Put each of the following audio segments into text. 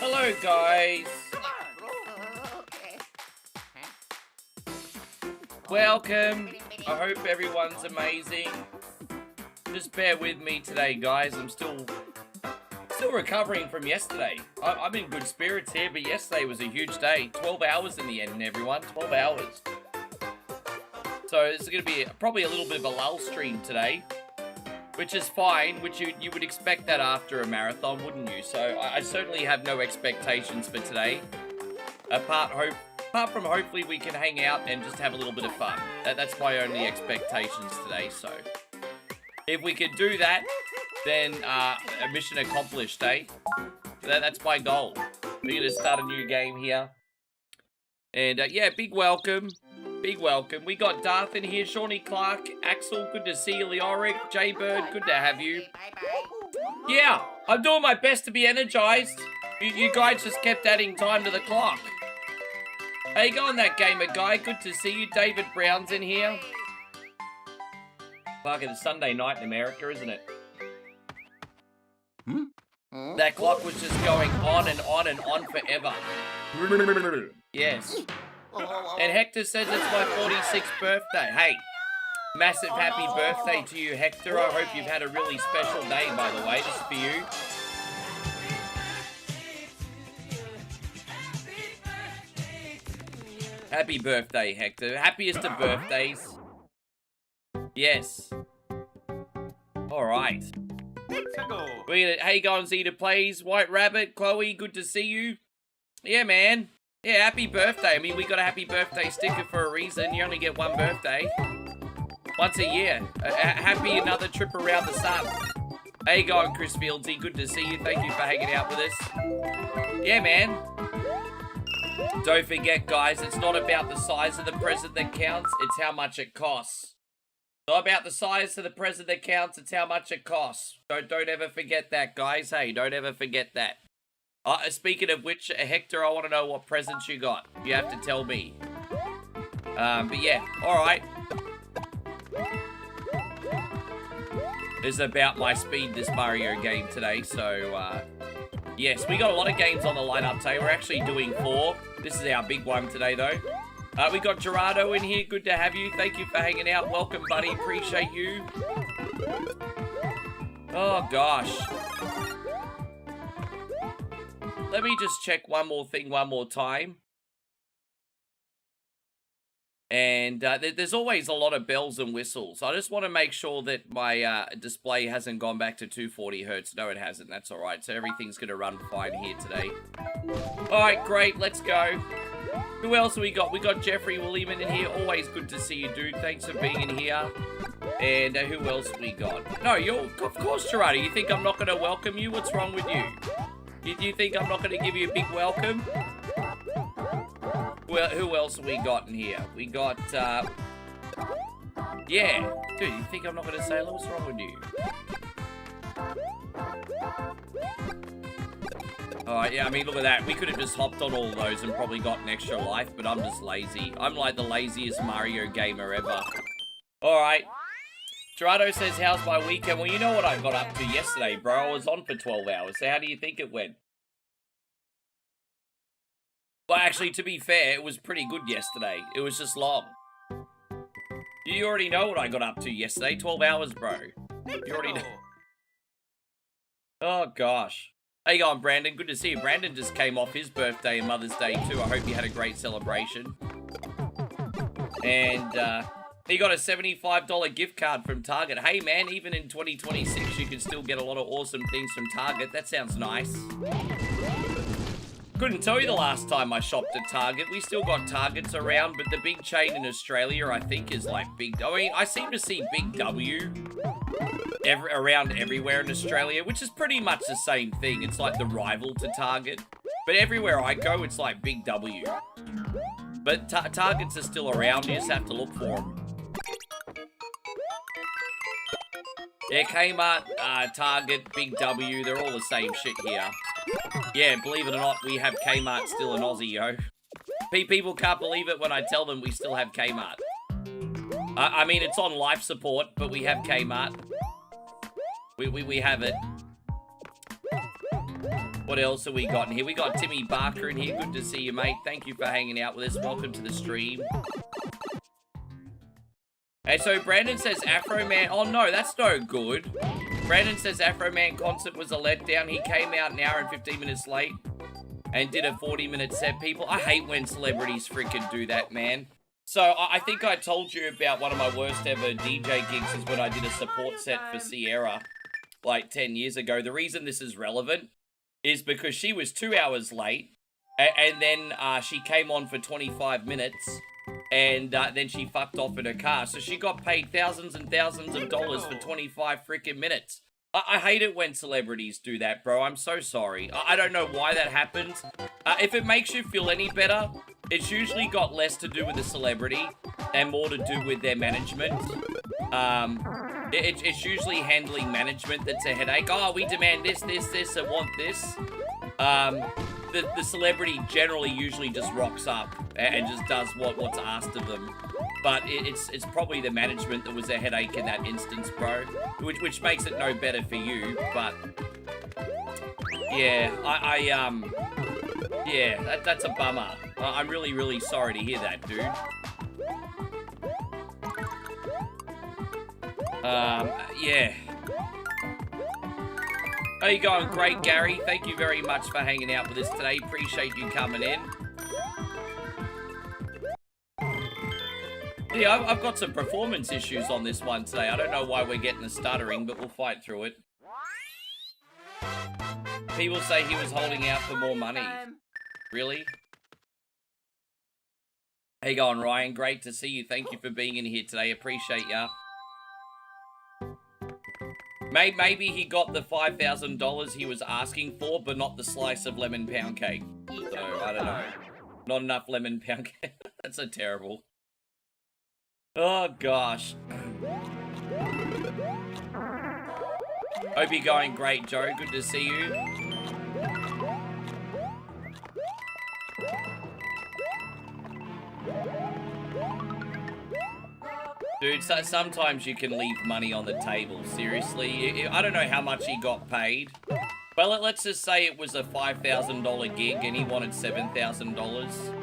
Hello, guys. Welcome. I hope everyone's amazing. Just bear with me today, guys. I'm still recovering from yesterday. I'm in good spirits here, but yesterday was a huge day. 12 hours in the end, everyone. 12 hours. So this is going to be probably a little bit of a lull stream today, which is fine, which you would expect that after a marathon, wouldn't you? So I certainly have no expectations for today, apart from hopefully we can hang out and just have a little bit of fun. That's my only expectations today, so if we could do that, then a mission accomplished, eh? That's my goal. We're going to start a new game here. And yeah, big welcome. Big welcome. We got Darth in here, Shawnee Clark, Axel, good to see you, Leoric, Jaybird, good to have you. Yeah, I'm doing my best to be energized. You guys just kept adding time to the clock. How you going, that gamer guy? Good to see you. David Brown's in here. Fuck, it's Sunday night in America, isn't it? That clock was just going on and on and on forever. Yes. And Hector says it's my 46th birthday. Hey, massive happy birthday to you, Hector. I hope you've had a really special day, by the way. This is for you. Happy birthday, Hector. Happiest of birthdays. Yes. Alright. How you going, Zeta Plays? White Rabbit, Chloe, good to see you. Yeah, man. Yeah, happy birthday. I mean, we got a happy birthday sticker for a reason. You only get one birthday. Once a year. Happy another trip around the sun. How you going, Chris Fieldsy? Good to see you. Thank you for hanging out with us. Yeah, man. Don't forget, guys, it's not about the size of the present that counts, it's how much it costs. Not about the size of the present that counts, it's how much it costs. Don't ever forget that, guys. Hey, don't ever forget that. Speaking of which, Hector, I want to know what presents you got. You have to tell me. But yeah, alright. This is about my speed, this Mario game today, so, yes, we got a lot of games on the lineup today. We're actually doing 4. This is our big one today, though. We got Gerardo in here. Good to have you. Thank you for hanging out. Welcome, buddy. Appreciate you. Oh, gosh. Let me just check one more thing one more time. And there's always a lot of bells and whistles. I just want to make sure that my display hasn't gone back to 240 hertz. No, it hasn't. That's all right. So everything's going to run fine here today. All right, great. Let's go. Who else have we got? We got Jeffrey Williman in here. Always good to see you, dude. Thanks for being in here. And who else we got? No, of course, Gerardo. You think I'm not going to welcome you? What's wrong with you? You think I'm not going to give you a big welcome? Well, who else have we got in here? We got, yeah. Dude, you think I'm not going to say hello? What's wrong with you? Alright, yeah, I mean, look at that. We could have just hopped on all those and probably got an extra life, but I'm just lazy. I'm like the laziest Mario gamer ever. Alright. Gerardo says, how's my weekend? Well, you know what I got up to yesterday, bro. I was on for 12 hours. So how do you think it went? Well, actually, to be fair, it was pretty good yesterday. It was just long. You already know what I got up to yesterday. 12 hours, bro. You already know. Oh, gosh. How you going, Brandon? Good to see you. Brandon just came off his birthday and Mother's Day, too. I hope you had a great celebration. And, he got a $75 gift card from Target. Hey, man, even in 2026, you can still get a lot of awesome things from Target. That sounds nice. Couldn't tell you the last time I shopped at Target. We still got Targets around, but the big chain in Australia, I think, is like Big... I mean, I seem to see Big W around everywhere in Australia, which is pretty much the same thing. It's like the rival to Target. But everywhere I go, it's like Big W. But Targets are still around. You just have to look for them. Yeah, Kmart, Target, Big W, they're all the same shit here. Yeah, believe it or not, we have Kmart still in Aussie, yo. People can't believe it when I tell them we still have Kmart. I mean, it's on life support, but we have Kmart. We have it. What else have we got in here? We got Timmy Barker in here. Good to see you, mate. Thank you for hanging out with us. Welcome to the stream. Hey, so Brandon says Afro Man. Oh, no, that's no good. Brandon says Afro Man concert was a letdown. He came out an hour and 15 minutes late and did a 40-minute set. People, I hate when celebrities freaking do that, man. So I think I told you about one of my worst ever DJ gigs is when I did a support set for Sierra like 10 years ago. The reason this is relevant is because she was 2 hours late and then she came on for 25 minutes and then she fucked off in her car. So she got paid thousands and thousands of dollars for 25 freaking minutes. I hate it when celebrities do that, bro. I'm so sorry. I don't know why that happens. If it makes you feel any better, it's usually got less to do with the celebrity and more to do with their management. It's usually handling management that's a headache. Oh, we demand this, and want this. The celebrity generally usually just rocks up and just does what's asked of them. But it's probably the management that was a headache in that instance, bro. Which makes it no better for you, but... Yeah, yeah, that's a bummer. I'm really, really sorry to hear that, dude. Yeah. How you going? Great, Gary. Thank you very much for hanging out with us today. Appreciate you coming in. Yeah, I've got some performance issues on this one today. I don't know why we're getting a stuttering, but we'll fight through it. People say he was holding out for more money. Really? How you going, Ryan? Great to see you. Thank you for being in here today. Appreciate ya. Maybe he got the $5,000 he was asking for, but not the slice of lemon pound cake. So, I don't know. Not enough lemon pound cake. That's so terrible. Oh, gosh. Hope you're going great, Joe. Good to see you. Dude, so sometimes you can leave money on the table, seriously. I don't know how much he got paid. But let's just say it was a $5,000 gig and he wanted $7,000.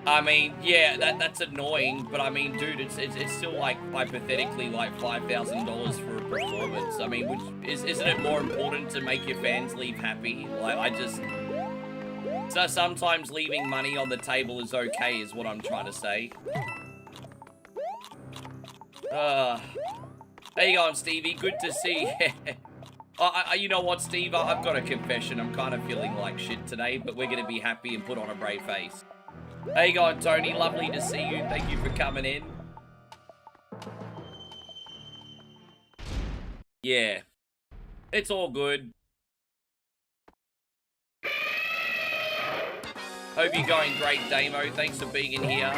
I mean, yeah, that's annoying, but I mean, dude, it's still like, hypothetically, like $5,000 for a performance. I mean, isn't it more important to make your fans leave happy? Like, so sometimes leaving money on the table is okay, is what I'm trying to say. How you going, Stevie? Good to see you. You know what, Steve? I've got a confession. I'm kind of feeling like shit today, but we're going to be happy and put on a brave face. How you going, Tony? Lovely to see you. Thank you for coming in. Yeah. It's all good. Hope you're going great, Damo. Thanks for being in here.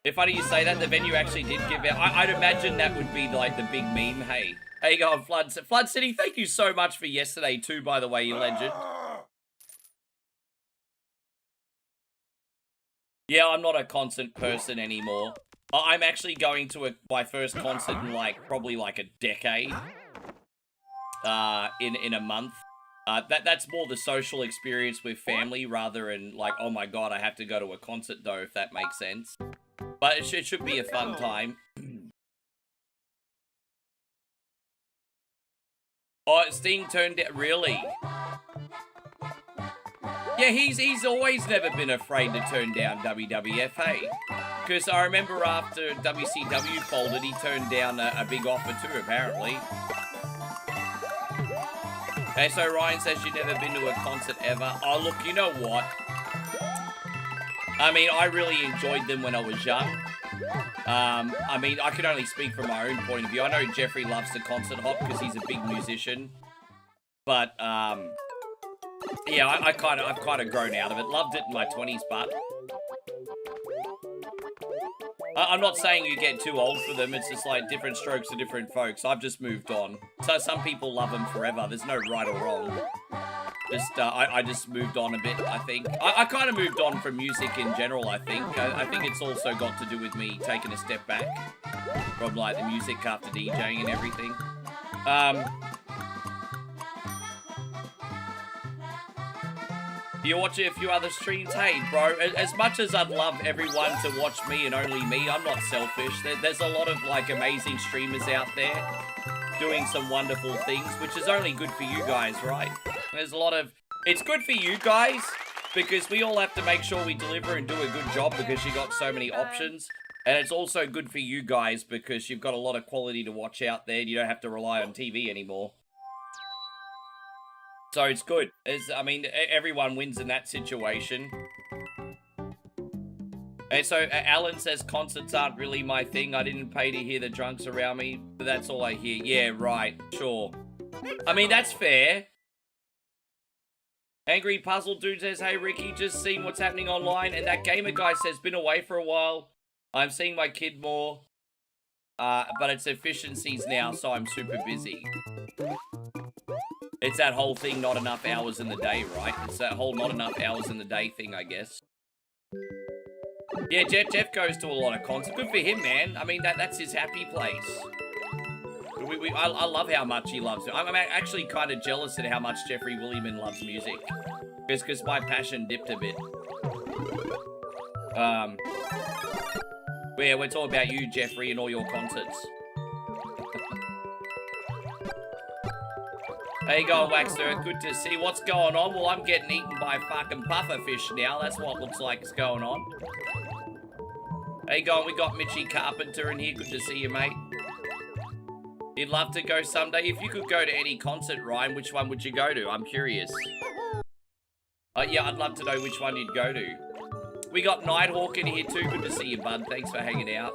It's funny you say that, the venue actually did give out. I'd imagine that would be like the big meme. Hey, how you going, Flood City? Thank you so much for yesterday too, by the way, you legend. Yeah, I'm not a concert person anymore. I'm actually going to my first concert in probably like a decade. In a month. That's more the social experience with family rather than like, oh my god, I have to go to a concert though, if that makes sense. But it should be a fun time. Oh, Sting turned out, really? Yeah, he's always never been afraid to turn down WWF, hey? Because I remember after WCW folded, he turned down a big offer too, apparently. Hey, so Ryan says you've never been to a concert ever. Oh, look, you know what? I mean, I really enjoyed them when I was young. I mean, I can only speak from my own point of view. I know Jeffrey loves the concert hop because he's a big musician. But, yeah, I've kind of grown out of it. Loved it in my 20s, but I'm not saying you get too old for them. It's just like different strokes for different folks. I've just moved on. So some people love them forever. There's no right or wrong. I just moved on a bit, I think. I kind of moved on from music in general, I think. I think it's also got to do with me taking a step back from, like, the music after DJing and everything. You watch a few other streams? Hey, bro, as much as I'd love everyone to watch me and only me, I'm not selfish. There's a lot of, like, amazing streamers out there doing some wonderful things, which is only good for you guys, right? There's a lot of... It's good for you guys, because we all have to make sure we deliver and do a good job because you got so many options. And it's also good for you guys because you've got a lot of quality to watch out there and you don't have to rely on TV anymore. So it's good. I mean, everyone wins in that situation. And so Alan says concerts aren't really my thing. I didn't pay to hear the drunks around me, but that's all I hear. Yeah, right. Sure. I mean, that's fair. Angry Puzzle Dude says, hey, Ricky, just seen what's happening online. And that gamer guy says, been away for a while. I'm seeing my kid more. But it's efficiencies now, so I'm super busy. It's that whole thing, not enough hours in the day, right? It's that whole not enough hours in the day thing, I guess. Yeah, Jeff goes to a lot of concerts. Good for him, man. I mean, that's his happy place. I love how much he loves it. I'm actually kind of jealous at how much Jeffrey Williamson loves music. Because my passion dipped a bit. Yeah, we're talking about you, Jeffrey, and all your concerts. How you going, Waxer? Good to see. What's going on? Well, I'm getting eaten by fucking pufferfish now. That's what looks like is going on. How you going? We got Mitchy Carpenter in here. Good to see you, mate. You'd love to go someday. If you could go to any concert, Ryan, which one would you go to? I'm curious. Yeah, I'd love to know which one you'd go to. We got Nighthawk in here too. Good to see you, bud. Thanks for hanging out.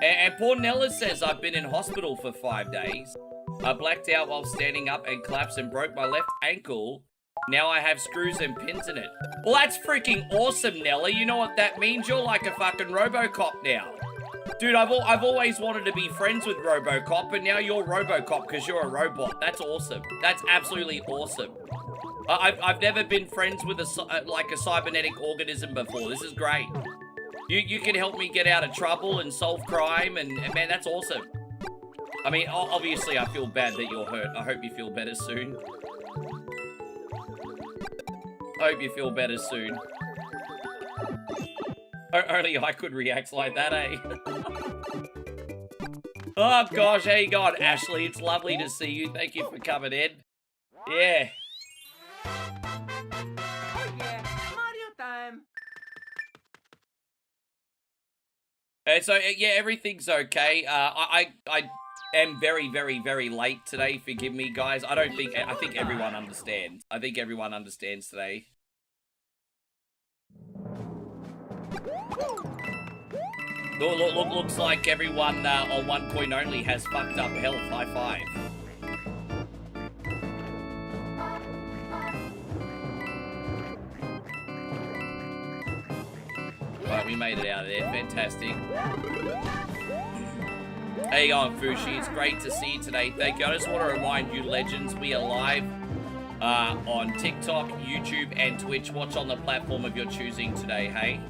And Pornella says, I've been in hospital for 5 days. I blacked out while standing up and collapsed and broke my left ankle. Now I have screws and pins in it. Well, that's freaking awesome, Nella. You know what that means? You're like a fucking RoboCop now. Dude, I've always wanted to be friends with RoboCop, but now you're RoboCop because you're a robot. That's awesome. That's absolutely awesome. I've never been friends with a cybernetic organism before. This is great. You can help me get out of trouble and solve crime, and man, that's awesome. I mean, obviously, I feel bad that you're hurt. I hope you feel better soon. I hope you feel better soon. Only I could react like that, eh? Oh, gosh, how you going, Ashley? It's lovely to see you. Thank you for coming in. Yeah. Oh, yeah. Mario time. And so, yeah, everything's okay. I am very, very, very late today. Forgive me, guys. I think everyone understands. I think everyone understands today. Looks like everyone on 1 point only has fucked up health. High five. Right, we made it out of there. Fantastic. How you going, Fushi? It's great to see you today. Thank you. I just want to remind you, legends, we are live on TikTok, YouTube, and Twitch. Watch on the platform of your choosing today, hey?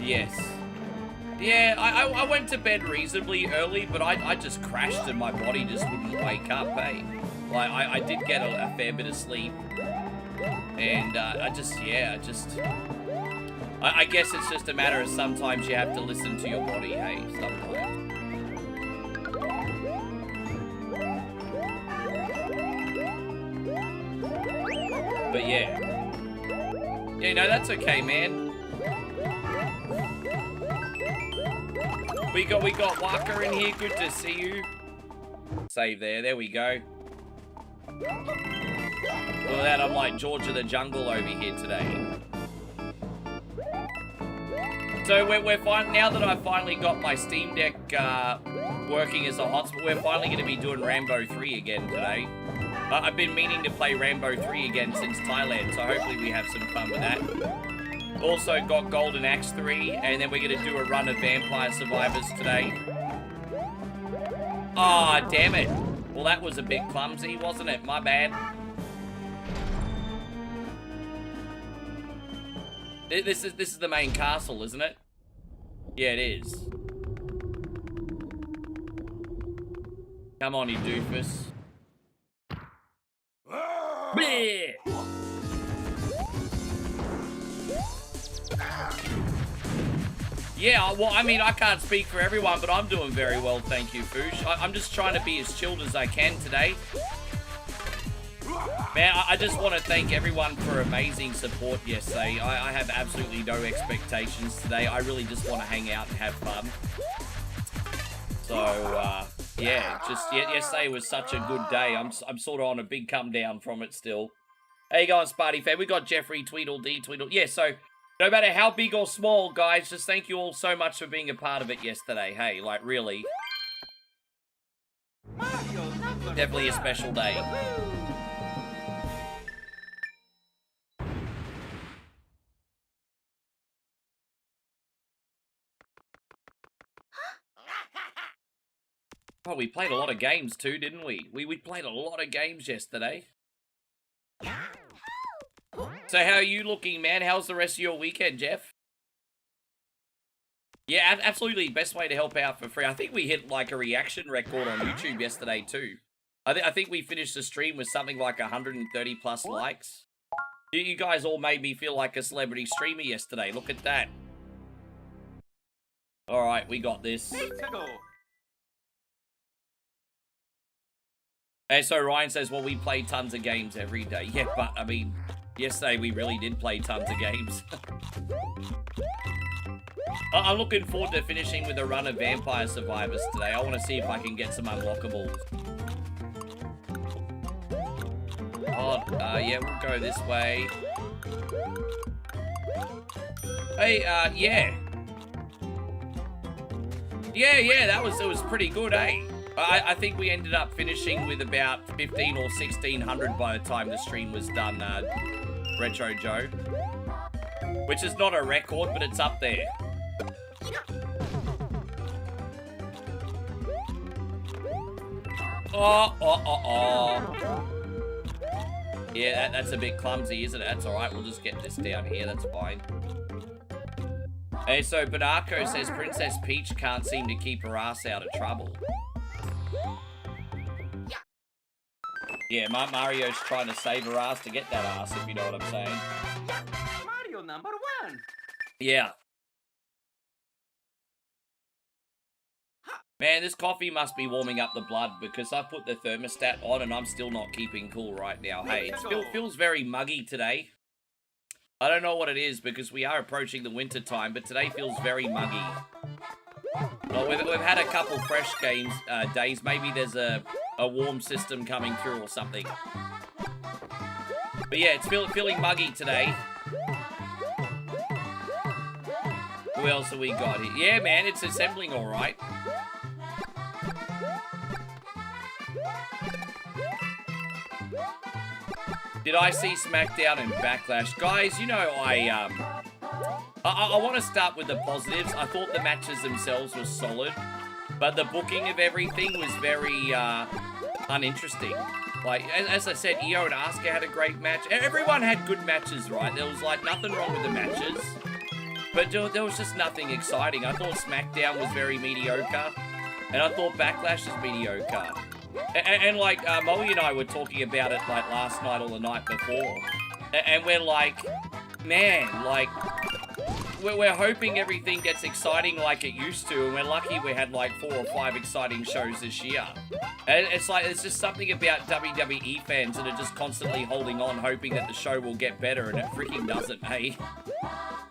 Yes. Yeah, I went to bed reasonably early, but I just crashed and my body just wouldn't wake up, hey? Like, I did get a fair bit of sleep. And I guess it's just a matter of sometimes you have to listen to your body, hey? Sometimes. But yeah. Yeah, no, that's okay, man. We got Walker in here. Good to see you. Save there. There we go. Look at that. I'm like George of the Jungle over here today. So we're fine now that I've finally got my Steam Deck working as a hotspot. We're finally going to be doing Rambo 3 again today. I've been meaning to play Rambo 3 again since Thailand, so hopefully we have some fun with that. Also got Golden Axe 3, and then we're going to do a run of Vampire Survivors today. Ah, damn it. Well, that was a bit clumsy, wasn't it? My bad. This is the main castle, isn't it? Yeah, it is. Come on, you doofus. Bleh! Yeah, well, I mean, I can't speak for everyone, but I'm doing very well, thank you, Foosh. I'm just trying to be as chilled as I can today. Man, I just want to thank everyone for amazing support yesterday. I have absolutely no expectations today. I really just want to hang out and have fun. So, yeah, just yesterday was such a good day. I'm sort of on a big come down from it still. How you going, Sparty fan? We got Jeffrey, Tweedledee, Tweedle. Yeah, so no matter how big or small, guys, just thank you all so much for being a part of it yesterday. Hey, like, really. Definitely a special day. Oh, we played a lot of games too, didn't we? We played a lot of games yesterday. So how are you looking, man? How's the rest of your weekend, Jeff? Yeah, absolutely. Best way to help out for free. I think we hit like a reaction record on YouTube yesterday too. I think we finished the stream with something like 130 plus likes. You guys all made me feel like a celebrity streamer yesterday. Look at that. All right, we got this. And so Ryan says, well, we play tons of games every day. Yeah, but, I mean, yesterday we really did play tons of games. I'm looking forward to finishing with a run of Vampire Survivors today. I want to see if I can get some unlockables. Oh, yeah, we'll go this way. Hey, yeah. Yeah, it was pretty good, eh? I think we ended up finishing with about 15 or 1600 by the time the stream was done, Retro Joe. Which is not a record, but it's up there. Oh. Yeah, that's a bit clumsy, isn't it? That's alright, we'll just get this down here, that's fine. Hey, so Banarco says Princess Peach can't seem to keep her ass out of trouble. Yeah, Mario's trying to save her ass to get that ass, if you know what I'm saying. Mario number 1. Yeah. Man, this coffee must be warming up the blood because I put the thermostat on and I'm still not keeping cool right now. Hey, it feels very muggy today. I don't know what it is because we are approaching the winter time, but today feels very muggy. Well, we've had a couple fresh days. Maybe there's a warm system coming through or something. But yeah, it's feeling muggy today. Who else have we got here? Yeah, man, it's assembling all right. Did I see SmackDown and Backlash? Guys, you know, I want to start with the positives. I thought the matches themselves were solid, but the booking of everything was very uninteresting. Like, as I said, Io and Asuka had a great match. Everyone had good matches, right? There was, like, nothing wrong with the matches. But there was just nothing exciting. I thought SmackDown was very mediocre, and I thought Backlash was mediocre. And like, Molly and I were talking about it, like, last night or the night before. And we're like, man, like, we're hoping everything gets exciting like it used to, and we're lucky we had, like, 4 or 5 exciting shows this year. And it's like, there's just something about WWE fans that are just constantly holding on, hoping that the show will get better, and it freaking doesn't, hey?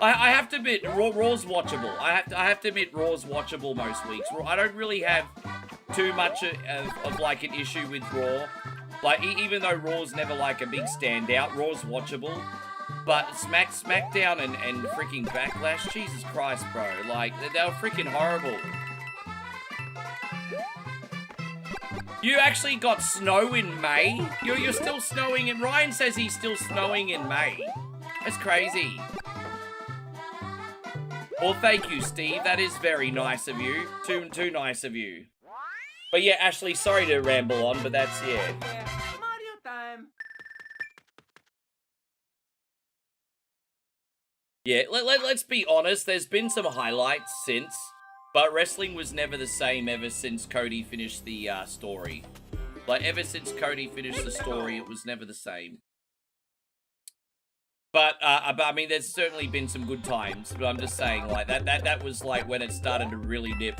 I have to admit, Raw's watchable. I have to admit, Raw's watchable most weeks. I don't really have too much of like an issue with Raw. Like, even though Raw's never like a big standout, Raw's watchable. But SmackDown and freaking Backlash, Jesus Christ, bro. Like, they were freaking horrible. You actually got snow in May? You're still snowing in... Ryan says he's still snowing in May. That's crazy. Well, thank you, Steve. That is very nice of you. Too nice of you. But yeah, Ashley, sorry to ramble on, but that's, yeah. Yeah, Mario time. Yeah, let's be honest, there's been some highlights since, but wrestling was never the same ever since Cody finished the story. Like, ever since Cody finished the story, it was never the same. But I mean, there's certainly been some good times, but I'm just saying, like, that was, like, when it started to really dip.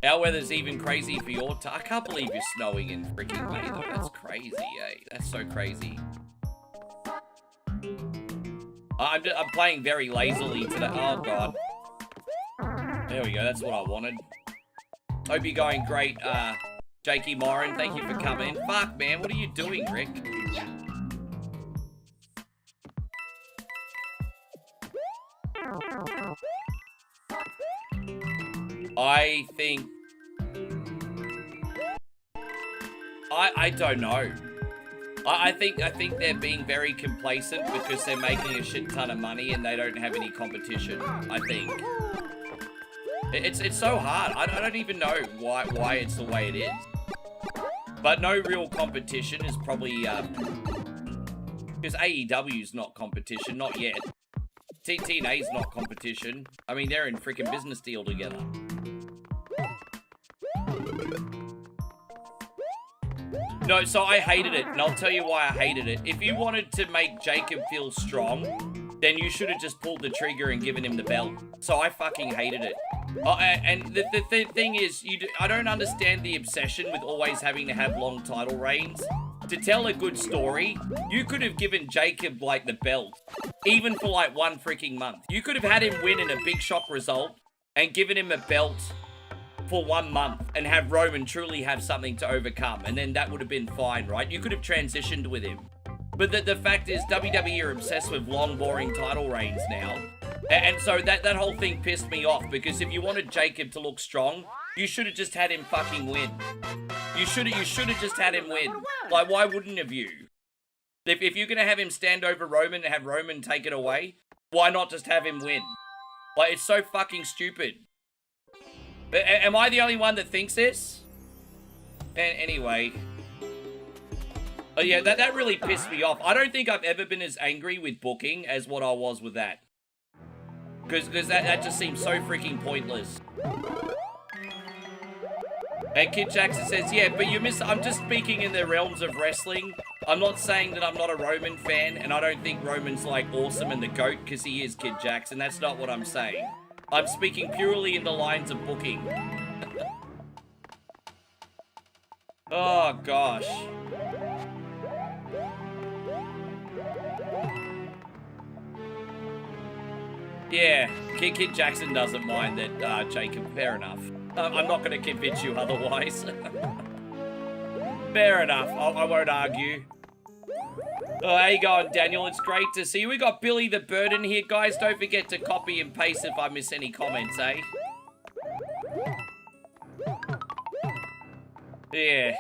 Our weather's even crazy for your I can't believe you're snowing in freaking May, though. That's crazy, eh? That's so crazy. I'm playing very lazily today. Oh, God. There we go. That's what I wanted. Hope you're going great, Jakey Moran. Thank you for coming. Fuck, man. What are you doing, Rick? I think... I don't know. I think they're being very complacent because they're making a shit ton of money and they don't have any competition, I think. It's so hard. I don't even know why it's the way it is. But no real competition is probably... because AEW's not competition, not yet. TNA's not competition. I mean, they're in freaking business deal together. No, so I hated it, and I'll tell you why I hated it. If you wanted to make Jacob feel strong, then you should have just pulled the trigger and given him the belt. So I fucking hated it. And the thing is, I don't understand the obsession with always having to have long title reigns. To tell a good story, you could have given Jacob, like, the belt, even for, like, one freaking month. You could have had him win in a big shock result and given him a belt for 1 month and have Roman truly have something to overcome, and then that would have been fine, right? You could have transitioned with him. But the fact is, WWE are obsessed with long, boring title reigns now. And so that whole thing pissed me off, because if you wanted Jacob to look strong, you should have just had him fucking win. You should have just had him win. Like, why wouldn't have you? If you're going to have him stand over Roman and have Roman take it away, why not just have him win? Like, it's so fucking stupid. Am I the only one that thinks this? Anyway. Oh yeah, that really pissed me off. I don't think I've ever been as angry with booking as what I was with that. Because that just seems so freaking pointless. And Kid Jackson says, yeah, but I'm just speaking in the realms of wrestling. I'm not saying that I'm not a Roman fan, and I don't think Roman's, like, awesome and the GOAT, because he is Kid Jackson. That's not what I'm saying. I'm speaking purely in the lines of booking. Oh, gosh. Yeah, Kid Jackson doesn't mind that, Jacob. Fair enough. I'm not going to convince you otherwise. Fair enough. I won't argue. Oh, how you going, Daniel? It's great to see you. We got Billy the Burden here, guys. Don't forget to copy and paste if I miss any comments, eh? Yeah.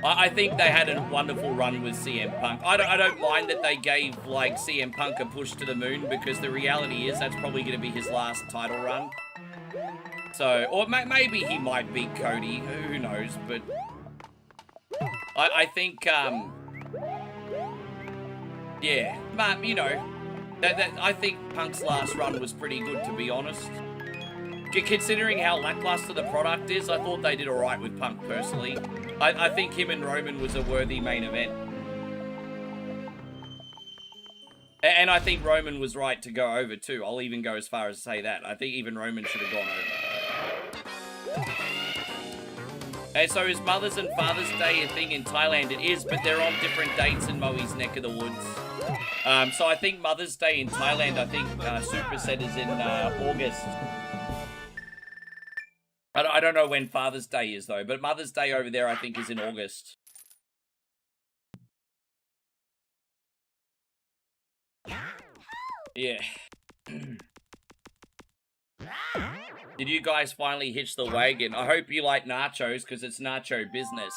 I think they had a wonderful run with CM Punk. I don't mind that they gave, like, CM Punk a push to the moon, because the reality is that's probably going to be his last title run. So, or maybe he might beat Cody, who knows, but I think, yeah, but, you know, I think Punk's last run was pretty good, to be honest. Considering how lackluster the product is, I thought they did alright with Punk, personally. I think him and Roman was a worthy main event. And I think Roman was right to go over, too. I'll even go as far as to say that. I think even Roman should have gone over. And so is Mother's and Father's Day a thing in Thailand? It is, but they're on different dates in Moe's neck of the woods. So I think Mother's Day in Thailand, I think Superset is in August. I don't know when Father's Day is, though, but Mother's Day over there, I think, is in August. Yeah. Did you guys finally hitch the wagon? I hope you like nachos, because it's nacho business.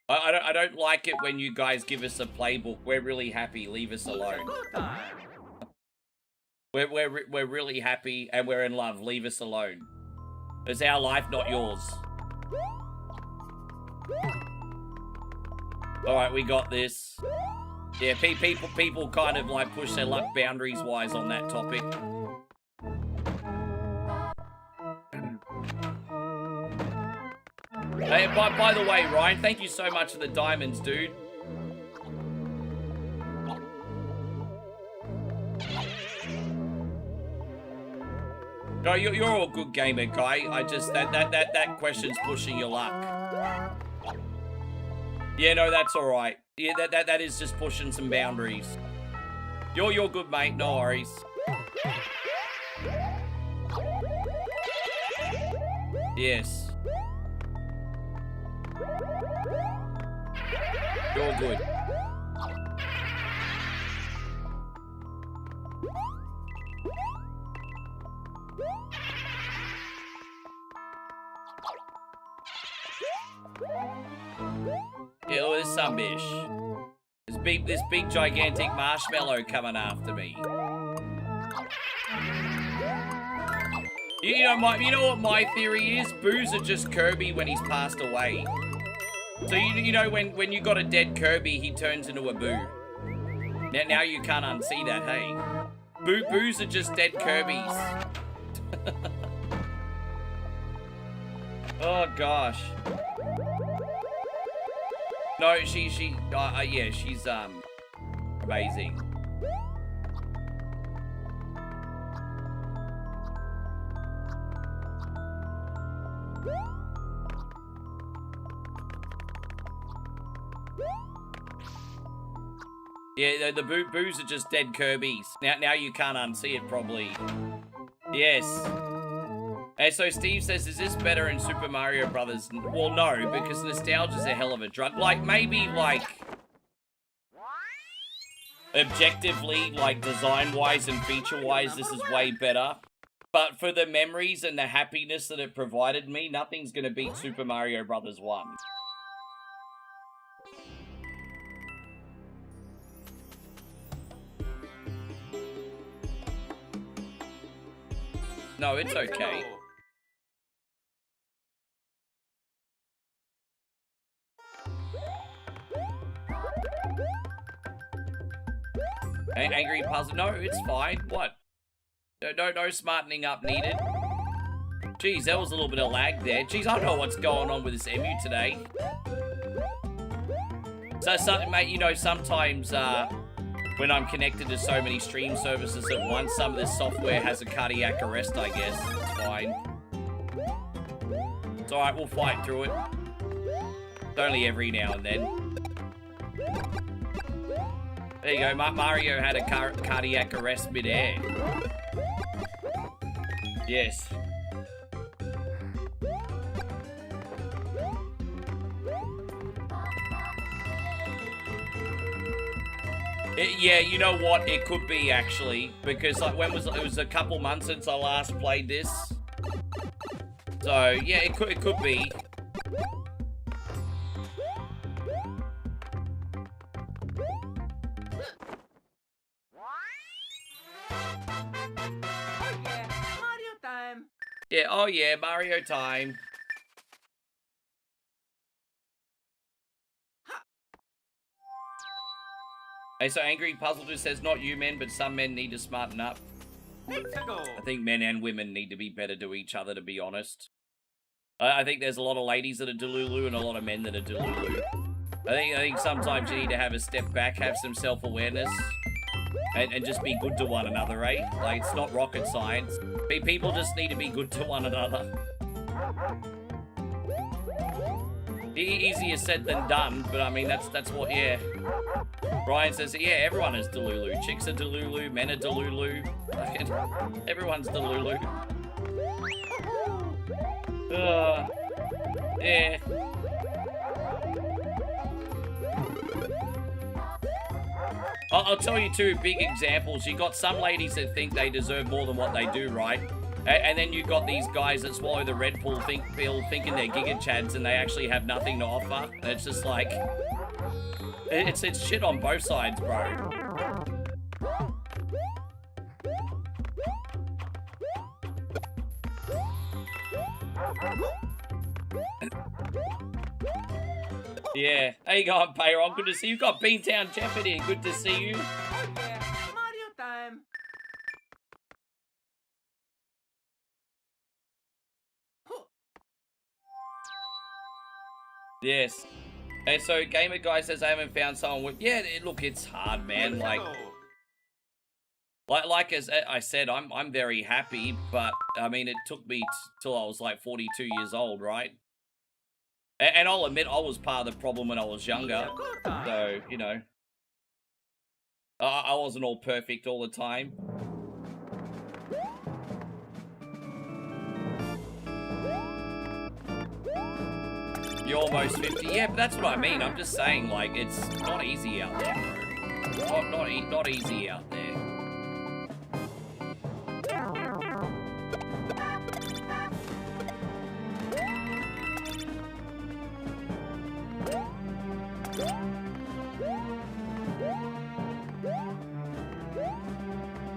I don't like it when you guys give us a playbook. We're really happy. Leave us alone. We're really happy and we're in love. Leave us alone. It's our life, not yours. All right, we got this. Yeah, people kind of like push their luck boundaries wise on that topic. Hey, by the way, Ryan, thank you so much for the diamonds, dude. No, you're all good gamer, guy. I just that question's pushing your luck. Yeah, no, that's all right. Yeah, that is just pushing some boundaries. You're good, mate. No worries. Yes. You're good. Yeah, look at this son bitch. This big gigantic marshmallow coming after me. You know what my theory is? Boo's are just Kirby when he's passed away. So you know when you got a dead Kirby, he turns into a Boo. Now you can't unsee that, hey. Boos are just dead Kirbys. Oh gosh. No, yeah, she's amazing. Yeah, the boos are just dead Kirbys. Now you can't unsee it, probably. Yes. And so Steve says, is this better in Super Mario Brothers? Well, no, because nostalgia's a hell of a drug. Like, maybe, like, objectively, like, design-wise and feature-wise, this is way better. But for the memories and the happiness that it provided me, nothing's gonna beat Super Mario Brothers 1. No, it's okay. Angry puzzle. No, it's fine. What? No smartening up needed. Jeez, that was a little bit of lag there. Jeez, I don't know what's going on with this emu today. So, mate, you know, sometimes when I'm connected to so many stream services at once, some of this software has a cardiac arrest, I guess. It's fine. It's alright, we'll fight through it. It's only every now and then. There you go, Mario had a cardiac arrest mid-air. Yes. Yeah, you know what? It could be, actually. Because, like, it was a couple months since I last played this. So, yeah, it could be. Yeah, oh yeah, Mario time. Hey, so Angry Puzzle just says, not you men, but some men need to smarten up. I think men and women need to be better to each other, to be honest. I think there's a lot of ladies that are delulu and a lot of men that are delulu. I think sometimes you need to have a step back, have some self-awareness, and just be good to one another, eh? Like, it's not rocket science. People just need to be good to one another. Easier said than done, but I mean, that's what, yeah. Brian says, yeah, everyone is delulu. Chicks are delulu, men are delulu. Everyone's delulu. Yeah. I'll tell you two big examples. You got some ladies that think they deserve more than what they do, right? And then you got these guys that swallow the Red Bull thinking they're Giga Chads and they actually have nothing to offer. And it's just like, it's shit on both sides, bro. Yeah. How you going, Payron? Good to see you. You've got Beantown Jeff in here. Good to see you. Oh yeah, Mario time. Yes. And so Gamer Guy says I haven't found someone with. Yeah, look, it's hard, man. Like as I said, I'm very happy, but I mean, it took me till I was like 42 years old, right? And I'll admit I was part of the problem when I was younger. So, you know, I wasn't all perfect all the time. You're almost 50. Yeah, but that's what I mean. I'm just saying, like, it's not easy out there, bro. Not easy out there.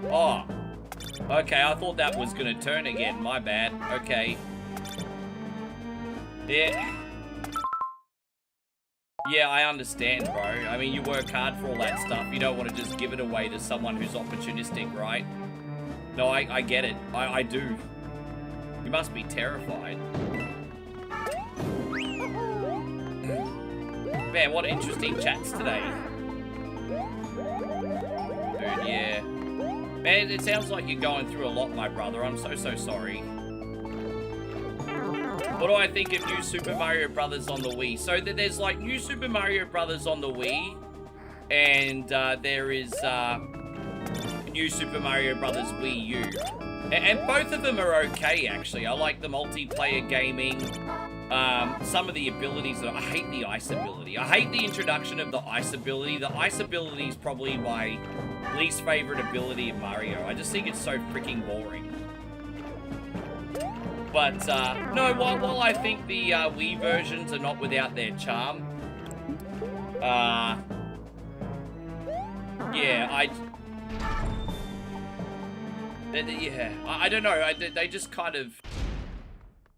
Oh. Okay, I thought that was gonna turn again. My bad. Okay. Yeah. Yeah, I understand, bro. I mean, you work hard for all that stuff. You don't want to just give it away to someone who's opportunistic, right? No, I get it. I do. You must be terrified. Man, what interesting chats today. Dude, yeah. Man, it sounds like you're going through a lot, my brother. I'm so sorry. What do I think of New Super Mario Brothers on the Wii? So there's like New Super Mario Brothers on the Wii, and there is New Super Mario Brothers Wii U. And both of them are okay, actually. I like the multiplayer gaming. Some of the abilities, I hate the ice ability. I hate the introduction of the ice ability. The ice ability is probably my least favorite ability in Mario. I just think it's so freaking boring. But, no, while I think the Wii versions are not without their charm, yeah, I don't know, they just kind of,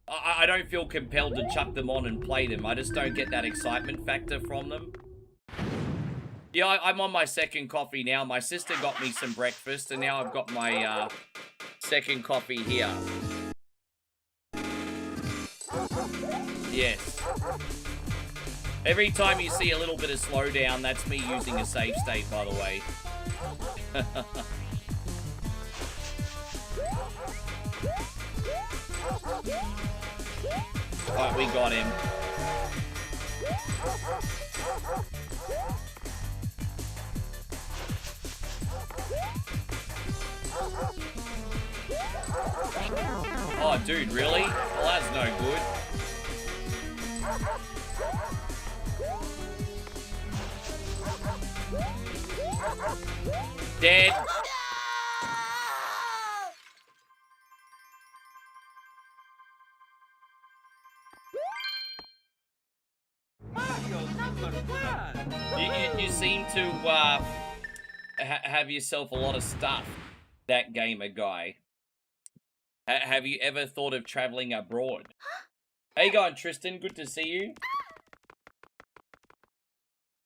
I don't feel compelled to chuck them on and play them. I just don't get that excitement factor from them. Yeah, I'm on my second coffee now. My sister got me some breakfast, and now I've got my second coffee here. Yes. Every time you see a little bit of slowdown, that's me using a save state, by the way. Alright, we got him. Oh, dude, really? Well, that's no good. Dead. Mario number one. You seem to have yourself a lot of stuff, that gamer guy. Have you ever thought of traveling abroad? How you going, Tristan? Good to see you.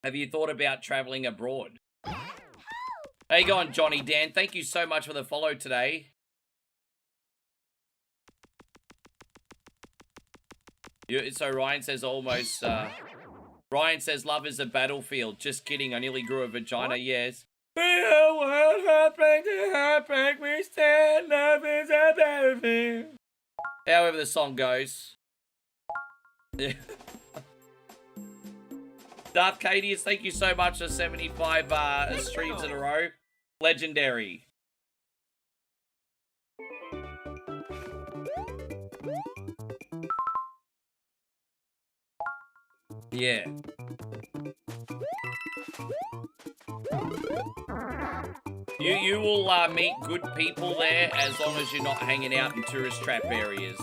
Have you thought about traveling abroad? How you going, Johnny Dan? Thank you so much for the follow today. So Ryan says almost, Ryan says love is a battlefield. Just kidding, I nearly grew a vagina, yes. We stand, love is a battlefield. However the song goes. Yeah. Darth Cadius, thank you so much for 75 streams in a row. Legendary. Yeah. You will meet good people there as long as you're not hanging out in tourist trap areas.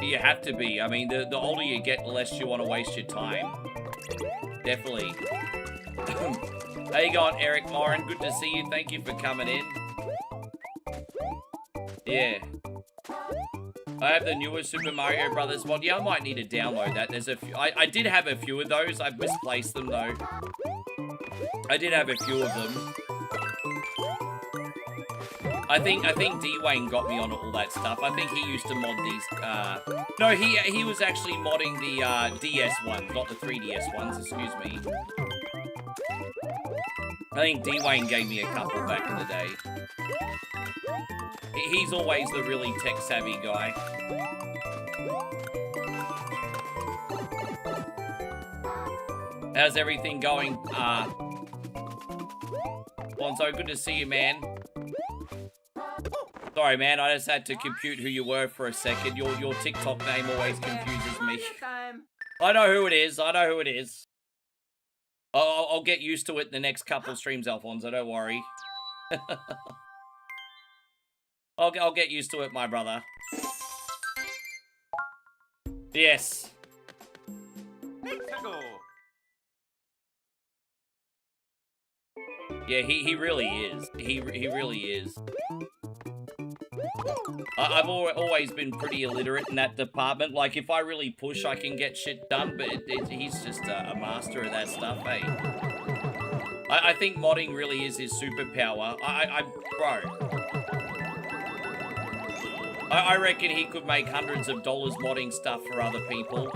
You have to be. I mean, the older you get, the less you want to waste your time. Definitely. How you going, Eric Moran? Good to see you. Thank you for coming in. Yeah. I have the newer Super Mario Brothers mod. Yeah, I might need to download that. There's a few. I did have a few of those. I've misplaced them, though. I did have a few of them. I think D-Wayne got me on all that stuff. I think he used to mod these, no, he was actually modding the, DS ones, not the 3DS ones, excuse me. I think D-Wayne gave me a couple back in the day. He's always the really tech-savvy guy. How's everything going, Bonzo? Good to see you, man. Sorry, man, I just had to compute who you were for a second. Your TikTok name always confuses me. I know who it is. I know who it is. I'll get used to it in the next couple streams, Alfonso. Don't worry. I'll get used to it, my brother. Yes. Yeah, he really is. He really is. I've always been pretty illiterate in that department. Like, if I really push, I can get shit done, but he's just a master of that stuff, eh? I think modding really is his superpower. Bro. I reckon he could make hundreds of dollars modding stuff for other people.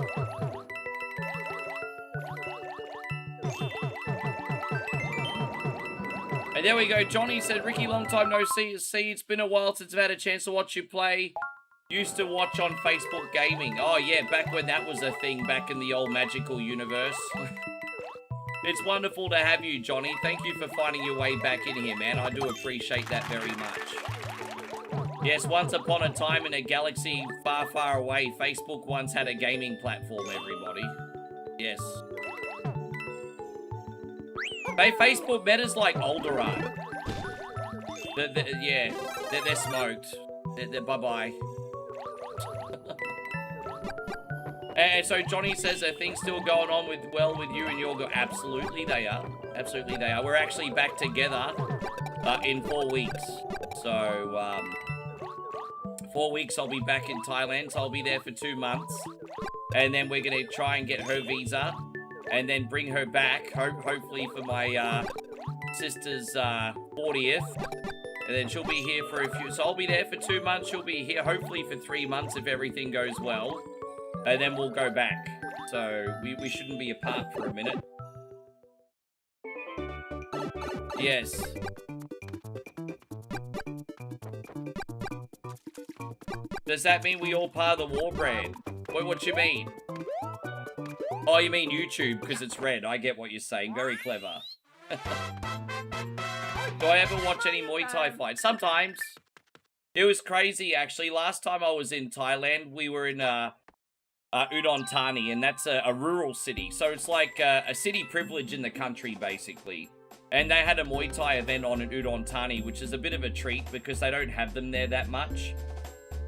And there we go. Johnny said, Ricky, long time no see. It's been a while since I've had a chance to watch you play. Used to watch on Facebook Gaming. Oh, yeah, back when that was a thing, back in the old magical universe. It's wonderful to have you, Johnny. Thank you for finding your way back in here, man. I do appreciate that very much. Yes, once upon a time in a galaxy far, far away, Facebook once had a gaming platform, everybody. Yes. Facebook Meta's like Alderaan. Yeah, they're smoked. Bye-bye. And so Johnny says, are things still going on with you and your girl? Absolutely they are. Absolutely they are. We're actually back together in 4 weeks. So, 4 weeks I'll be back in Thailand, so I'll be there for 2 months. And then we're going to try and get her visa. And then bring her back, hopefully for my sister's 40th. And then she'll be here for a few... So I'll be there for 2 months. She'll be here hopefully for 3 months if everything goes well. And then we'll go back. So we shouldn't be apart for a minute. Yes. Does that mean we all part of the war brand? What you mean? Oh, you mean YouTube, because it's red. I get what you're saying. Very clever. Do I ever watch any Muay Thai fights? Sometimes. It was crazy, actually. Last time I was in Thailand, we were in Udon Thani, and that's a rural city. So it's like a city privilege in the country, basically. And they had a Muay Thai event on in Udon Thani, which is a bit of a treat, because they don't have them there that much.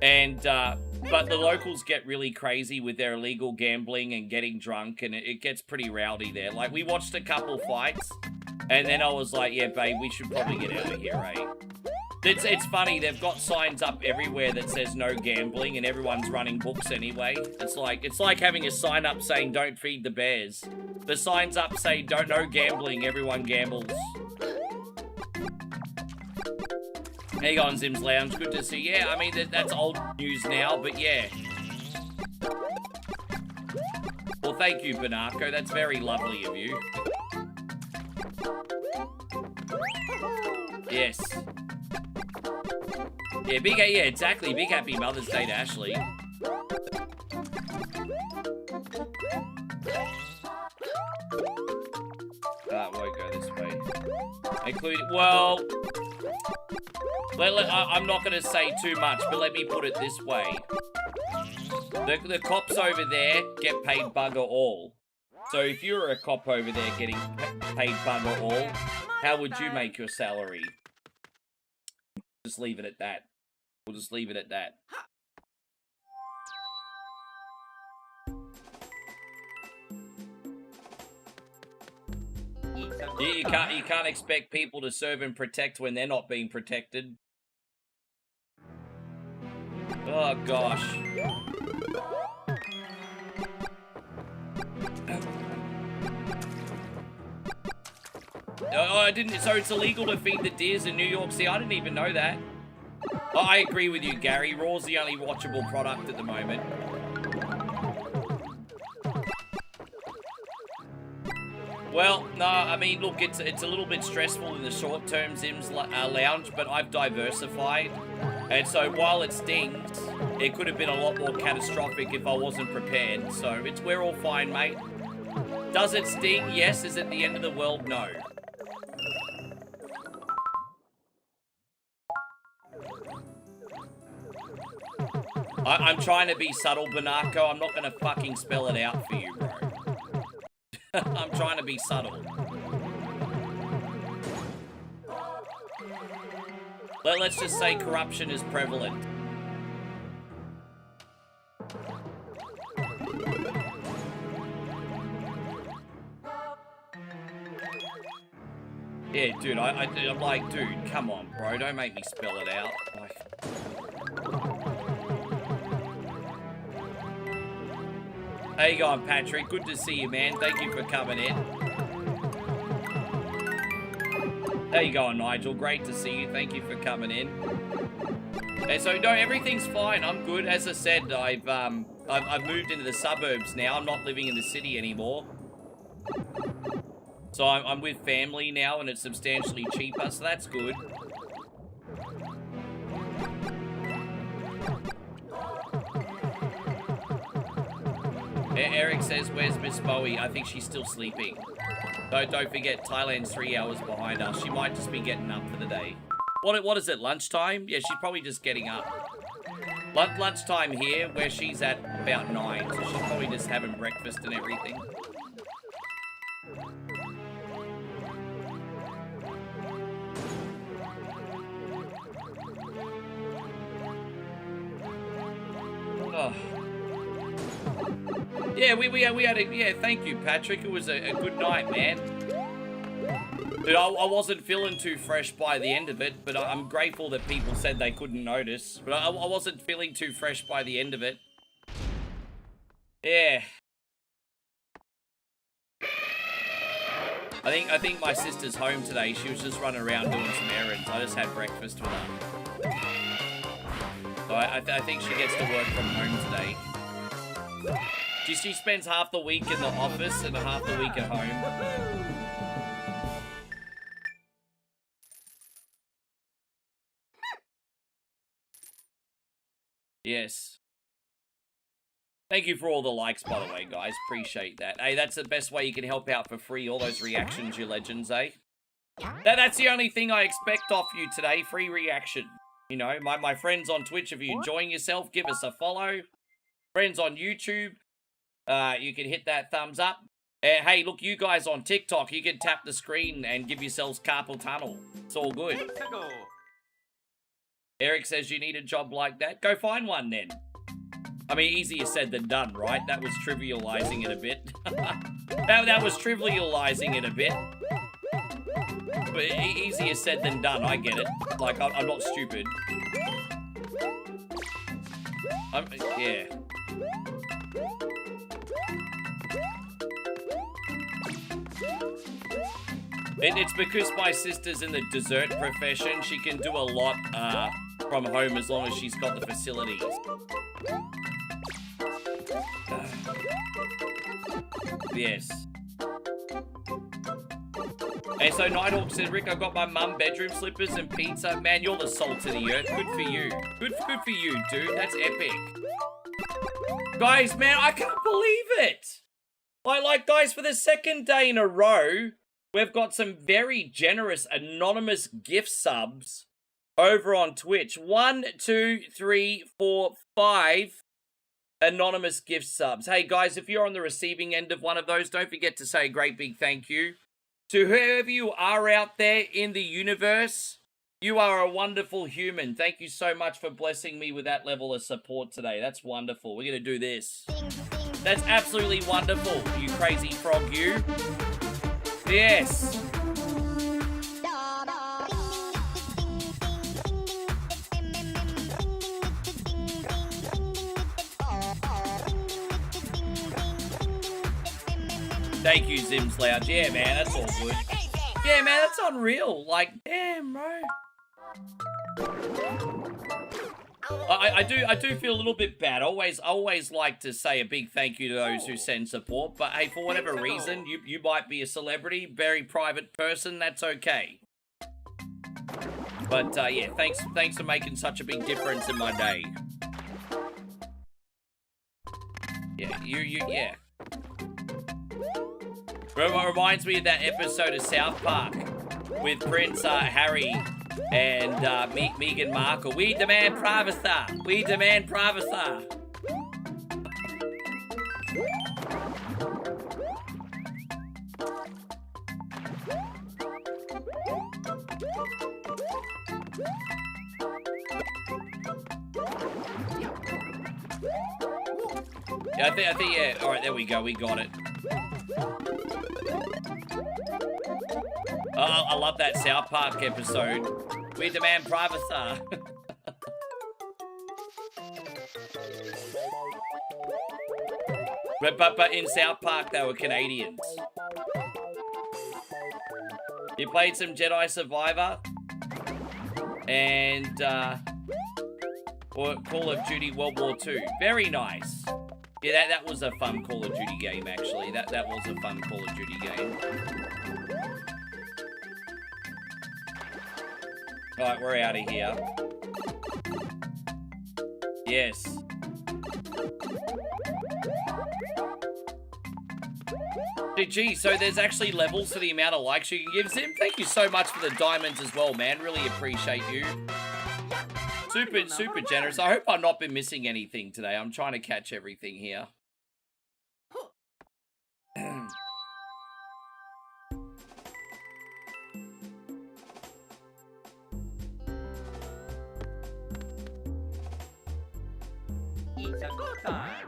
And, but the locals get really crazy with their illegal gambling and getting drunk, and it gets pretty rowdy there. Like, we watched a couple fights, and then I was like, yeah, babe, we should probably get out of here, eh? It's funny, they've got signs up everywhere that says no gambling, and everyone's running books anyway. It's like having a sign up saying don't feed the bears. The signs up say no gambling, everyone gambles. How you going, Zim's Lounge? Good to see you. Yeah, I mean, that's old news now, but yeah. Well, thank you, Banarco. That's very lovely of you. Yes. Yeah, yeah, exactly. Big happy Mother's Day to Ashley. including... Well... I'm not going to say too much, but let me put it this way. The cops over there get paid bugger all. So if you were a cop over there getting paid bugger all, how would you make your salary? Just leave it at that. We'll just leave it at that. You can't expect people to serve and protect when they're not being protected. Oh gosh. Oh, I didn't. So it's illegal to feed the deers in New York. See, I didn't even know that. Oh, I agree with you, Gary. Raw's the only watchable product at the moment. Well, no, I mean, look, it's a little bit stressful in the short-term Zim's lounge, but I've diversified. And so while it stings, it could have been a lot more catastrophic if I wasn't prepared. So we're all fine, mate. Does it sting? Yes. Is it the end of the world? No. I'm trying to be subtle, Banako. I'm not going to fucking spell it out for you, bro. I'm trying to be subtle. Let's just say corruption is prevalent. Yeah, dude, I'm like, dude, come on, bro. Don't make me spell it out. Like... How you going, Patrick? Good to see you, man. Thank you for coming in. How you going, Nigel? Great to see you. Thank you for coming in. And so, no, everything's fine. I'm good. As I said, I've moved into the suburbs now. I'm not living in the city anymore. So I'm with family now, and it's substantially cheaper, so that's good. Eric says, where's Miss Bowie? I think she's still sleeping. Don't forget, Thailand's 3 hours behind us. She might just be getting up for the day. What is it, lunchtime? Yeah, she's probably just getting up. Lunchtime here, where she's at about 9, so she's probably just having breakfast and everything. Oh. Yeah, we had a, yeah, thank you, Patrick. It was a good night, man. Dude, I wasn't feeling too fresh by the end of it, but I'm grateful that people said they couldn't notice. But I wasn't feeling too fresh by the end of it. Yeah. I think my sister's home today. She was just running around doing some errands. I just had breakfast with her. So I think she gets to work from home today. She spends half the week in the office and half the week at home. Yes. Thank you for all the likes, by the way, guys. Appreciate that. Hey, that's the best way you can help out for free. All those reactions, you legends, eh? That's the only thing I expect off you today. Free reaction. You know, my friends on Twitch, if you're enjoying yourself, give us a follow. Friends on YouTube, you can hit that thumbs up. Hey, look, you guys on TikTok, you can tap the screen and give yourselves carpal tunnel. It's all good. Eric says you need a job like that. Go find one then. I mean, easier said than done, right? That was trivializing it a bit. that was trivializing it a bit. But easier said than done, I get it. Like, I'm not stupid. Yeah. It's because my sister's in the dessert profession. She can do a lot from home as long as she's got the facilities. Yes. And so Nighthawk said, Rick, I got my mum bedroom slippers and pizza. Man, you're the salt of the earth. Good for you. Good for you, dude. That's epic. Guys, man, I can't believe it. Like, guys, for the second day in a row, we've got some very generous anonymous gift subs over on Twitch. 1, 2, 3, 4, 5 anonymous gift subs. Hey guys, if you're on the receiving end of one of those, don't forget to say a great big thank you to whoever you are out there in the universe. You are a wonderful human. Thank you so much for blessing me with that level of support today. That's wonderful. We're going to do this. That's absolutely wonderful, you crazy frog, you. Yes. Thank you, Zim's Lounge. Yeah, man, that's all good. Yeah, man, that's unreal. Like, damn, bro. I do feel a little bit bad. I always like to say a big thank you to those who send support. But hey, for whatever reason, you might be a celebrity, very private person. That's okay. But yeah, thanks for making such a big difference in my day. Yeah, yeah. Reminds me of that episode of South Park with Prince Harry and Meghan Markle. We demand privacy. We demand privacy. Yeah, I think, yeah. All right, there we go. We got it. Oh, I love that South Park episode. We demand privacy. but in South Park, they were Canadians. You played some Jedi Survivor and Call of Duty World War II. Very nice. Yeah, that was a fun Call of Duty game, actually. That was a fun Call of Duty game. Alright, we're out of here. Yes. Gee, so there's actually levels for the amount of likes you can give Zim. Thank you so much for the diamonds as well, man. Really appreciate you. Super generous. I hope I've not been missing anything today. I'm trying to catch everything here. It's a go time.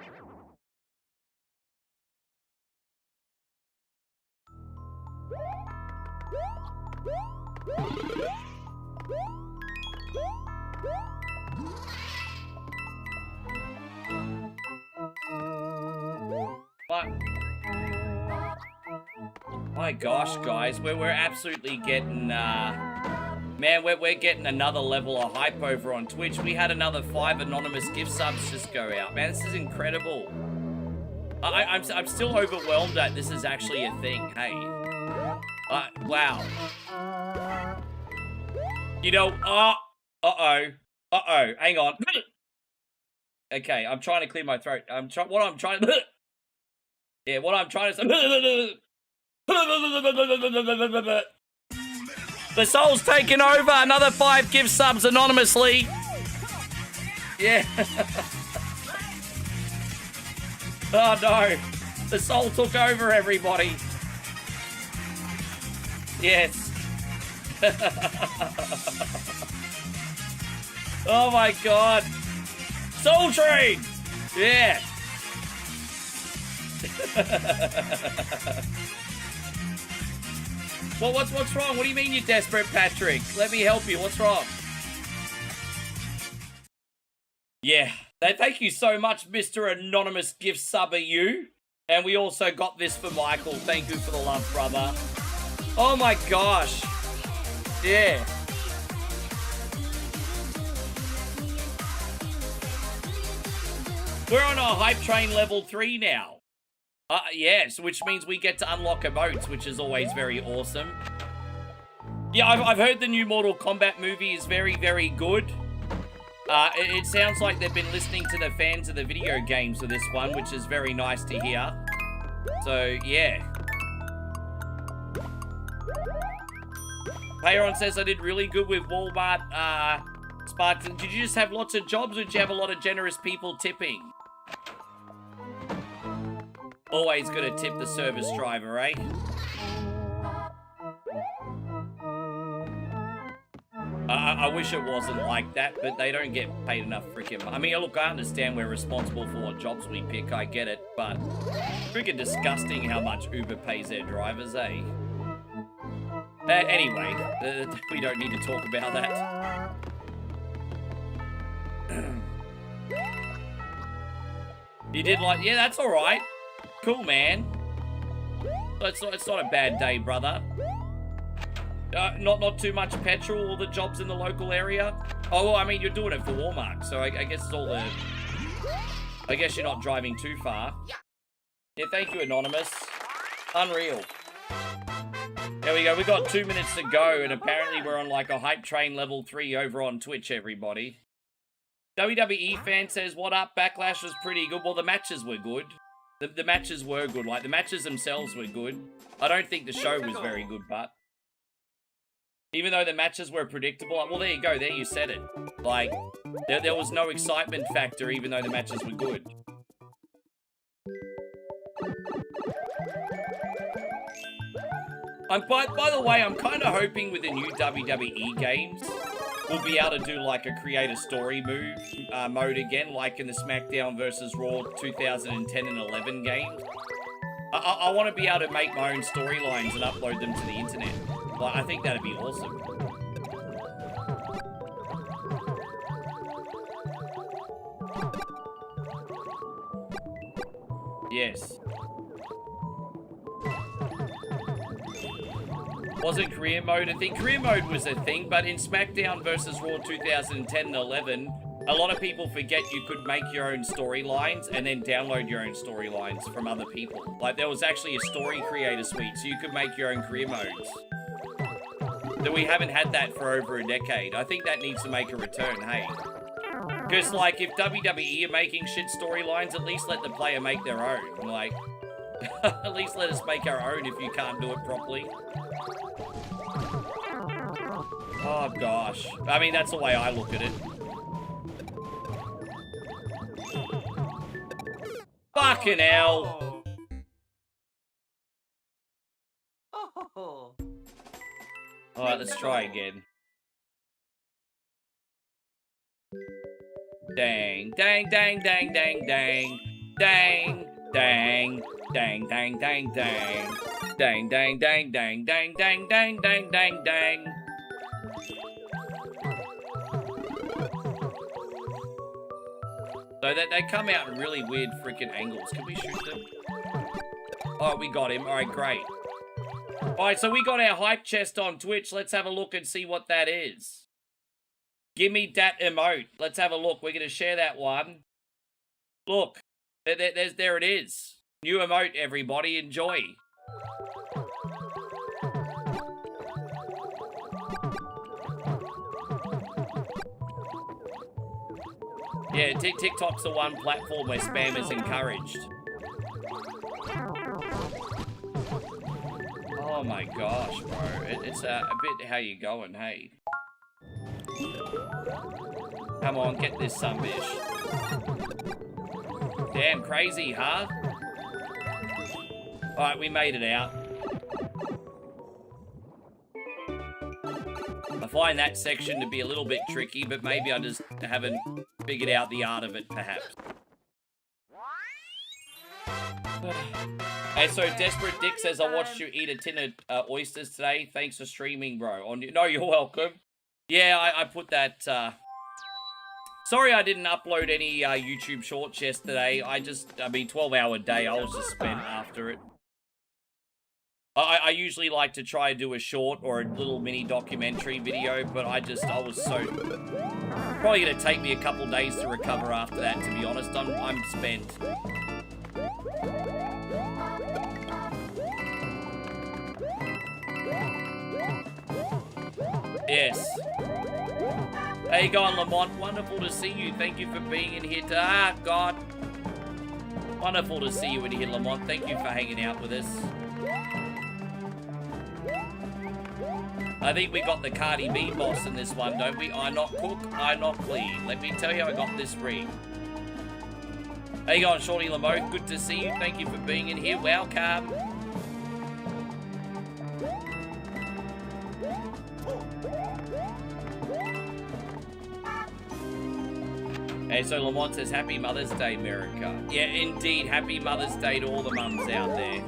But my gosh, guys, we're absolutely getting man, we're getting another level of hype over on Twitch. We had another 5 anonymous gift subs just go out. Man, this is incredible. I'm still overwhelmed that this is actually a thing. Hey, wow. You know, hang on. Okay, I'm trying to clear my throat. What I'm trying to say. The soul's taken over. Another 5 gift subs anonymously. Yeah. Oh no. The soul took over everybody. Yes. Oh my god. Soul Train! Yeah. Well, what's wrong? What do you mean you're desperate, Patrick? Let me help you. What's wrong? Yeah. Thank you so much, Mr. Anonymous Gift Subber you. And we also got this for Michael. Thank you for the love, brother. Oh my gosh. Yeah. We're on our hype train level 3 now. Yes, which means we get to unlock emotes, which is always very awesome. Yeah, I've heard the new Mortal Kombat movie is very, very good. It sounds like they've been listening to the fans of the video games for this one, which is very nice to hear. So, yeah. Payron says I did really good with Walmart, Spartan. Did you just have lots of jobs or did you have a lot of generous people tipping? Always gonna tip the service driver, eh? I wish it wasn't like that, but they don't get paid enough freaking... I mean, look, I understand we're responsible for what jobs we pick, I get it, but freaking disgusting how much Uber pays their drivers, eh? Anyway, we don't need to talk about that. You did like... Yeah, that's alright. Cool, man. It's not a bad day, brother. Not too much petrol, all the jobs in the local area. Oh, well, I mean, you're doing it for Walmart, so I guess it's all the... I guess you're not driving too far. Yeah, thank you, Anonymous. Unreal. There we go, we got 2 minutes to go, and apparently we're on like a hype train level 3 over on Twitch, everybody. WWE fan says, what up? Backlash was pretty good. Well, the matches were good. The matches were good. Like, the matches themselves were good. I don't think the show was very good, but... Even though the matches were predictable, well, there you go. There you said it. Like, there was no excitement factor, even though the matches were good. By the way, I'm kind of hoping with the new WWE games, we'll be able to do like a create a story mode again, like in the SmackDown vs. Raw 2010 and 11 game. I want to be able to make my own storylines and upload them to the internet. Like, I think that'd be awesome. Yes. Wasn't career mode a thing? Career mode was a thing, but in SmackDown vs. Raw 2010 and 11, a lot of people forget you could make your own storylines and then download your own storylines from other people. Like, there was actually a story creator suite, so you could make your own career modes. That we haven't had that for over a decade. I think that needs to make a return, hey? Because, like, if WWE are making shit storylines, at least let the player make their own. Like, at least let us make our own if you can't do it properly. Oh, gosh. I mean, that's the way I look at it. Fucking hell. Alright, let's try again. Dang, dang, dang, dang, dang, dang. Dang, dang, dang, dang, dang, dang. Dang, dang, dang, dang, dang, dang, dang, dang, dang, dang. So they come out in really weird freaking angles. Can we shoot them? Oh, we got him. Alright, great. Alright, so we got our hype chest on Twitch. Let's have a look and see what that is. Give me that emote. Let's have a look. We're going to share that one. Look. There it is. New emote, everybody. Enjoy. Yeah, TikTok's the one platform where spam is encouraged. Oh my gosh, bro. It's a bit how you going, hey? Come on, get this sunbish. Damn crazy, huh? Alright, we made it out. I find that section to be a little bit tricky, but maybe I just haven't figured out the art of it, perhaps. Hey, so Desperate Dick says, I watched you eat a tin of oysters today. Thanks for streaming, bro. No, you're welcome. Yeah, I put that... Sorry I didn't upload any YouTube shorts yesterday. I mean, 12-hour day. I was just spent after it. I usually like to try to do a short or a little mini documentary video, but I was so... Probably going to take me a couple days to recover after that, to be honest. I'm spent. Yes. How you going, Lamont? Wonderful to see you. Thank you for being in here. God. Wonderful to see you in here, Lamont. Thank you for hanging out with us. I think we got the Cardi B boss in this one, don't we? I not cook, I not clean. Let me tell you, I got this ring. How you going, Shorty Lamote? Good to see you. Thank you for being in here. Welcome. Hey, so Lamont says, Happy Mother's Day, America. Yeah, indeed. Happy Mother's Day to all the mums out there.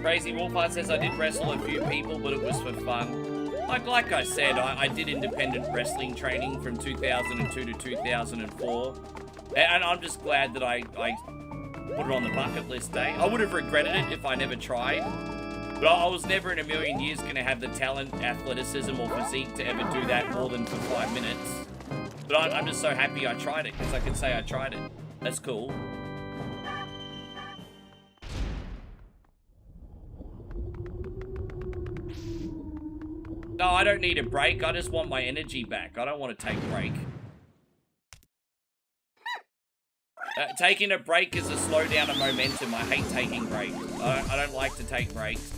Crazy Wolfheart says, I did wrestle a few people, but it was for fun. Like I said, I did independent wrestling training from 2002 to 2004. And I'm just glad that I put it on the bucket list, eh? I would have regretted it if I never tried. But I was never in a million years going to have the talent, athleticism, or physique to ever do that more than for 5 minutes. But I'm just so happy I tried it, because I can say I tried it. That's cool. No, I don't need a break. I just want my energy back. I don't want to take a break. Taking a break is a slowdown of momentum. I hate taking breaks. I don't like to take breaks.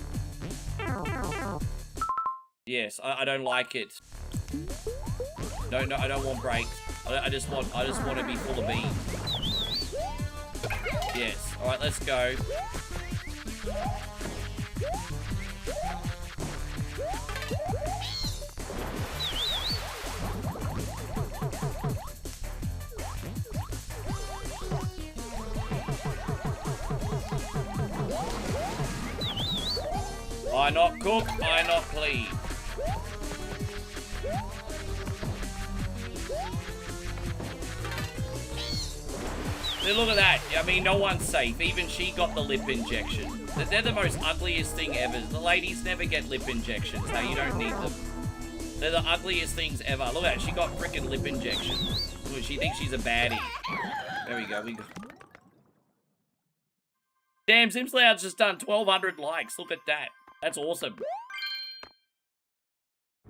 Yes, I don't like it. No, I don't want breaks. I just want to be full of beans. Yes. All right, let's go. I not cook, I not clean. See, look at that. I mean, no one's safe. Even she got the lip injection. They're the most ugliest thing ever. The ladies never get lip injections. Hey, you don't need them. They're the ugliest things ever. Look at that. She got freaking lip injections. Look, she thinks she's a baddie. There we go. Damn, SimsLoud's just done 1,200 likes. Look at that. That's awesome.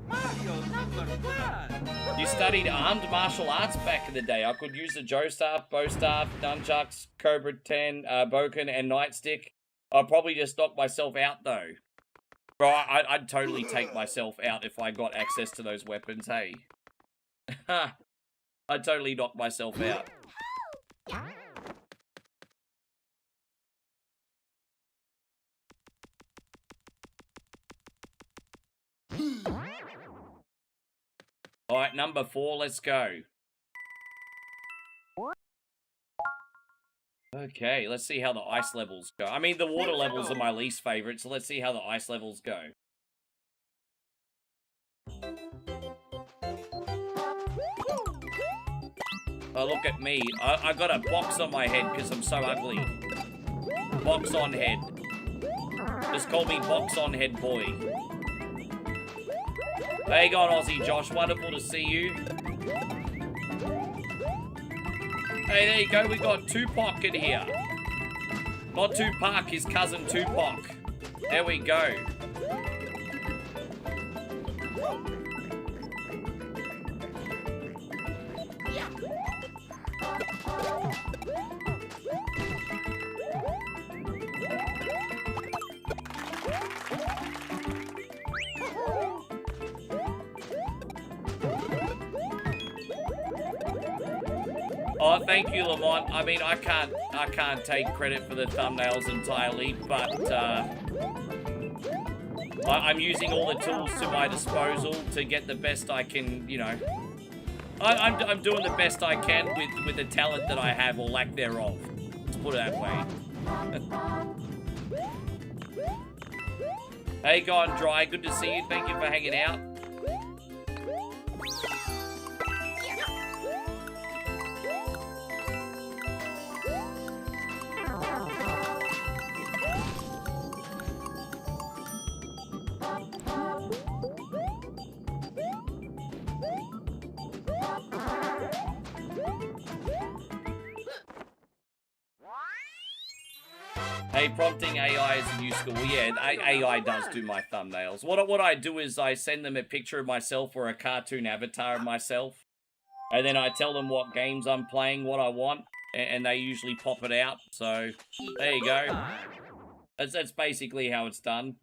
Mario #1. You studied armed martial arts back in the day. I could use the Joe staff, bow staff, nunchucks, Cobra 10, Boken, and nightstick. I'd probably just knock myself out though. Bro, I'd totally take myself out if I got access to those weapons, hey. I'd totally knock myself out. Alright, number 4, let's go. Okay, let's see how the ice levels go. I mean, the water levels are my least favorite, so let's see how the ice levels go. Oh, look at me. I got a box on my head because I'm so ugly. Box on head. Just call me box on head boy. There you go, Aussie Josh. Wonderful to see you. Hey, there you go. We got Tupac in here. Not Tupac, his cousin Tupac. There we go. Oh, thank you, Lamont. I mean, I can't take credit for the thumbnails entirely, but I'm using all the tools to my disposal to get the best I can, you know. I'm doing the best I can with the talent that I have, or lack thereof. Let's put it that way. Hey, Gone Dry, good to see you. Thank you for hanging out. Hey, prompting AI is a new skill. Well, yeah, AI does do my thumbnails. What I do is I send them a picture of myself or a cartoon avatar of myself. And then I tell them what games I'm playing, what I want, and they usually pop it out. So, there you go. That's basically how it's done.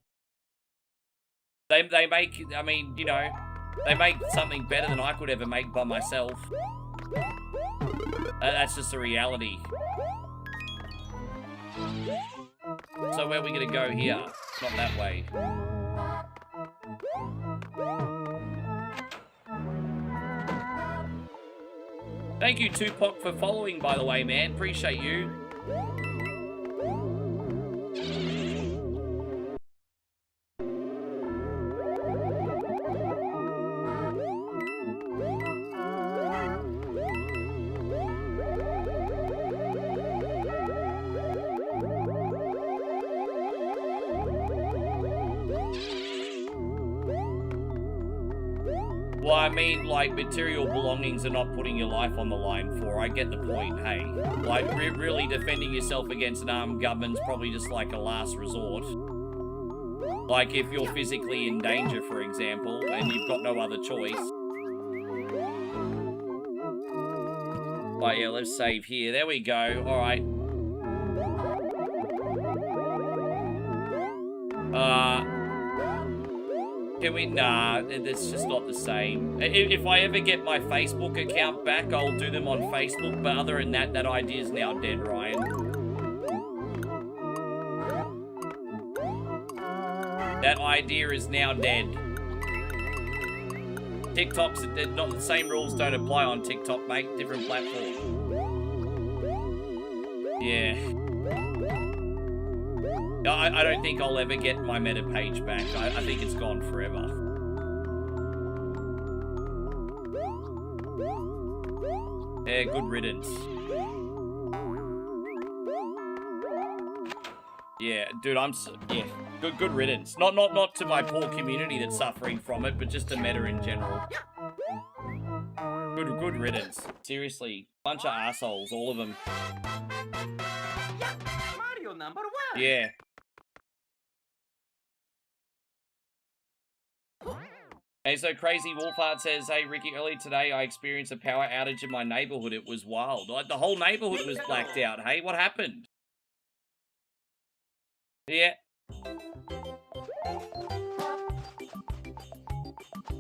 They make, I mean, you know, they make something better than I could ever make by myself. That's just a reality. So where are we gonna go here? Not that way. Thank you, Tupac, for following, by the way, man. Appreciate you. Well, I mean, like, material belongings are not putting your life on the line for. I get the point, hey. Like, really defending yourself against an armed government's probably just like a last resort. Like, if you're physically in danger, for example, and you've got no other choice. But yeah, let's save here. There we go. Alright. Can we? Nah, it's just not the same. If I ever get my Facebook account back, I'll do them on Facebook, but other than that, that idea is now dead, Ryan. That idea is now dead. TikTok's, not the same rules don't apply on TikTok, mate. Different platform. Yeah. I don't think I'll ever get my meta page back. I think it's gone forever. Yeah, good riddance. Yeah, dude, yeah, good riddance. Not to my poor community that's suffering from it, but just the meta in general. Good riddance. Seriously, bunch of assholes, all of them. Mario number 1. Yeah. Hey, so Crazy Wolfheart says, hey, Ricky, earlier today I experienced a power outage in my neighborhood. It was wild. Like, the whole neighborhood was blacked out. Hey, what happened? Yeah.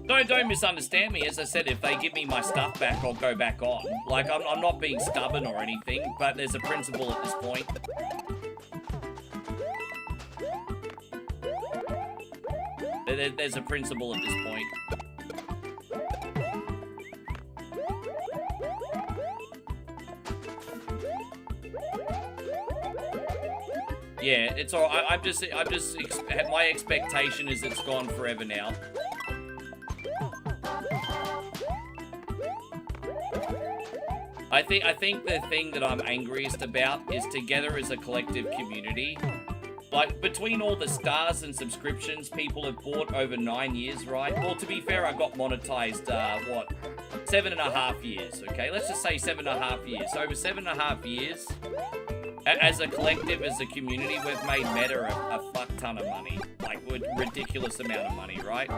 Don't misunderstand me. As I said, if they give me my stuff back, I'll go back on. Like, I'm not being stubborn or anything, but there's a principle at this point. There's a principle at this point. Yeah, it's all right. My expectation is it's gone forever now. I think the thing that I'm angriest about is together as a collective community. Like, between all the stars and subscriptions people have bought over 9 years, right? Well, to be fair, I got monetized, what? 7.5 years, okay? Let's just say 7.5 years. So over 7.5 years, as a collective, as a community, we've made Meta a fuck ton of money. Like, a ridiculous amount of money, right?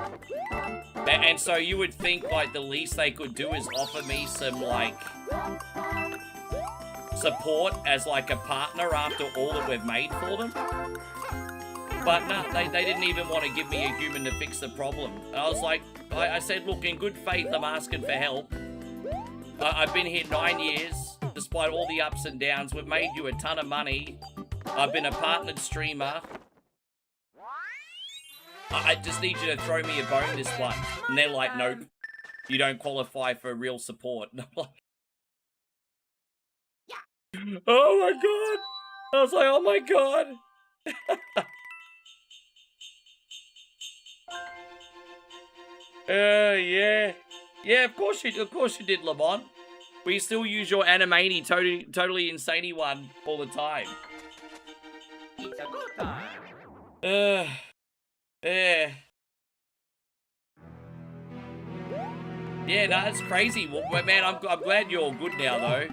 And so you would think, like, the least they could do is offer me some, like, support as, like, a partner after all that we've made for them. But no, they didn't even want to give me a human to fix the problem. And I was like, I said, look, in good faith, I'm asking for help. I've been here 9 years, despite all the ups and downs. We've made you a ton of money. I've been a partnered streamer. I just need you to throw me a bone this one. And they're like, nope, you don't qualify for real support. And I'm like, oh my god. I was like, oh my god. Yeah. Yeah, of course you did, Lamont. We still use your Animani totally insane one all the time. It's a good time. Yeah. Yeah, no, that's crazy. Well, man, I'm glad you're all good now, though.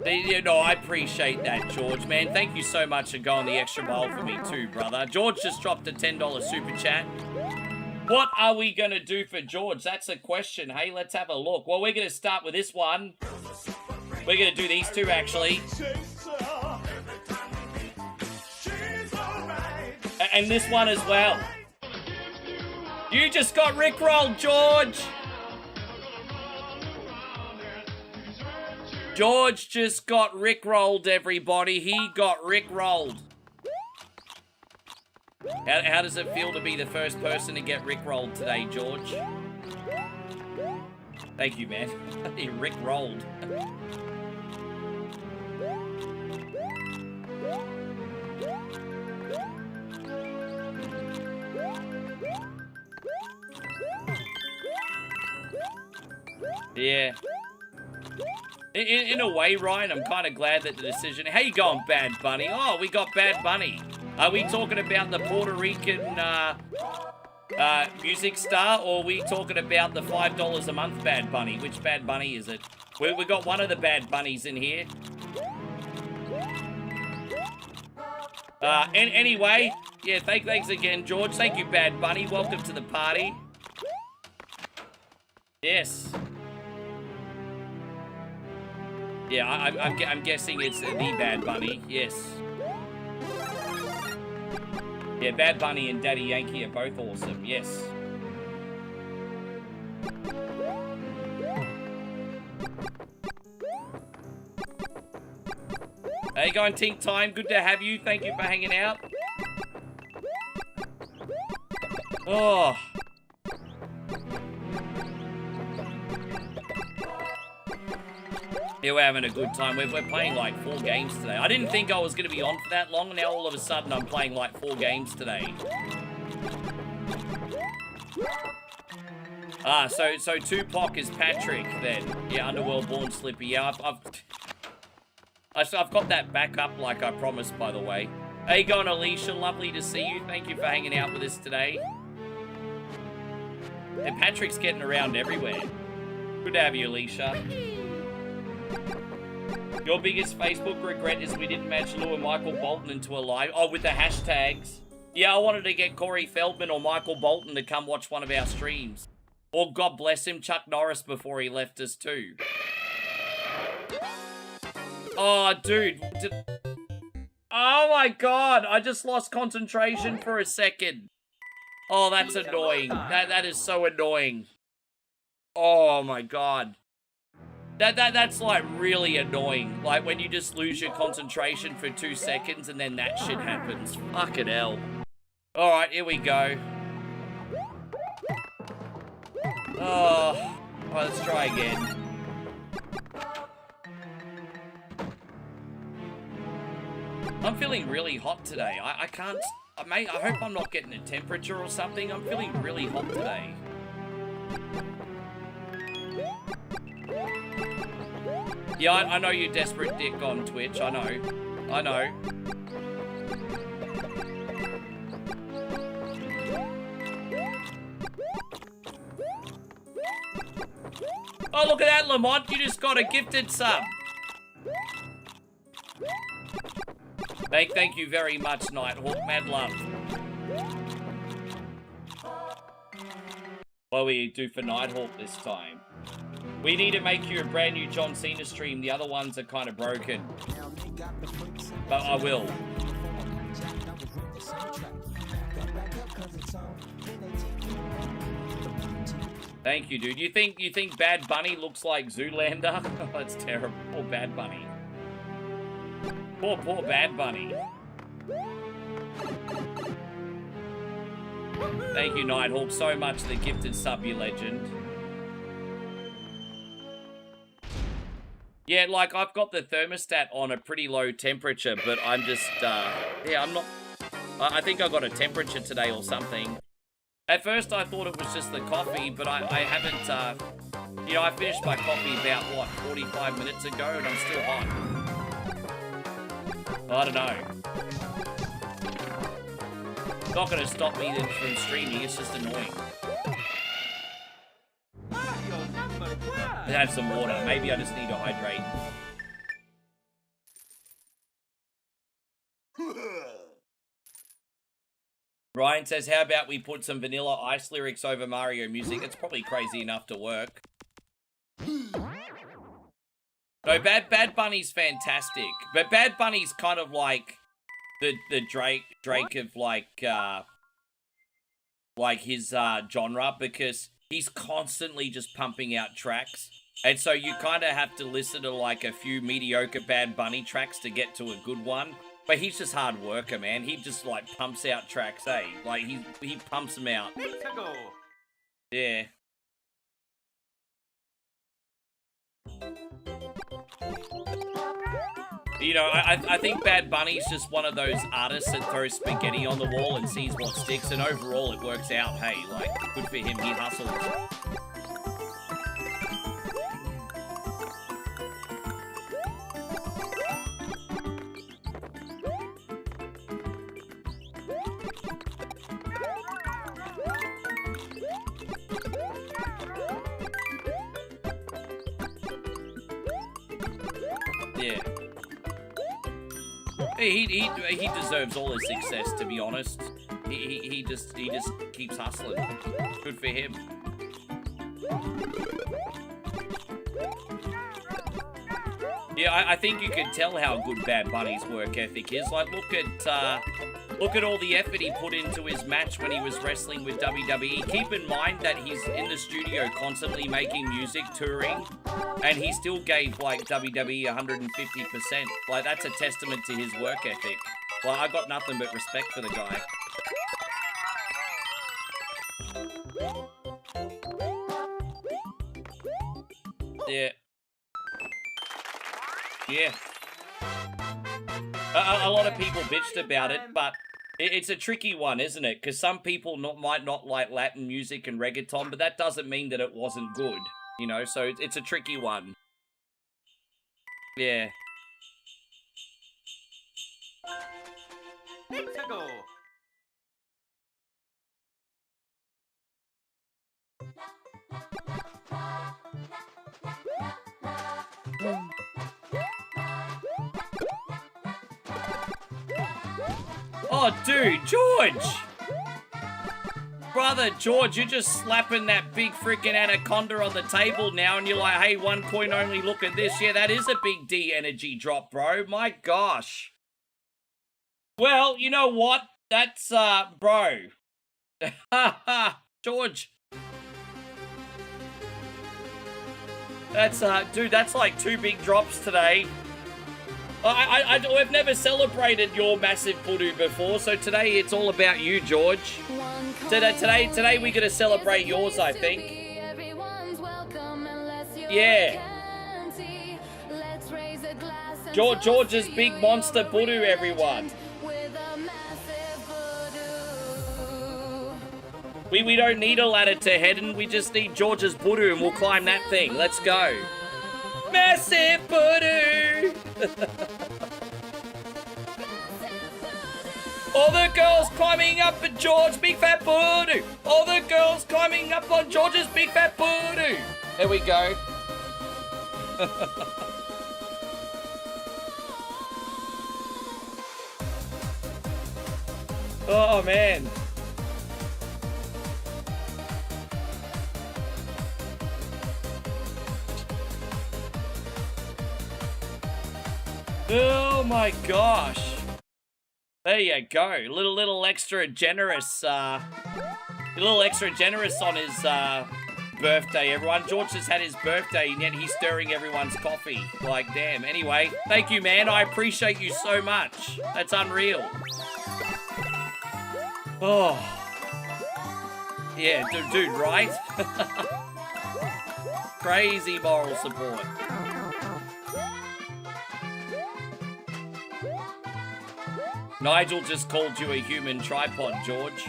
You know, I appreciate that, George, man. Thank you so much for going the extra mile for me too, brother. George just dropped a $10 super chat. What are we going to do for George? That's a question. Hey, let's have a look. Well, we're going to start with this one. We're going to do these two, actually. and this one as well. You just got rickrolled, George. George just got rickrolled, everybody. He got rickrolled. How does it feel to be the first person to get rickrolled today, George? Thank you, man. He rickrolled. Yeah. In a way, Ryan, I'm kind of glad that the decision... How you going, Bad Bunny? Oh, we got Bad Bunny. Are we talking about the Puerto Rican music star, or are we talking about the $5 a month Bad Bunny? Which Bad Bunny is it? We got one of the Bad Bunnies in here. Anyway, yeah, thanks again, George. Thank you, Bad Bunny. Welcome to the party. Yes. Yeah, I'm guessing it's the Bad Bunny. Yes. Yeah, Bad Bunny and Daddy Yankee are both awesome. Yes. How you going, Tink Time? Good to have you. Thank you for hanging out. Oh. Yeah, we're having a good time. We're playing like 4 games today. I didn't think I was going to be on for that long, and now all of a sudden I'm playing like 4 games today. Ah, so Tupac is Patrick then. Yeah, Underworld Born Slippy. Yeah, I've got that back up like I promised, by the way. How you going, Alicia? Lovely to see you. Thank you for hanging out with us today. And Patrick's getting around everywhere. Good to have you, Alicia. Your biggest Facebook regret is we didn't match Lou and Michael Bolton into a live... Oh, with the hashtags. Yeah, I wanted to get Corey Feldman or Michael Bolton to come watch one of our streams. Or, God bless him, Chuck Norris before he left us too. Oh, dude. Oh my God, I just lost concentration for a second. Oh, that's annoying. That is so annoying. Oh my God. That's like really annoying. Like when you just lose your concentration for 2 seconds and then that shit happens. Fucking hell. Alright, here we go. Oh, let's try again. I'm feeling really hot today. I can't... Mate, I hope I'm not getting a temperature or something. I'm feeling really hot today. Yeah, I know you desperate dick on Twitch. I know. I know. Oh, look at that, Lamont. You just got a gifted sub. Thank you very much, Nighthawk. Mad love. What will we do for Nighthawk this time? We need to make you a brand new John Cena stream. The other ones are kind of broken. But I will. Thank you, dude. You think Bad Bunny looks like Zoolander? That's terrible. Poor Bad Bunny. Poor Bad Bunny. Thank you, Nighthawk, so much for the gifted sub, you legend. Yeah, like, I've got the thermostat on a pretty low temperature, but I'm just, yeah, I'm not... I think I got a temperature today or something. At first, I thought it was just the coffee, but I haven't, you know, I finished my coffee about, what, 45 minutes ago, and I'm still hot. I don't know. It's not going to stop me from streaming, it's just annoying. Have some water. Maybe I just need to hydrate. Ryan says, how about we put some Vanilla Ice lyrics over Mario music? It's probably crazy enough to work. No, Bad Bunny's fantastic. But Bad Bunny's kind of like... the Drake of like his genre, because he's constantly just pumping out tracks. And so you kind of have to listen to like a few mediocre Bad Bunny tracks to get to a good one. But he's just hard worker, man. He just like pumps out tracks, eh? Like he pumps them out. Yeah. You know, I think Bad Bunny's just one of those artists that throws spaghetti on the wall and sees what sticks, and overall it works out. Hey, like, good for him, he hustles. Yeah. He deserves all his success, to be honest. He just keeps hustling. Good for him. Yeah, I think you can tell how good Bad Bunny's work ethic is. Like, look at all the effort he put into his match when he was wrestling with WWE. Keep in mind that he's in the studio constantly making music, touring, and he still gave, like, WWE 150%. Like, that's a testament to his work ethic. Like, I got nothing but respect for the guy. Yeah. Yeah. A lot of people bitched about it, but it's a tricky one, isn't it? Because some people might not like Latin music and reggaeton, but that doesn't mean that it wasn't good, you know? So it's a tricky one. Yeah. Mexico. Oh, dude, George! Brother, George, you're just slapping that big freaking anaconda on the table now, and you're like, hey, 1 coin only, look at this. Yeah, that is a big D energy drop, bro. My gosh. Well, you know what? That's, bro. Ha ha, George. That's, dude, that's like 2 big drops today. I've never celebrated your massive voodoo before, so today it's all about you, George. Today we're gonna celebrate yours, I think. Yeah. George's big monster voodoo, everyone. We don't need a ladder to heaven, we just need George's voodoo and we'll climb that thing. Let's go. Massive voodoo! All the girls climbing up at George, big fat voodoo. All the girls climbing up on George's big fat voodoo. There we go. Oh, man. Oh my gosh. There you go. A little extra generous, on his, birthday, everyone. George just had his birthday, and yet he's stirring everyone's coffee. Like, damn. Anyway, thank you, man. I appreciate you so much. That's unreal. Oh. Yeah, dude, right? Crazy moral support. Nigel just called you a human tripod, George.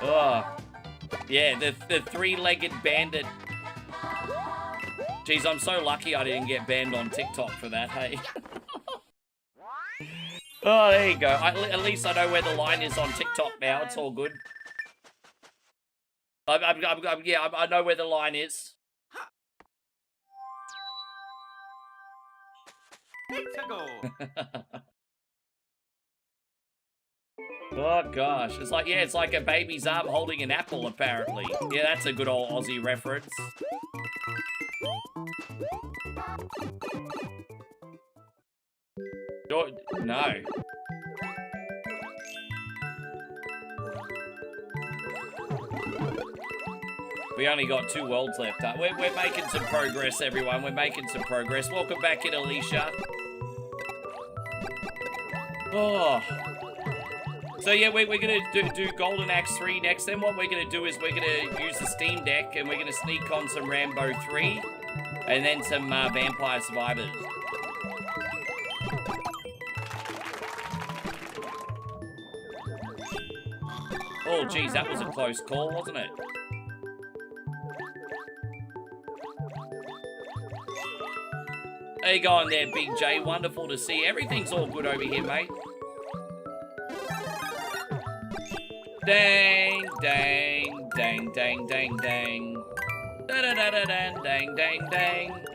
Oh. Yeah, the three-legged bandit. Jeez, I'm so lucky I didn't get banned on TikTok for that, hey? Oh, there you go. At least I know where the line is on TikTok now. It's all good. Yeah, I know where the line is. Oh gosh, it's like a baby's arm holding an apple, apparently. Yeah, that's a good old Aussie reference. No. We only got 2 worlds left. We're making some progress, everyone. We're making some progress. Welcome back in, Alicia. Oh. So yeah, we're going to do Golden Axe 3 next. Then what we're going to do is we're going to use the Steam Deck and we're going to sneak on some Rambo 3 and then some Vampire Survivors. Oh, geez, that was a close call, wasn't it? How you going there, Big J? Wonderful to see. Everything's all good over here, mate. Dang, dang, dang, dang, dang, dang. Da-da-da-da-dang, dang, dang, dang.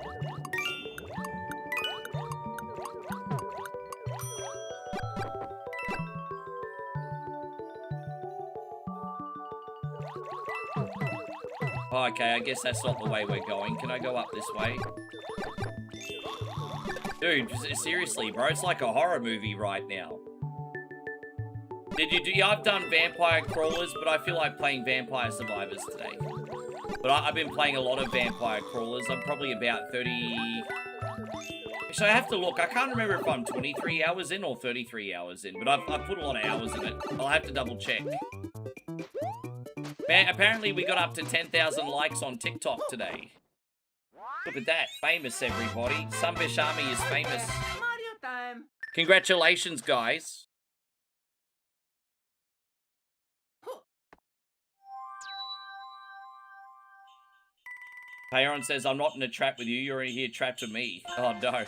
Oh, okay, I guess that's not the way we're going. Can I go up this way? Dude, seriously, bro, it's like a horror movie right now. Yeah, I've done Vampire Crawlers, but I feel like playing Vampire Survivors today. But I've been playing a lot of Vampire Crawlers. I'm probably about 30... Actually, I have to look. I can't remember if I'm 23 hours in or 33 hours in, but I've put a lot of hours in it. I'll have to double check. Man, apparently we got up to 10,000 likes on TikTok today. Look at that. Famous, everybody. Sunfish Army is famous. Mario time. Congratulations, guys. Payron says, I'm not in a trap with you. You're in here trapped with me. Oh, no.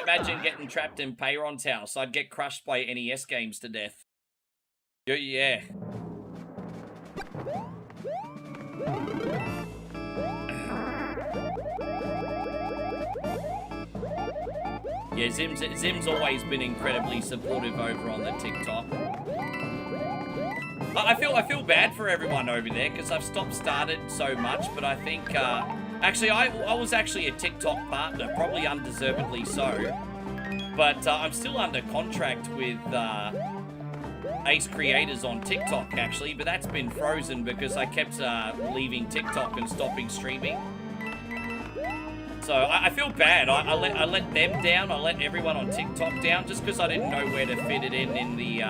Imagine getting trapped in Payron's house. I'd get crushed by NES games to death. Yeah. Yeah, Zim's always been incredibly supportive over on the TikTok. I feel bad for everyone over there because I've started so much, but I think actually I was actually a TikTok partner, probably undeservedly so. But I'm still under contract with Ace Creators on TikTok actually, but that's been frozen because I kept leaving TikTok and stopping streaming. So I feel bad. I let them down. I let everyone on TikTok down just because I didn't know where to fit it in the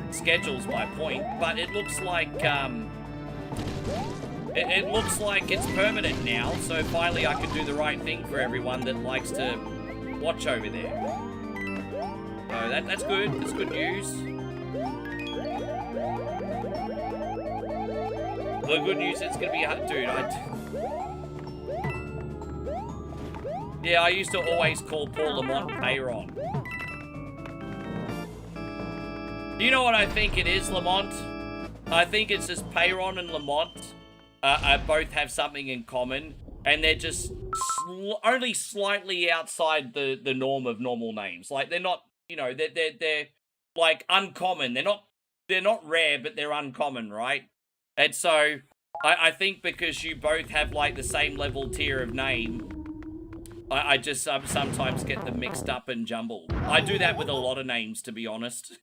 schedule's my point. But it looks like it looks like it's permanent now. So finally I can do the right thing for everyone that likes to watch over there. So that's good. That's good news. The good news, it's gonna be hard, dude. Yeah, I used to always call Paul Lamont Payron. Do you know what I think it is, Lamont? I think it's just Payron and Lamont both have something in common, and they're just only slightly outside the norm of normal names. Like they're not, you know, they're like uncommon. They're not rare, but they're uncommon, right? And so I think because you both have like the same level tier of name, I just sometimes get them mixed up and jumbled. I do that with a lot of names, to be honest.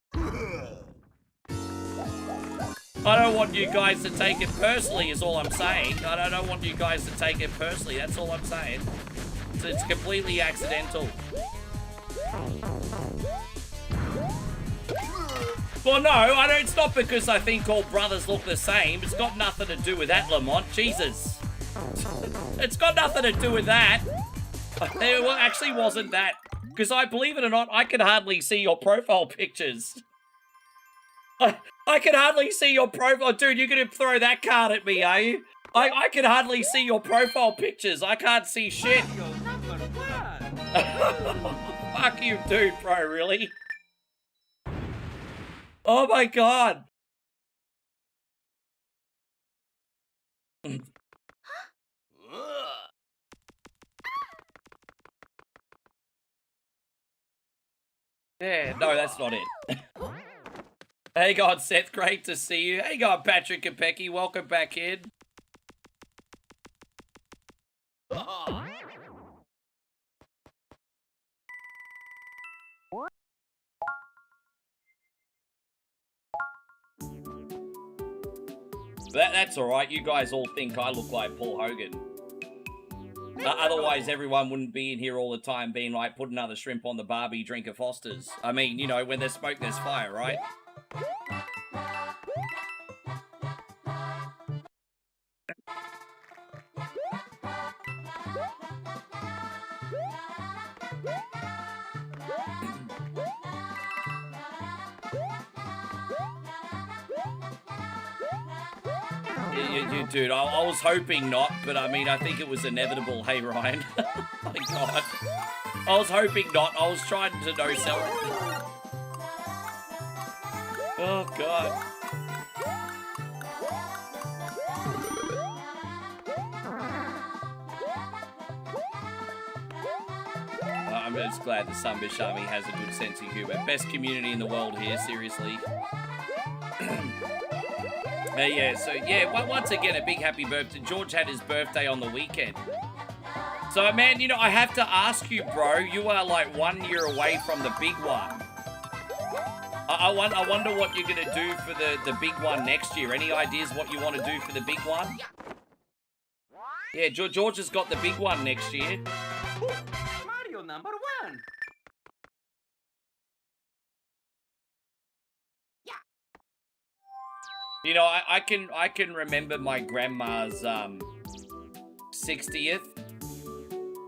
I don't want you guys to take it personally, is all I'm saying. I don't want you guys to take it personally, that's all I'm saying. It's completely accidental. Well, no, I don't. It's not because I think all brothers look the same. It's got nothing to do with that, Lamont. Jesus. It's got nothing to do with that. It actually wasn't that. Because I believe it or not, I can hardly see your profile pictures. I can hardly see your profile. Dude, you're going to throw that card at me, are you? I can hardly see your profile pictures. I can't see shit. Fuck you, dude, bro, really? Oh my god. Yeah, no, that's not it. Hey God, Seth, great to see you. Hey God, Patrick and Becky, welcome back in. That's all right. You guys all think I look like Paul Hogan. Otherwise, everyone wouldn't be in here all the time being like, put another shrimp on the barbie, drink a Foster's. I mean, you know, when there's smoke, there's fire, right? Dude, I was hoping not, but I mean, I think it was inevitable. Hey, Ryan. My God. I was hoping not. I was trying to no-sell it. Oh, God. I'm just glad the Sunbish Army has a good sense of humor. Best community in the world here, seriously. Yeah, so yeah, once again, a big happy birthday. George had his birthday on the weekend. So, man, you know, I have to ask you, bro, you are like 1 year away from the big one. I wonder what you're going to do for the big one next year. Any ideas what you want to do for the big one? Yeah, George has got the big one next year. Mario number 1. You know, I can remember my grandma's 60th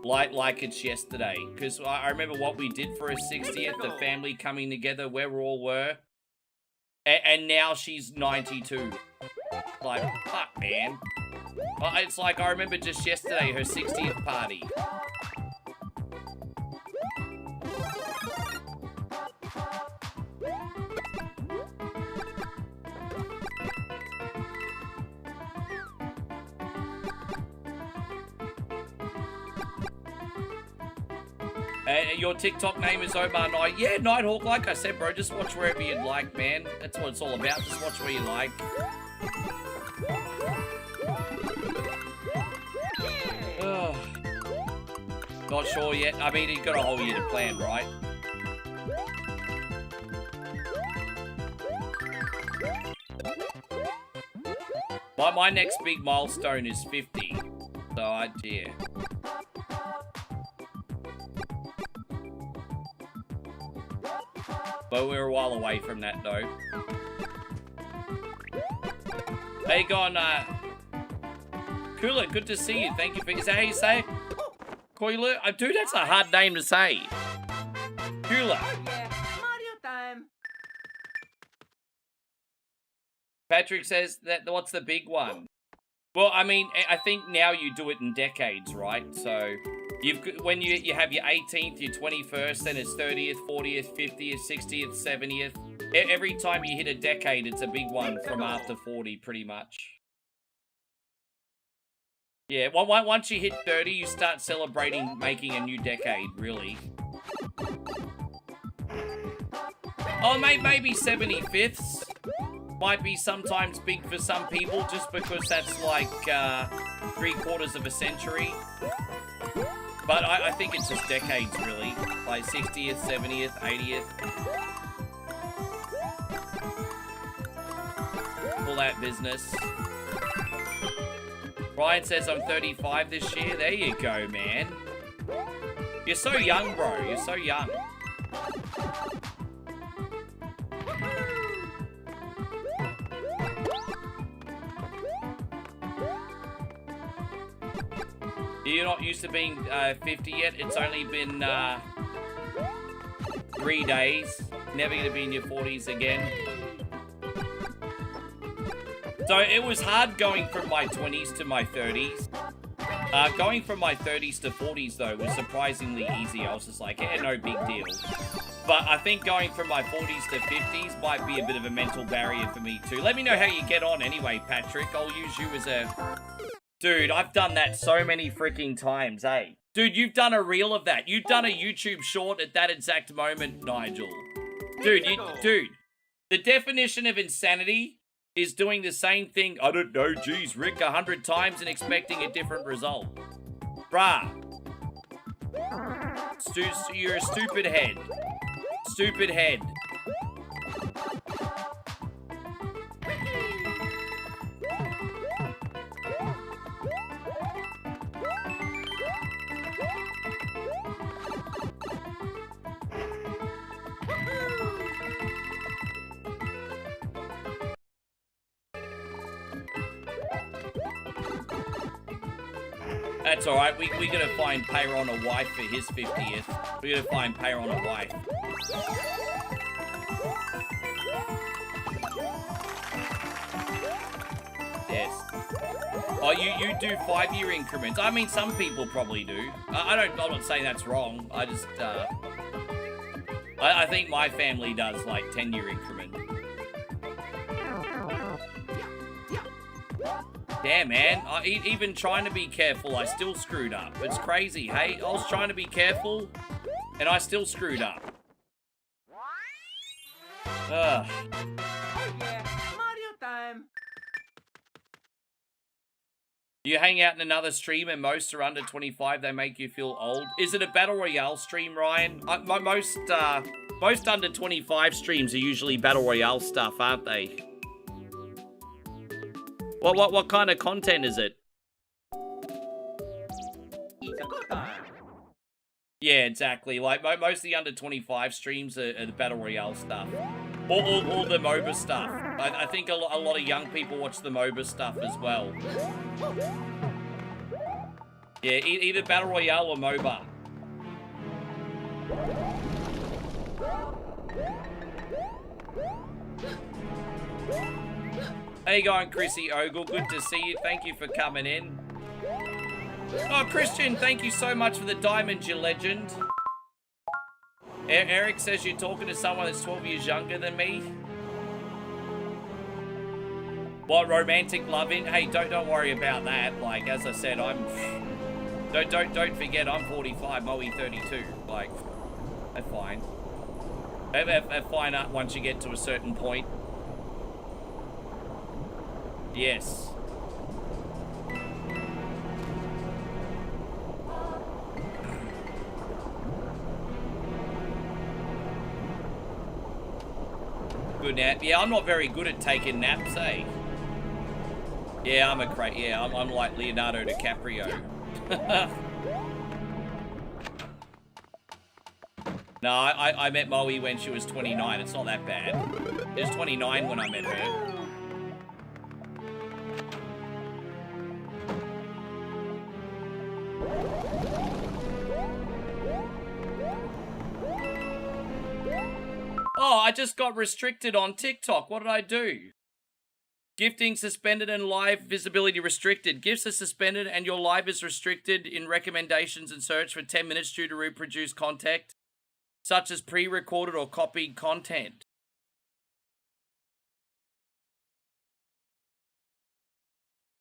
like it's yesterday, because I remember what we did for her 60th, the family coming together, where we all were, and now she's 92. Like, fuck, man. It's like I remember just yesterday her 60th party. Your TikTok name is Omar Night. Yeah, Nighthawk, like I said, bro, just watch wherever you'd like, man. That's what it's all about. Just watch where you like. Oh. Not sure yet. I mean, you've got a whole year to plan, right? My next big milestone is 50. So, yeah. But we're a while away from that, though. How you going, Cooler, good to see you. Thank you for... Is that how you say it? Coiler? Dude, that's a hard name to say. Cooler. Oh, yeah. Mario time. Patrick says that what's the big one? Well, I mean, I think now you do it in decades, right? So... When you have your 18th, your 21st, then it's 30th, 40th, 50th, 60th, 70th. Every time you hit a decade, it's a big one from after 40, pretty much. Yeah, once you hit 30, you start celebrating making a new decade, really. Oh, maybe 75ths. Might be sometimes big for some people, just because that's like 3/4 of a century. But I think it's just decades, really. Like 60th, 70th, 80th. All that business. Ryan says I'm 35 this year. There you go, man. You're so young, bro. You're so young. You're not used to being 50 yet. It's only been 3 days. Never going to be in your 40s again. So it was hard going from my 20s to my 30s. Going from my 30s to 40s, though, was surprisingly easy. I was just like, yeah, no big deal. But I think going from my 40s to 50s might be a bit of a mental barrier for me, too. Let me know how you get on anyway, Patrick. I'll use you as a... Dude, I've done that so many freaking times, eh? Dude, you've done a reel of that. You've done a YouTube short at that exact moment, Nigel. Dude, the definition of insanity is doing the same thing, I don't know, geez, Rick, 100 times and expecting a different result. Bruh. You're a stupid head. Stupid head. That's alright, we're gonna find Payron a wife for his 50th. We're gonna find Payron a wife. Yes. Oh, you do 5-year increments. I mean, some people probably do. I'm not saying that's wrong. I just, I think my family does, like, 10-year increments. Damn, man. Even trying to be careful, I still screwed up. It's crazy, hey? I was trying to be careful, and I still screwed up. Ugh. Oh yeah, Mario time. You hang out in another stream and most are under 25, they make you feel old. Is it a Battle Royale stream, Ryan? Most under 25 streams are usually Battle Royale stuff, aren't they? What kind of content is it? It's a good time. Yeah, exactly. Like, most of the under 25 streams are the Battle Royale stuff. Or the MOBA stuff. I think a lot of young people watch the MOBA stuff as well. Yeah, either Battle Royale or MOBA. How you going, Chrissy Ogle? Good to see you. Thank you for coming in. Oh, Christian, thank you so much for the diamond, you legend. Eric says you're talking to someone that's 12 years younger than me. What, romantic loving? Hey, don't worry about that. Like, as I said, don't forget I'm 45, Moe 32. Like, that's fine. That's fine once you get to a certain point. Yes. Good nap. Yeah, I'm not very good at taking naps, eh? Yeah, I'm like Leonardo DiCaprio. No, I met Moe when she was 29. It's not that bad. It was 29 when I met her. Oh, I just got restricted on TikTok. What did I do? Gifting suspended and live visibility restricted. Gifts are suspended and your live is restricted in recommendations and search for 10 minutes due to reproduce content, such as pre-recorded or copied content.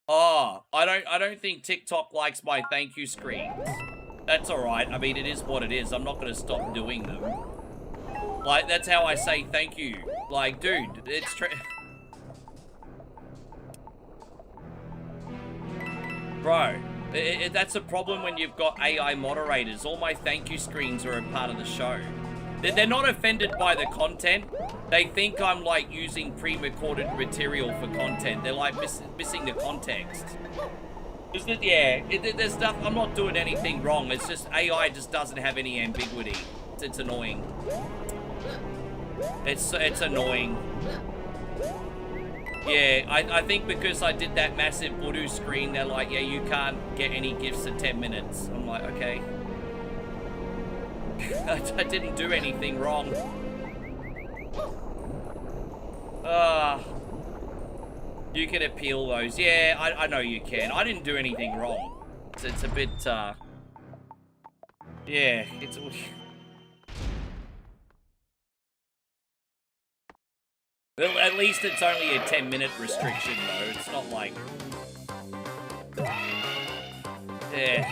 Oh, I don't think TikTok likes my thank you screens. That's alright. I mean, it is what it is. I'm not going to stop doing them. Like, that's how I say thank you. Like, dude, it's true. Bro, that's a problem when you've got AI moderators. All my thank you screens are a part of the show. They're not offended by the content. They think I'm, like, using pre-recorded material for content. They're, like, missing the context. There's stuff, I'm not doing anything wrong. It's just AI just doesn't have any ambiguity. It's annoying. It's annoying. Yeah, I think because I did that massive voodoo screen, they're like, yeah, you can't get any gifts in 10 minutes. I'm like, okay. I didn't do anything wrong. You can appeal those. Yeah, I know you can. I didn't do anything wrong. It's a bit, yeah, it's... Well, at least it's only a 10-minute restriction, though. It's not like... Yeah.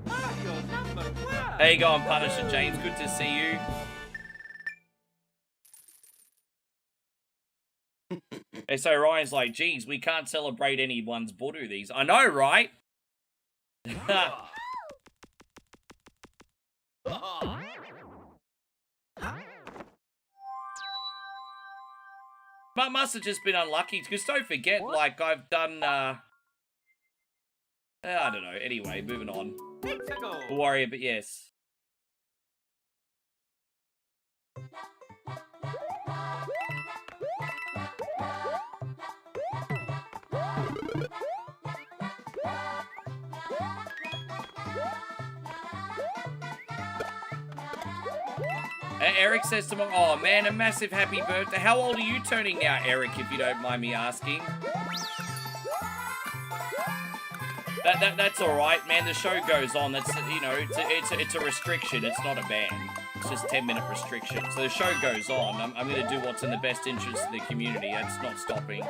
Mario number 1. How you going, Punisher James? Good to see you. And so Ryan's like, geez, we can't celebrate anyone's Budu these. I know, right? But must have just been unlucky, because don't forget, like, I've done, I don't know. Anyway, moving on. We'll worry about, yes. Eric says tomorrow, oh man, a massive happy birthday. How old are you turning now, Eric, if you don't mind me asking? That's all right, man. The show goes on. That's, you know, it's a restriction. It's not a ban. It's just 10-minute restriction. So the show goes on. I'm going to do what's in the best interest of the community. That's not stopping.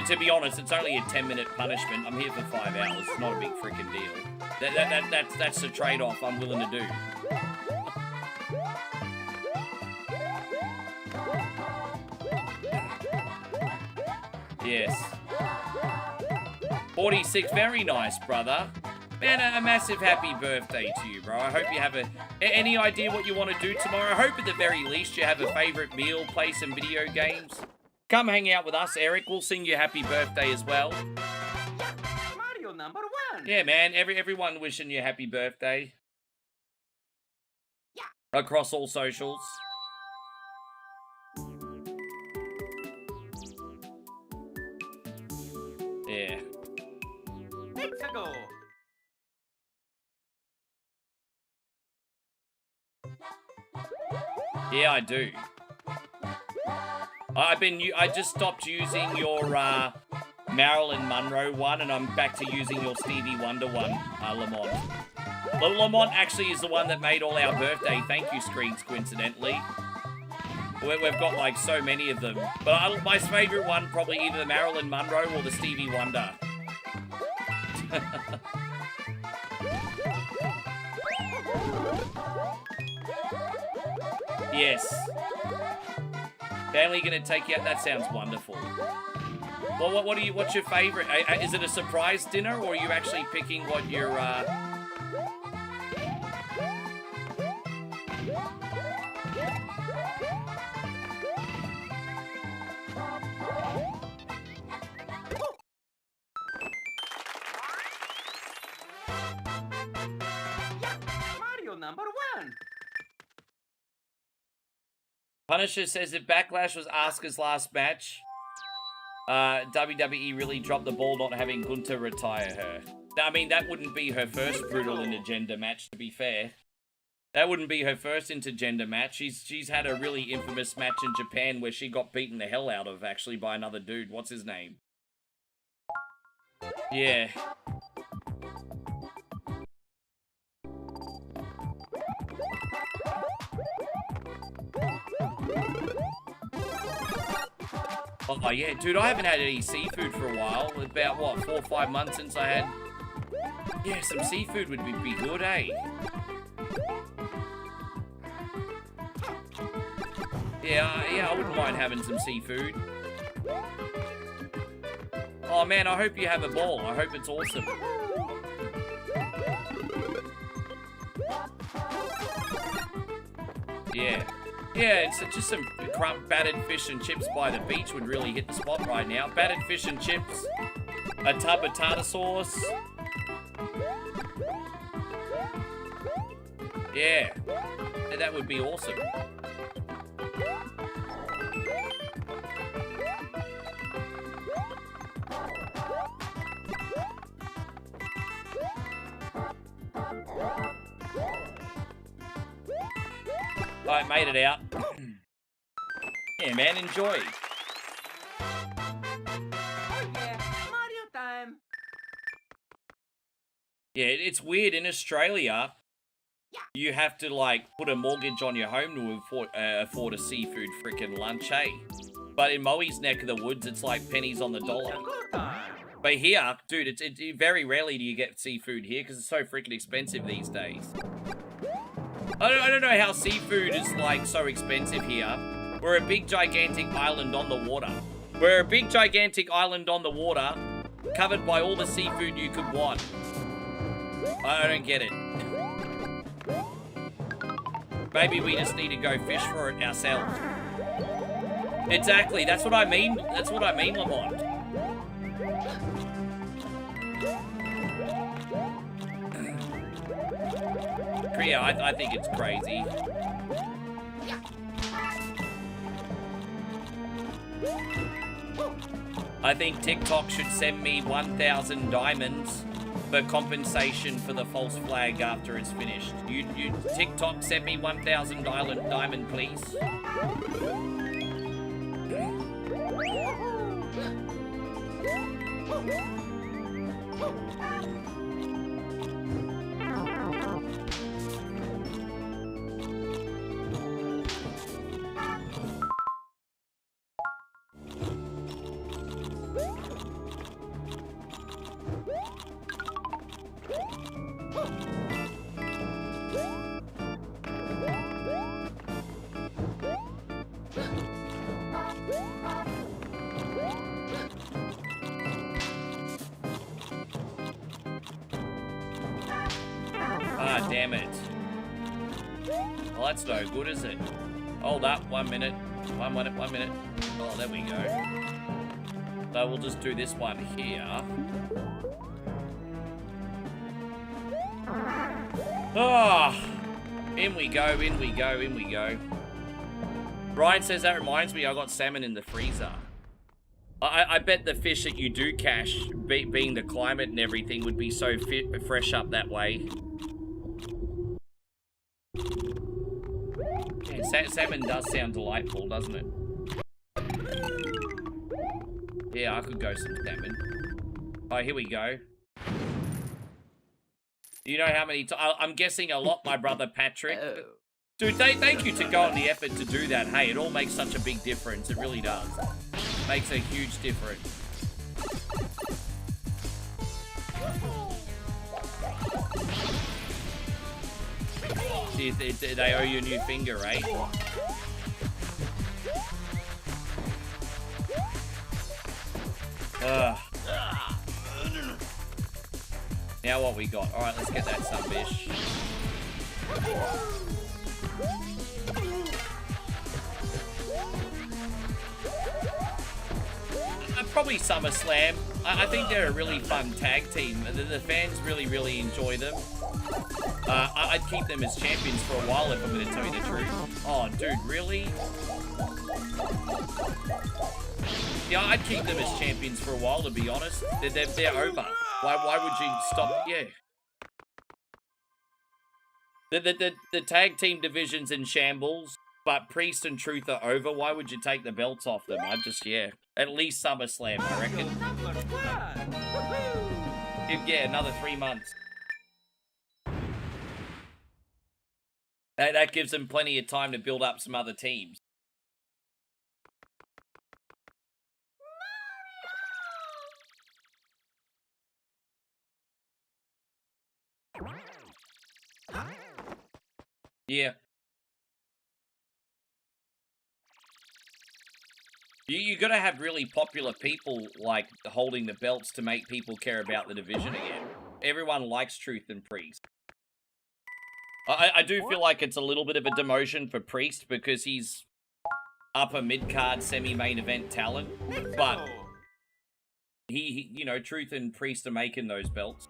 To be honest, it's only a 10-minute punishment. I'm here for 5 hours. It's not a big freaking deal. That's the trade-off I'm willing to do. Yes. 46, very nice, brother. Man, a massive happy birthday to you, bro. I hope you have any idea what you want to do tomorrow. I hope at the very least you have a favorite meal, play some video games. Come hang out with us, Eric. We'll sing you happy birthday as well. Mario number 1. Yeah, man. Everyone wishing you happy birthday. Across all socials. Yeah. Let's go. Yeah, I do. I just stopped using your Marilyn Monroe one, and I'm back to using your Stevie Wonder one, Lamont. Well, Lamont actually is the one that made all our birthday thank you screens, coincidentally. We've got like so many of them. But my favourite one, probably either the Marilyn Monroe or the Stevie Wonder. Yes. Family gonna take you out. That sounds wonderful. Well, what's your favourite? Is it a surprise dinner, or are you actually picking what your Mario number 1. Punisher says if Backlash was Asuka's last match, WWE really dropped the ball not having Gunther retire her. I mean, that wouldn't be her first brutal intergender match, to be fair. That wouldn't be her first intergender match. She's had a really infamous match in Japan where she got beaten the hell out of, actually, by another dude. What's his name? Yeah. Oh, yeah, dude, I haven't had any seafood for a while. About, what, 4 or 5 months since I had... Yeah, some seafood would be good, eh? Yeah, I wouldn't mind having some seafood. Oh, man, I hope you have a ball. I hope it's awesome. Yeah. Yeah, it's just some battered fish and chips by the beach would really hit the spot right now. Battered fish and chips, a tub of tartar sauce. Yeah, that would be awesome. I made it out. Yeah, man, enjoy. Oh yeah, Mario time. Yeah, it's weird. In Australia, you have to, like, put a mortgage on your home to afford a seafood frickin' lunch, eh? But in Moe's neck of the woods, it's like pennies on the dollar. But here, dude, it's very rarely do you get seafood here because it's so freaking expensive these days. I don't know how seafood is, like, so expensive here. We're a big, gigantic island on the water. We're a big, gigantic island on the water, covered by all the seafood you could want. I don't get it. Maybe we just need to go fish for it ourselves. Exactly, that's what I mean. That's what I mean, Lamont. Yeah, I think it's crazy. I think TikTok should send me 1,000 diamonds for compensation for the false flag after it's finished. You TikTok sent me 1,000 diamond, please. Ah, damn it. Well, that's no good, is it? Hold up, 1 minute. 1 minute, 1 minute. Oh, there we go. So we'll just do this one here. Ah, in we go, in we go, in we go. Ryan says, that reminds me, I got salmon in the freezer. I bet the fish that you do catch, being the climate and everything, would be so fresh up that way. Yeah, salmon does sound delightful, doesn't it? Yeah, I could go some salmon. Oh, here we go. You know how many times? I'm guessing a lot, my brother Patrick. Dude, thank you to go on the effort to do that. Hey, it all makes such a big difference. It really does. Makes a huge difference. They owe you a new finger, right? Now what we got? Alright, let's get that sunfish. Probably SummerSlam. I think they're a really fun tag team. The fans really enjoy them. I'd keep them as champions for a while if I'm going to tell you the truth. Oh, dude, really? Yeah, I'd keep them as champions for a while, to be honest. They're over. Why would you stop? Yeah. The tag team division's in shambles, but Priest and Truth are over. Why would you take the belts off them? I just, yeah. At least SummerSlam, I reckon. Yeah, another 3 months. That gives them plenty of time to build up some other teams. Yeah. You gotta have really popular people, like, holding the belts to make people care about the division again. Everyone likes Truth and Priest. I do feel like it's a little bit of a demotion for Priest because he's upper mid-card semi-main event talent, but he, you know, Truth and Priest are making those belts.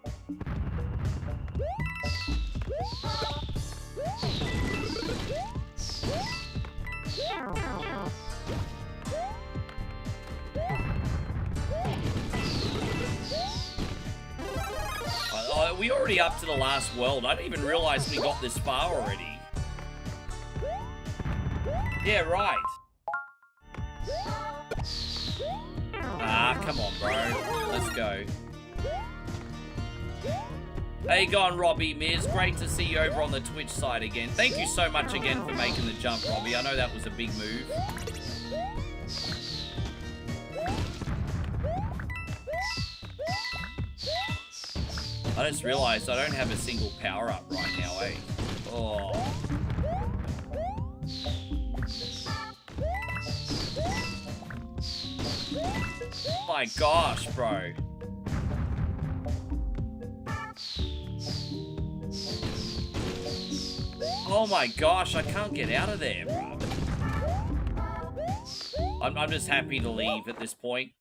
We already up to the last world. I didn't even realize we got this far already. Yeah, right. Ah, come on, bro. Let's go. Hey, gone, Robbie Miz. Great to see you over on the Twitch side again. Thank you so much again for making the jump, Robbie. I know that was a big move. I just realized I don't have a single power-up right now, eh? Oh. My gosh, bro. Oh my gosh, I can't get out of there, bro. I'm just happy to leave at this point.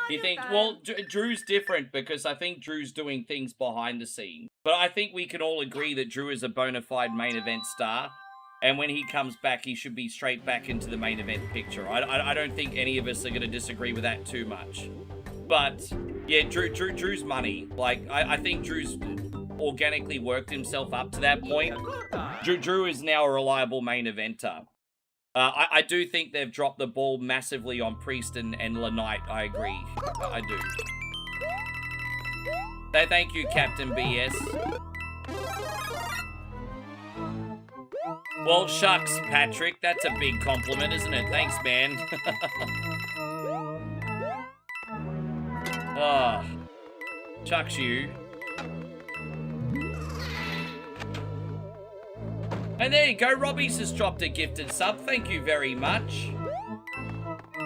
You think, well, Drew's different because I think Drew's doing things behind the scenes. But I think we can all agree that Drew is a bona fide main event star. And when he comes back, he should be straight back into the main event picture. I don't think any of us are going to disagree with that too much. But yeah, Drew's money. Like I think Drew's organically worked himself up to that point. Drew is now a reliable main eventer. I do think they've dropped the ball massively on Priest and Lanite. I agree. I do. Thank you, Captain BS. Well, shucks, Patrick. That's a big compliment, isn't it? Thanks, man. Oh, shucks you. And there you go, Robbie's has dropped a gifted sub. Thank you very much.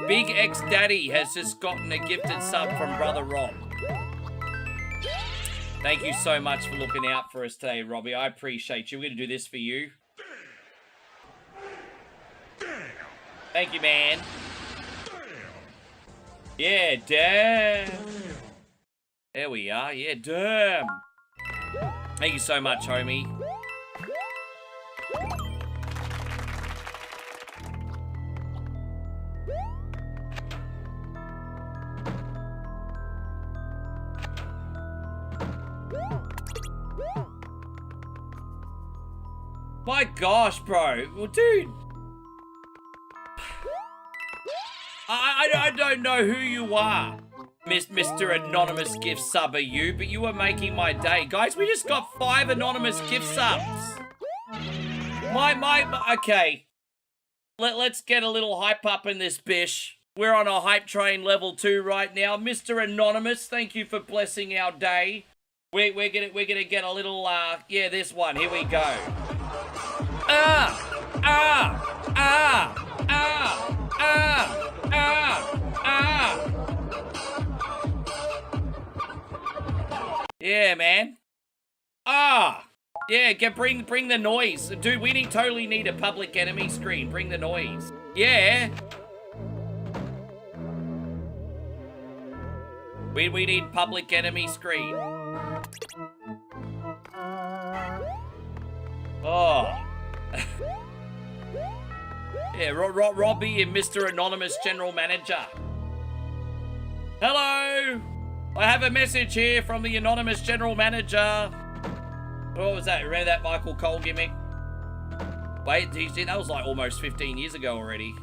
Big X Daddy has just gotten a gifted sub from Brother Rob. Thank you so much for looking out for us today, Robbie. I appreciate you. We're going to do this for you. Thank you, man. Yeah, damn. There we are. Yeah, damn. Thank you so much, homie. My gosh, bro. Well, dude. I don't know who you are, Mr. Anonymous Gift Subber you, but you are making my day. Guys, we just got 5 anonymous gift subs. Okay. Let's get a little hype up in this bish. We're on a hype train level 2 right now. Mr. Anonymous, thank you for blessing our day. We're gonna get a little, yeah, this one. Here we go. Yeah, man. Yeah, bring the noise. Dude, we totally need a Public Enemy screen. Bring the noise. Yeah. We need Public Enemy screen. Oh. Yeah, Robbie and Mr. Anonymous General Manager. Hello! I have a message here from the Anonymous General Manager. What was that? Remember that Michael Cole gimmick? Wait, that was like almost 15 years ago already.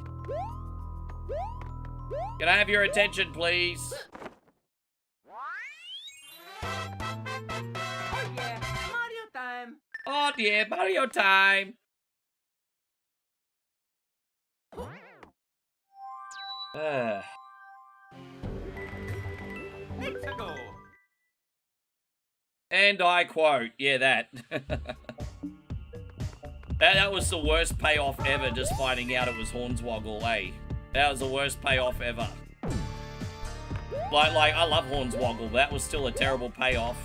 Can I have your attention, please? Oh yeah, Mario time. Oh yeah, Mario time. Let's go. And I quote, yeah, that. that was the worst payoff ever, just finding out it was Hornswoggle, eh? That was the worst payoff ever. Like I love Hornswoggle, but that was still a terrible payoff.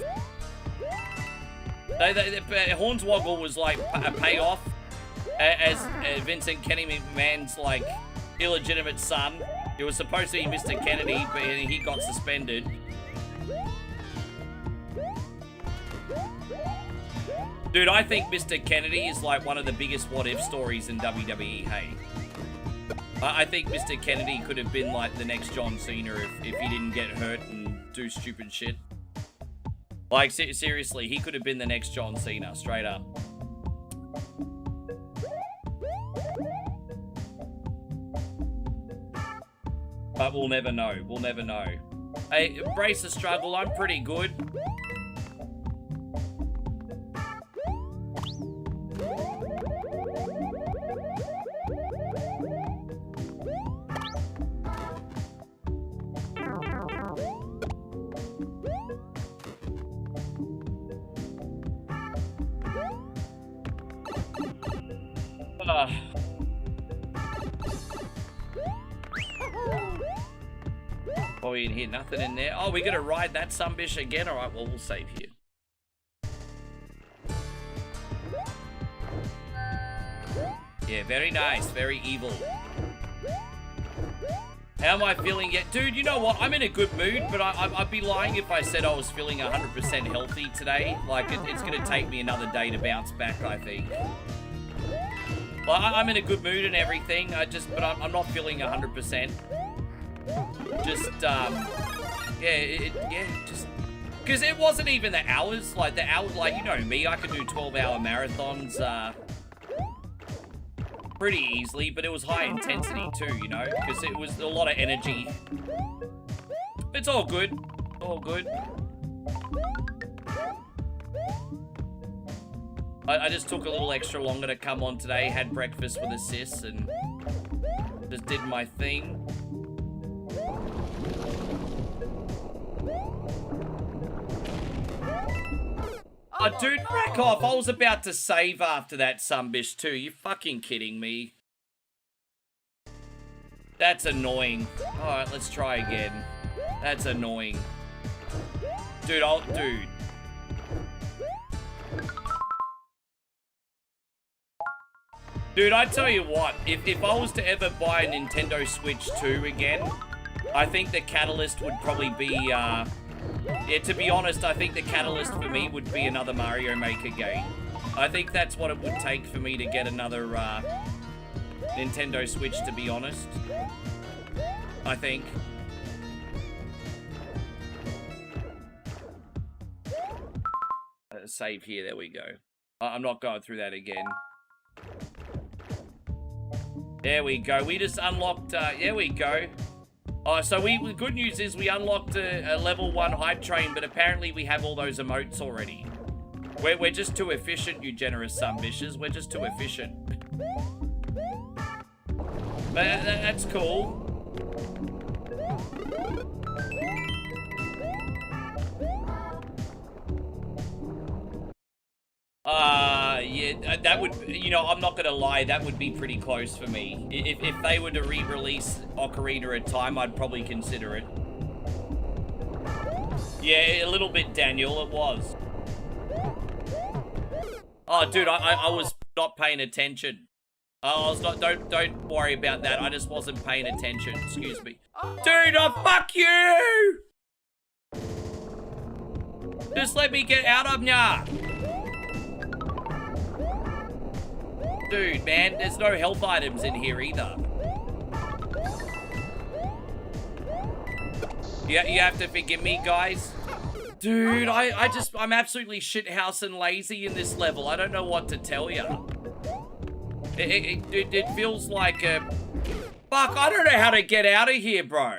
Hornswoggle was like a payoff as Vincent Kenny McMahon's like illegitimate son. It was supposed to be Mr. Kennedy, but he got suspended. Dude, I think Mr. Kennedy is like one of the biggest what-if stories in WWE, hey? I think Mr. Kennedy could have been like the next John Cena if he didn't get hurt and do stupid shit. Like, seriously, he could have been the next John Cena, straight up. But we'll never know. We'll never know. Hey, embrace the struggle. I'm pretty good. Oh, we didn't hear nothing in there. Oh, we gotta ride that sunbish again? Alright, well, we'll save here. Yeah, very nice. Very evil. How am I feeling yet? Dude, you know what? I'm in a good mood, but I'd be lying if I said I was feeling 100% healthy today. Like, it's gonna take me another day to bounce back, I think. Well, I'm in a good mood and everything. But I'm not feeling 100%. Just, just because it wasn't even the hours. Like you know me, I could do 12-hour marathons pretty easily, but it was high intensity too, you know, because it was a lot of energy. It's all good, all good. I just took a little extra longer to come on today, had breakfast with a sis, and just did my thing. Oh, dude, crack off. I was about to save after that sunbish too. You fucking kidding me? That's annoying. Alright, let's try again. That's annoying. Dude, dude. Dude, I tell you what, if I was to ever buy a Nintendo Switch 2 again, I think the catalyst would probably be, yeah, to be honest, I think the catalyst for me would be another Mario Maker game. I think that's what it would take for me to get another, Nintendo Switch, to be honest. I think. Save here, there we go. I'm not going through that again. There we go. We just unlocked, there we go. Oh, so the good news is we unlocked a level 1 hype train, but apparently we have all those emotes already. We're just too efficient, you generous sunbishes. We're just too efficient. But that's cool. Yeah, that would, you know, I'm not gonna lie, that would be pretty close for me. If they were to re-release Ocarina of Time, I'd probably consider it. Yeah, a little bit, Daniel, it was. Oh, dude, I was not paying attention. I was not, don't worry about that, I just wasn't paying attention, excuse me. Dude, oh, fuck you! Just let me get out of ya! Dude, man, there's no health items in here either. Yeah, you have to forgive me, guys. Dude, I'm absolutely shithouse and lazy in this level. I don't know what to tell you. It feels like a... Fuck, I don't know how to get out of here, bro.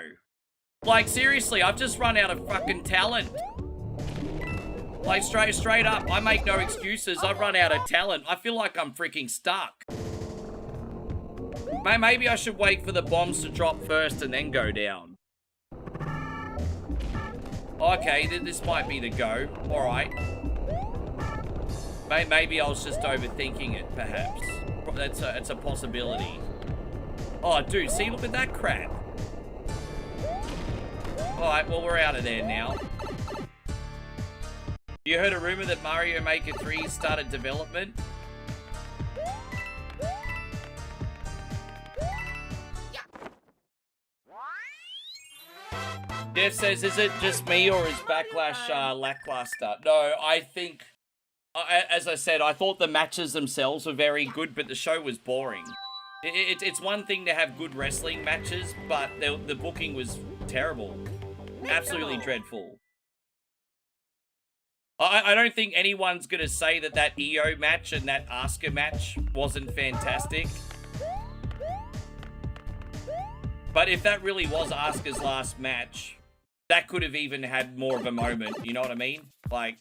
Like, seriously, I've just run out of fucking talent. Like, straight up, I make no excuses. I've run out of talent. I feel like I'm freaking stuck. Maybe I should wait for the bombs to drop first and then go down. Okay, this might be the go. Alright. Maybe I was just overthinking it, perhaps. That's a possibility. Oh, dude, see, look at that crap. Alright, well, we're out of there now. You heard a rumor that Mario Maker 3 started development? Jeff says, is it just me or is Backlash lackluster? No, I think, as I said, I thought the matches themselves were very good, but the show was boring. It's one thing to have good wrestling matches, but the booking was terrible. Absolutely dreadful. I don't think anyone's going to say that EO match and that Asuka match wasn't fantastic. But if that really was Asuka's last match, that could have even had more of a moment, you know what I mean? Like,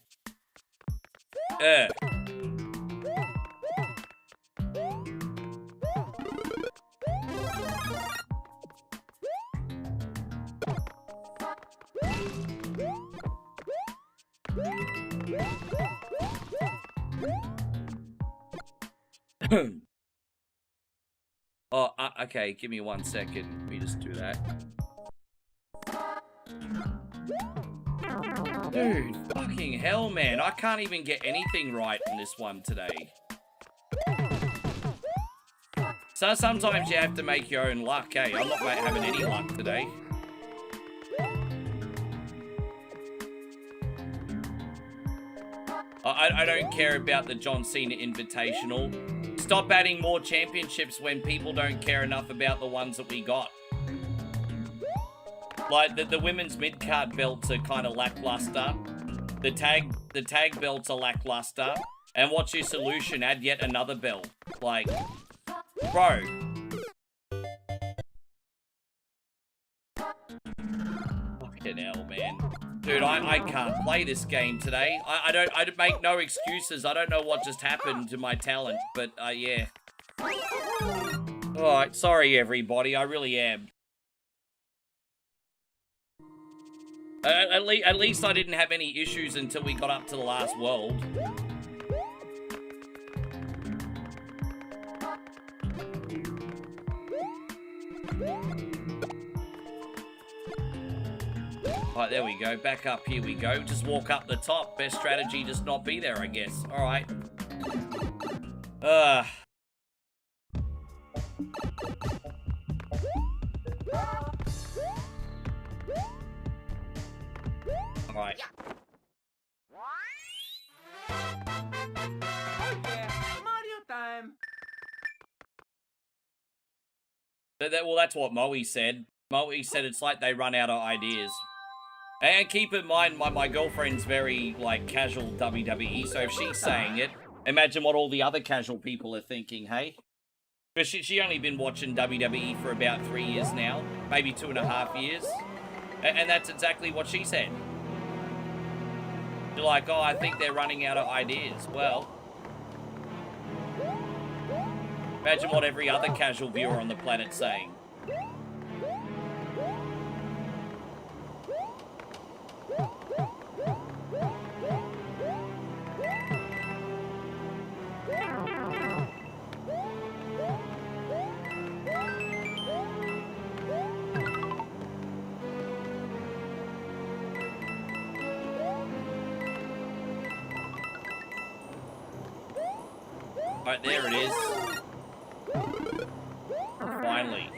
oh, okay, give me 1 second. Let me just do that. Dude, fucking hell, man. I can't even get anything right in this one today. So sometimes you have to make your own luck, eh? I'm not having any luck today. I don't care about the John Cena Invitational. Stop adding more championships when people don't care enough about the ones that we got. Like, the women's mid-card belts are kind of lackluster. The tag belts are lackluster. And what's your solution? Add yet another belt. Like, bro. Fucking hell, man. Dude, I can't play this game today. I make no excuses. I don't know what just happened to my talent, but, yeah. Alright, sorry everybody, I really am. At least I didn't have any issues until we got up to the last world. Alright, there we go. Back up, here we go. Just walk up the top. Best strategy, just not be there, I guess. Alright. Alright. Oh yeah, Mario time. Well, that's what Moe said. Moe said it's like they run out of ideas. And keep in mind, my girlfriend's very, like, casual WWE, so if she's saying it, imagine what all the other casual people are thinking, hey? Because she only been watching WWE for about 3 years now, maybe 2.5 years. And that's exactly what she said. You're like, oh, I think they're running out of ideas. Well, imagine what every other casual viewer on the planet's saying. Right, there it is. Finally.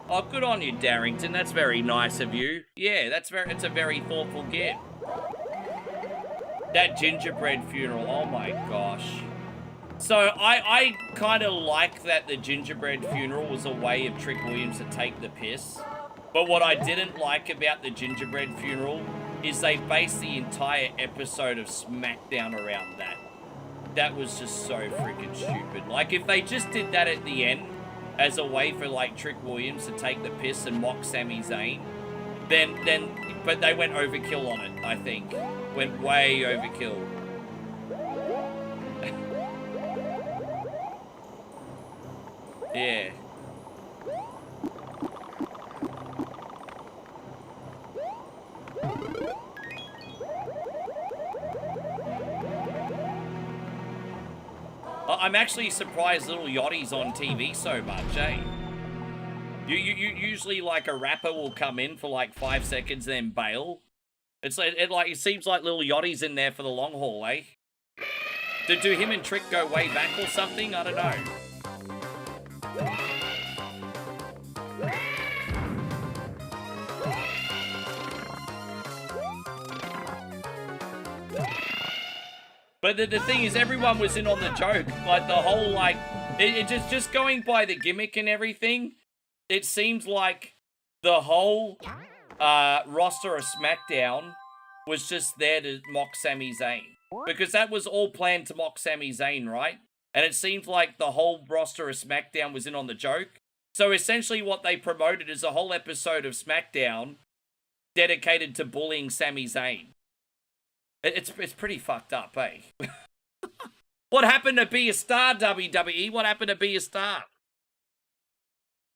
Oh, good on you, Darrington. That's very nice of you. Yeah, it's a very thoughtful gift. That gingerbread funeral, oh my gosh. So, I kind of like that the gingerbread funeral was a way of Trick Williams to take the piss. But what I didn't like about the gingerbread funeral is they based the entire episode of SmackDown around that. That was just so freaking stupid. Like, if they just did that at the end as a way for, like, Trick Williams to take the piss and mock Sami Zayn, but they went overkill on it, I think. Went way overkill. Yeah. I'm actually surprised Little Yachty's on TV so much, eh? You usually, like, a rapper will come in for like 5 seconds and then bail. It seems like Little Yachty's in there for the long haul, eh? Do him and Trick go way back or something? I don't know. But the thing is, everyone was in on the joke. Like, the whole, like, just going by the gimmick and everything, it seems like the whole roster of SmackDown was just there to mock Sami Zayn. Because that was all planned to mock Sami Zayn, right? And it seems like the whole roster of SmackDown was in on the joke. So essentially what they promoted is a whole episode of SmackDown dedicated to bullying Sami Zayn. It's pretty fucked up, eh? What happened to be a star, WWE? What happened to be a star?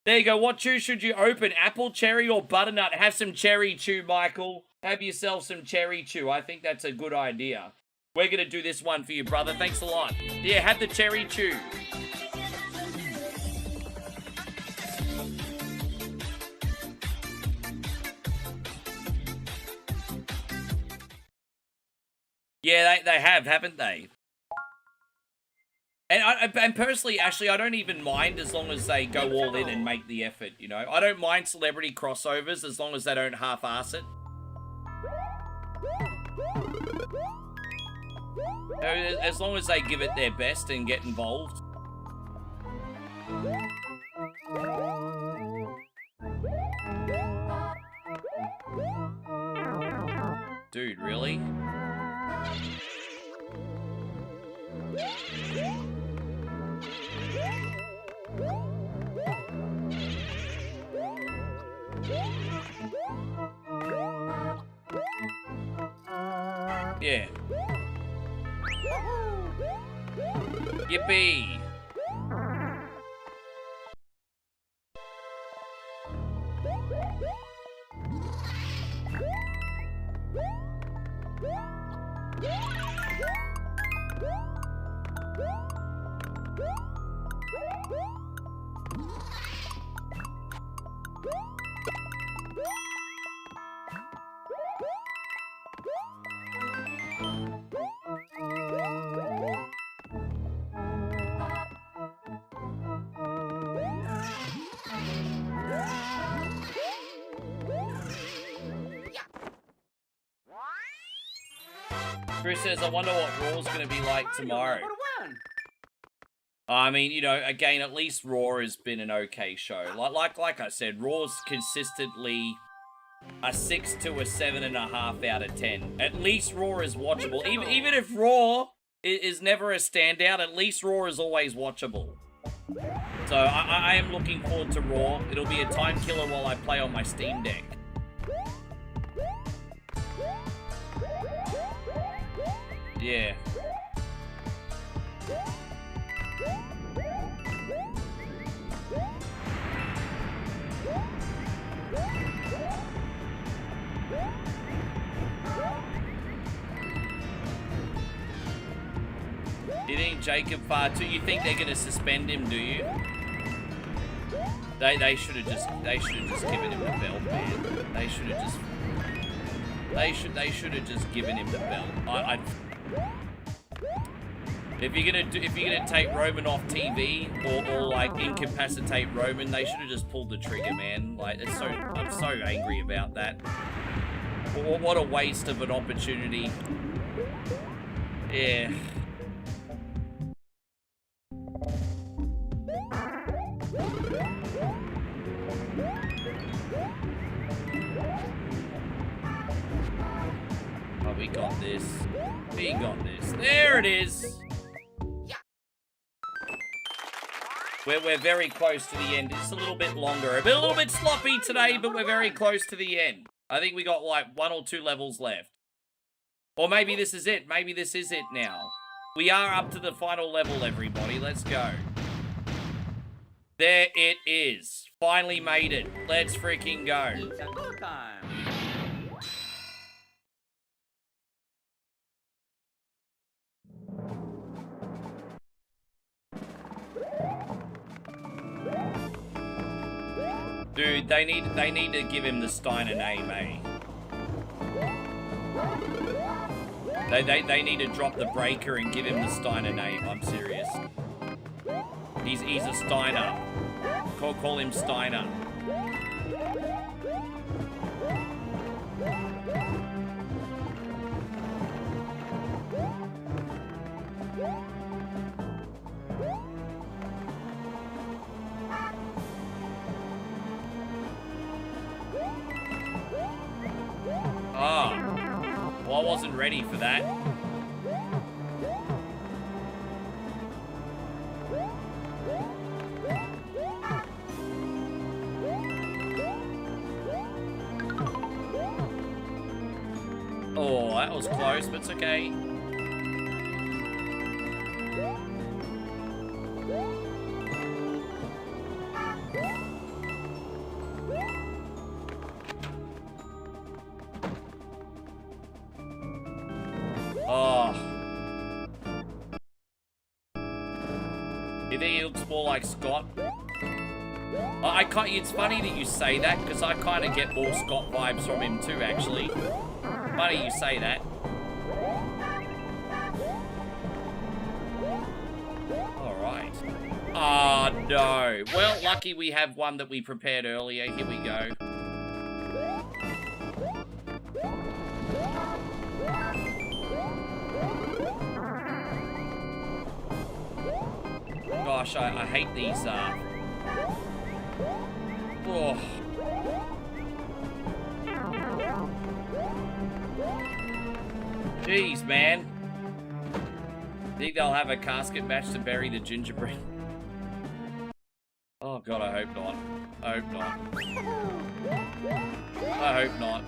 There you go. What chew should you open? Apple, cherry, or butternut? Have some cherry chew, Michael. Have yourself some cherry chew. I think that's a good idea. We're going to do this one for you, brother. Thanks a lot. Yeah, have the cherry chew. Yeah, they have, haven't they? And personally, actually, I don't even mind as long as they go all in and make the effort, you know? I don't mind celebrity crossovers as long as they don't half-ass it. As long as they give it their best and get involved. Yeah. Yippee. Chris says, I wonder what Raw's going to be like tomorrow. I mean, you know, again, at least Raw has been an okay show. Like I said, Raw's consistently a 6 to a 7.5 out of 10. At least Raw is watchable. Even if Raw is never a standout, at least Raw is always watchable. So I am looking forward to Raw. It'll be a time killer while I play on my Steam Deck. Yeah. You think Jacob far too? You think they're gonna suspend him? Do you? They should have just given him the belt, man. They should have just given him the belt. If you're gonna take Roman off TV or like incapacitate Roman, they should have just pulled the trigger, man. Like I'm so angry about that. What a waste of an opportunity. Yeah. Oh, we got this. We got this. There it is. We're very close to the end. It's a little bit longer. A little bit sloppy today, but we're very close to the end. I think we got like 1 or 2 levels left. Or maybe this is it. Maybe this is it now. We are up to the final level, everybody. Let's go. There it is. Finally made it. Let's freaking go. It's a good time. Dude, they need to give him the Steiner name, eh? They need to drop the breaker and give him the Steiner name. I'm serious. He's a Steiner. Call him Steiner. Oh. Well, I wasn't ready for that. Oh, that was close, but it's okay. Oh. You think he looks more like Scott? I can't. It's funny that you say that, because I kind of get more Scott vibes from him too, actually. Funny you say that. Alright. Oh, no. Well, lucky we have one that we prepared earlier. Here we go. Gosh, I hate these, Oh. Jeez, man. Think they'll have a casket match to bury the gingerbread? Oh, God, I hope not. I hope not. I hope not.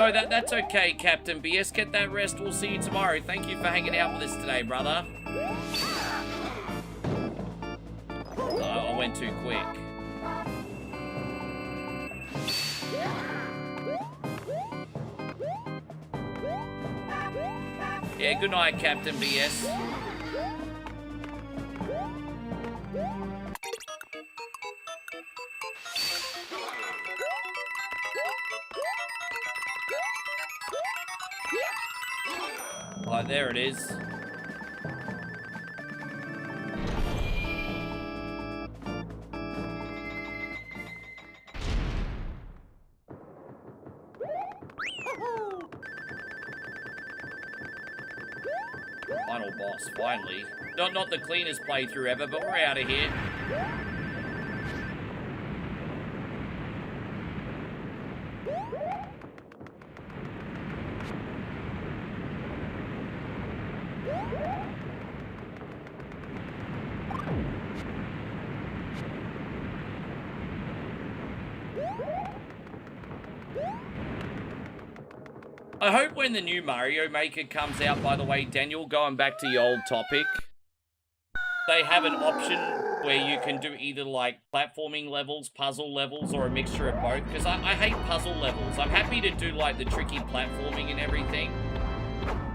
No, that's okay, Captain BS. Get that rest. We'll see you tomorrow. Thank you for hanging out with us today, brother. I went too quick. Yeah, good night, Captain BS. Oh, there it is. Final boss, finally. Not the cleanest playthrough ever, but we're out of here. I hope when the new Mario Maker comes out, by the way, Daniel, going back to your old topic, they have an option where you can do either, like, platforming levels, puzzle levels, or a mixture of both, because I hate puzzle levels. I'm happy to do, like, the tricky platforming and everything,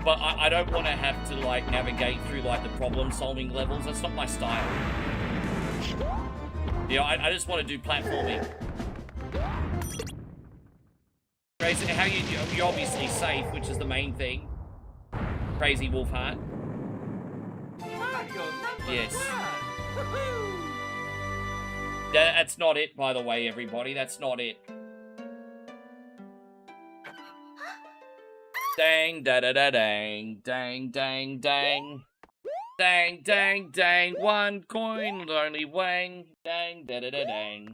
but I don't want to have to, like, navigate through, like, the problem-solving levels. That's not my style. Yeah, I just want to do platforming. Crazy, how you're obviously safe, which is the main thing. Crazy Wolfheart. Yes. That's not it, by the way, everybody. That's not it. Dang, da da da dang, dang, dang, dang. Dang, dang, dang. One coin, only wang. Dang, da da da dang.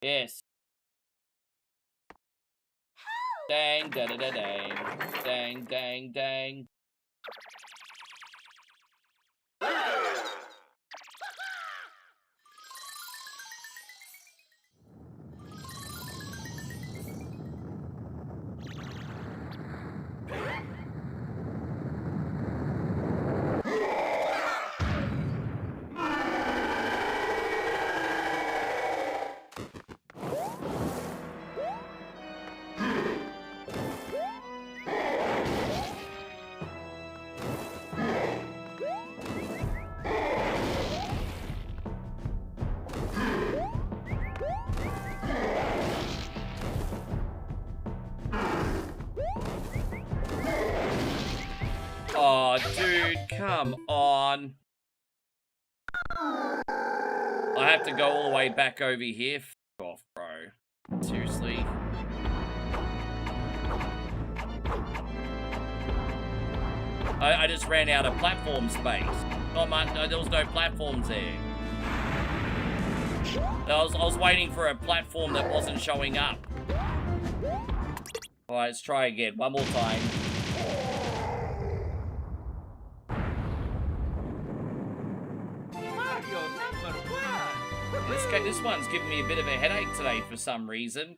Yes. Dang, da da da dang. Dang, dang, dang. Oh, dude, come on. I have to go all the way back over here. F off, bro. Seriously. I just ran out of platform space. Not much, no, there was no platforms there. I was waiting for a platform that wasn't showing up. Alright, let's try again. One more time. This one's giving me a bit of a headache today for some reason.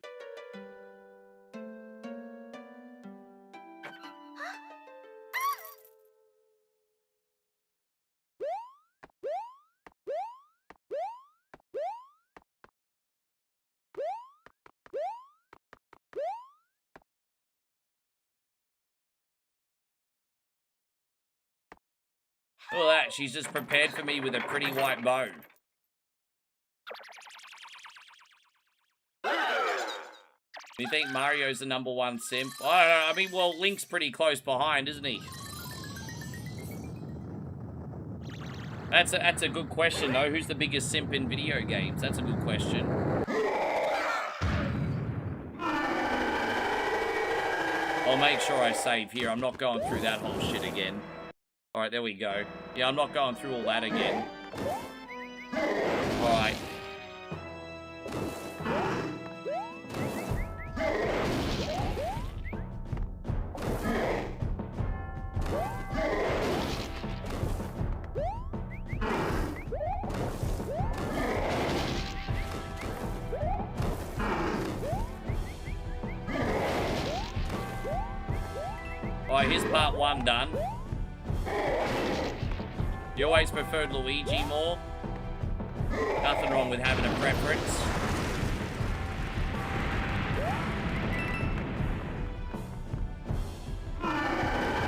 Look at that, she's just prepared for me with a pretty white bow. You think Mario's the #1 simp? I don't know. I mean, well, Link's pretty close behind, isn't he? That's a good question, though. Who's the biggest simp in video games? That's a good question. I'll make sure I save here. I'm not going through that whole shit again. Alright, there we go. Yeah, I'm not going through all that again. Alright. Right, here's part 1 done. You always preferred Luigi more? Nothing wrong with having a preference.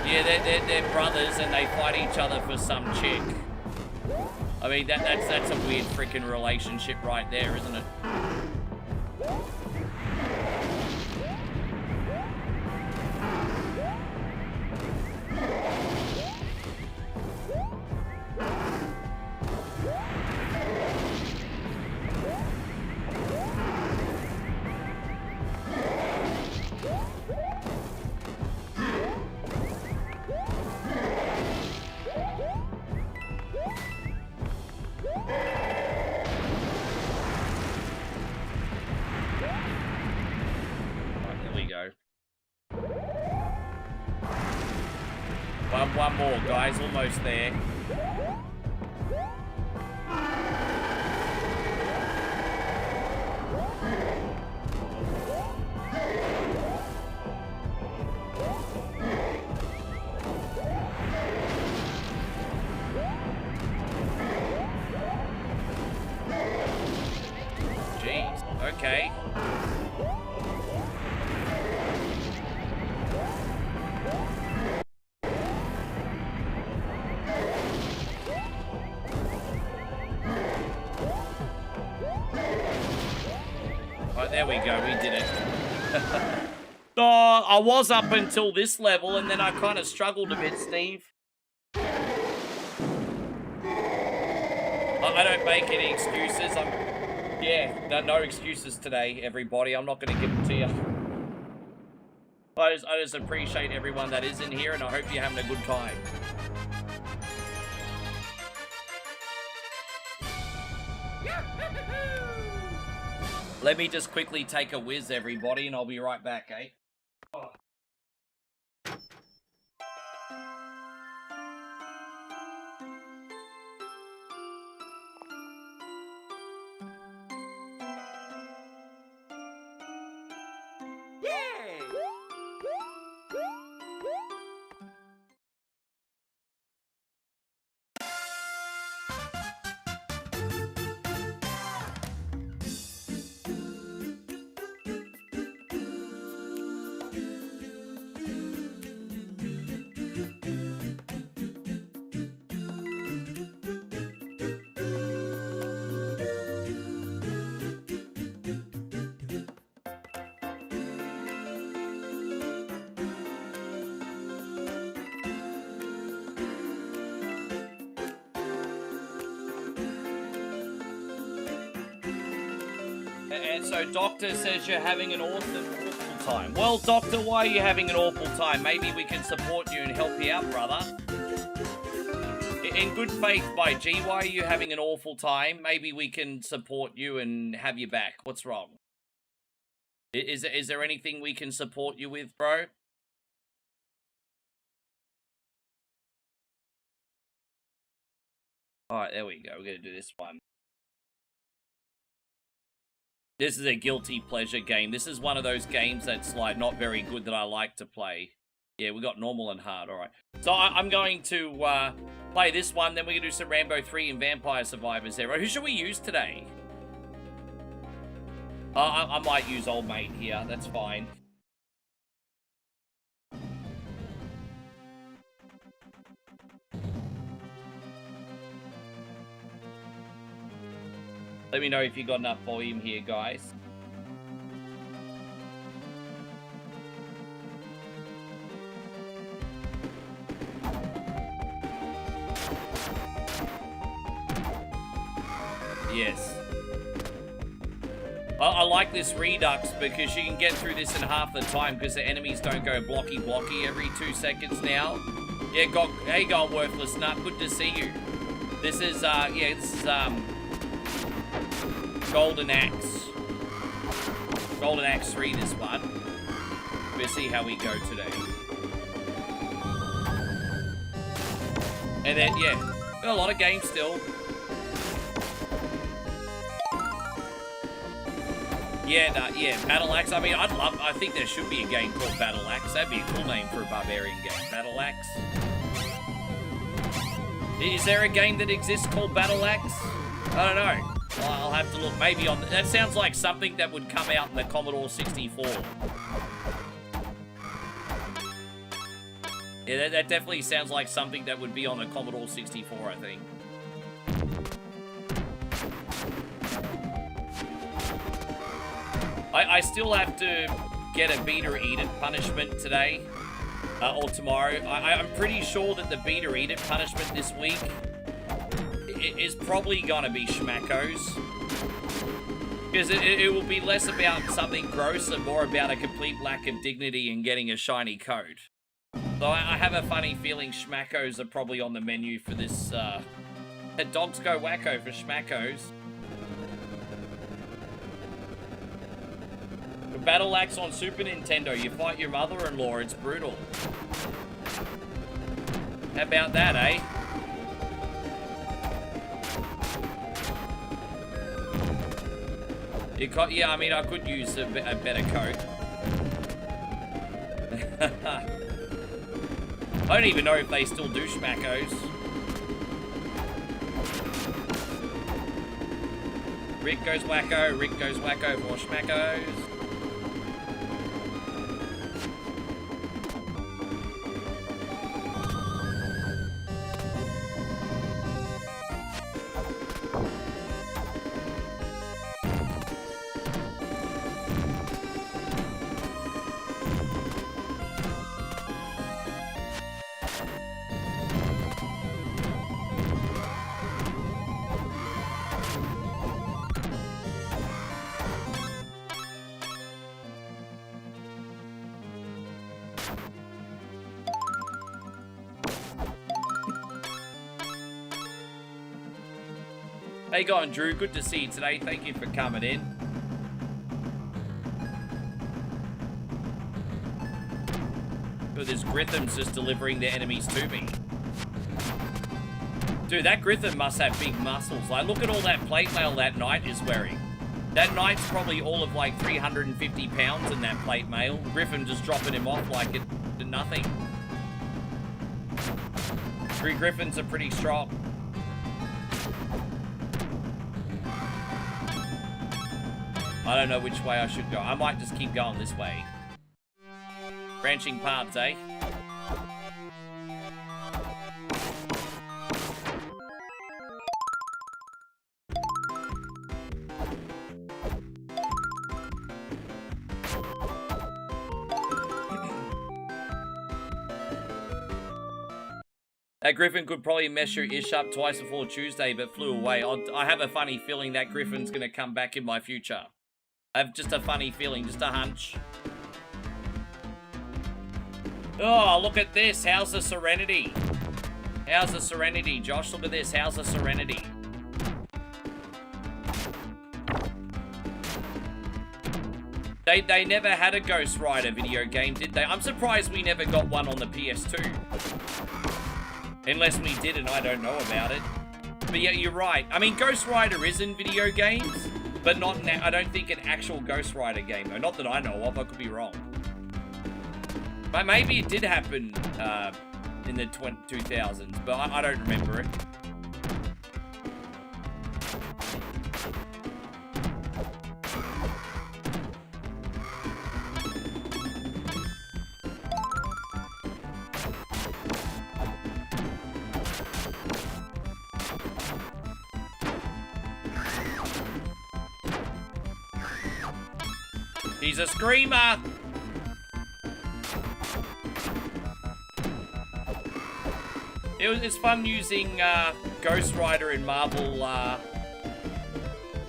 Yeah, they're brothers and they fight each other for some chick. I mean, that's a weird freaking relationship right there, isn't it? One more, guys. Almost there. Jeez. Okay. There we go, we did it. Oh, I was up until this level, and then I kind of struggled a bit, Steve. I don't make any excuses. Yeah, no excuses today, everybody. I'm not going to give them to you. I just appreciate everyone that is in here, and I hope you're having a good time. Let me just quickly take a whiz, everybody, and I'll be right back, eh? Oh. And so Doctor says you're having an awful time. Well, Doctor, why are you having an awful time? Maybe we can support you and help you out, brother. In good faith, by G, why are you having an awful time? Maybe we can support you and have you back. What's wrong? Is there anything we can support you with, bro? Alright, there we go. We're going to do this one. This is a guilty pleasure game. This is one of those games that's like not very good that I like to play. Yeah, we got normal and hard. All right. So I'm going to play this one. Then we're going to do some Rambo 3 and Vampire Survivors there. Who should we use today? I might use old mate here. That's fine. Let me know if you got enough volume here, guys. Yes. I like this Redux because you can get through this in half the time because the enemies don't go blocky every 2 seconds now. Yeah, hey, God, Worthless Nut, good to see you. This is, yeah, this is, Golden Axe. Golden Axe 3, this one. We'll see how we go today. And then, yeah, got a lot of games still. Yeah, Battle Axe. I mean, I think there should be a game called Battle Axe. That'd be a cool name for a barbarian game. Battle Axe. Is there a game that exists called Battle Axe? I don't know. I'll have to look. Maybe on. That sounds like something that would come out in the Commodore 64. Yeah, that definitely sounds like something that would be on a Commodore 64, I think. I still have to get a beat or eat it punishment today, or tomorrow. I'm pretty sure that the beat or eat it punishment this week is probably gonna be schmackos. Because it will be less about something gross and more about a complete lack of dignity in getting a shiny code. So I have a funny feeling schmackos are probably on the menu for this, Dogs Go Wacko for schmackos. Battle Axe on Super Nintendo. You fight your mother-in-law. It's brutal. How about that, eh? Yeah, I mean, I could use a better code. I don't even know if they still do schmackos. Rick goes wacko for schmackos. How you going, Drew? Good to see you today. Thank you for coming in. Look, this Gritham's just delivering their enemies to me. Dude, that Gritham must have big muscles. Like, look at all that plate mail that knight is wearing. That knight's probably all of like 350 pounds in that plate mail. Griffin just dropping him off like it did nothing. 3 Griffins are pretty strong. I don't know which way I should go. I might just keep going this way. Branching paths, eh? That Griffin could probably mess your ish up twice before Tuesday, but flew away. I have a funny feeling that Griffin's gonna come back in my future. I have just a funny feeling, just a hunch. Oh, look at this. How's the Serenity? How's the Serenity, Josh? Look at this. How's the Serenity? They never had a Ghost Rider video game, did they? I'm surprised we never got one on the PS2. Unless we did and I don't know about it. But yeah, you're right. I mean, Ghost Rider is in video games, but not now. I don't think an actual Ghost Rider game, though. Not that I know of. I could be wrong. But maybe it did happen in the 2000s, but I don't remember it. He's a screamer! It's fun using Ghost Rider in Marvel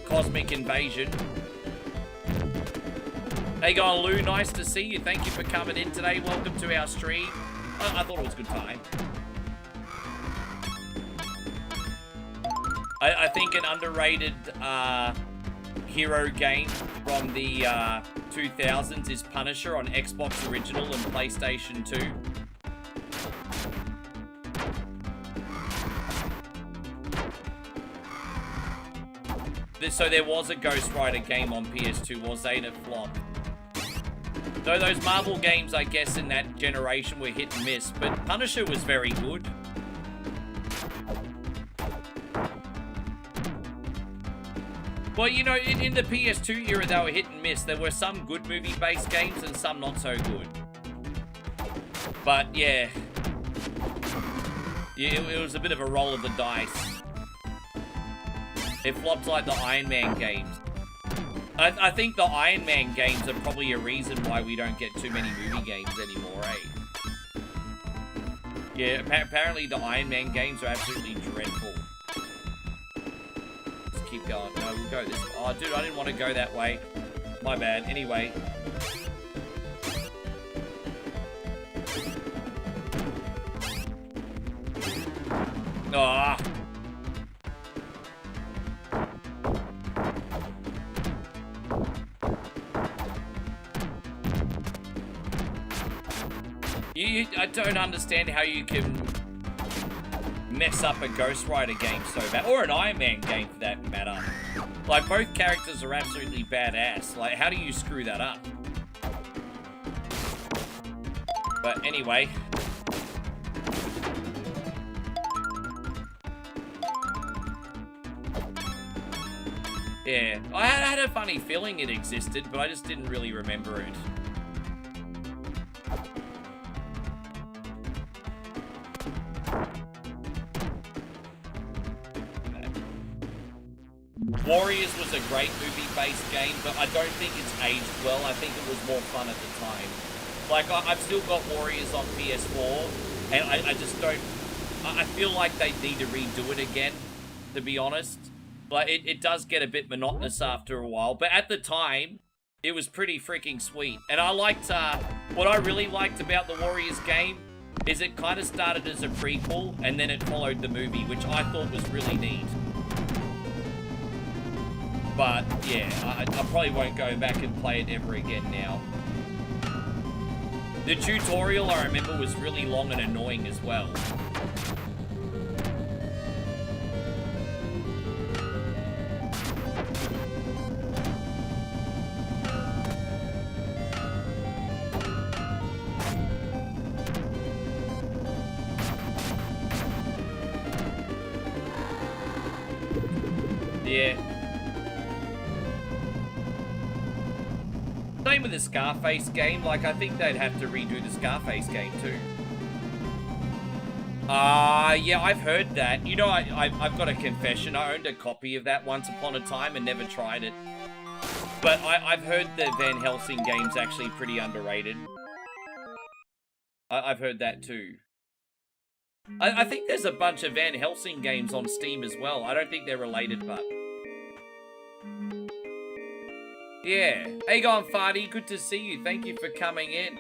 Cosmic Invasion. Hey going, Lou, nice to see you. Thank you for coming in today. Welcome to our stream. I thought it was a good time. I think an underrated hero game from the 2000s is Punisher on Xbox Original and PlayStation 2. so there was a Ghost Rider game on PS2, was they? And it flopped. Though those Marvel games, I guess, in that generation were hit and miss, but Punisher was very good. Well, you know, in the PS2 era, they were hit and miss. There were some good movie-based games and some not so good. But, yeah. It was a bit of a roll of the dice. It flopped like the Iron Man games. I think the Iron Man games are probably a reason why we don't get too many movie games anymore, eh? Yeah, apparently the Iron Man games are absolutely dreadful. Let's keep going. No, we'll go this way. Oh, dude, I didn't want to go that way. My bad. Anyway. Ah. I don't understand how you can mess up a Ghost Rider game so bad, or an Iron Man game for that matter. Like, both characters are absolutely badass. Like, how do you screw that up? But anyway. Yeah, I had a funny feeling it existed, but I just didn't really remember it. Warriors was a great movie-based game, but I don't think it's aged well. I think it was more fun at the time. Like, I've still got Warriors on PS4, and I just don't... I feel like they need to redo it again, to be honest. Like, it does get a bit monotonous after a while, but at the time, it was pretty freaking sweet. And I liked... what I really liked about the Warriors game is it kind of started as a prequel, and then it followed the movie, which I thought was really neat. But, yeah, I probably won't go back and play it ever again now. The tutorial, I remember, was really long and annoying as well. Yeah. Same with the Scarface game. Like, I think they'd have to redo the Scarface game too. Yeah, I've heard that. You know, I've got a confession. I owned a copy of that once upon a time and never tried it. But I've heard the Van Helsing game's actually pretty underrated. I've heard that too. I think there's a bunch of Van Helsing games on Steam as well. I don't think they're related, but... yeah. Hey, going Farty, good to see you. Thank you for coming in.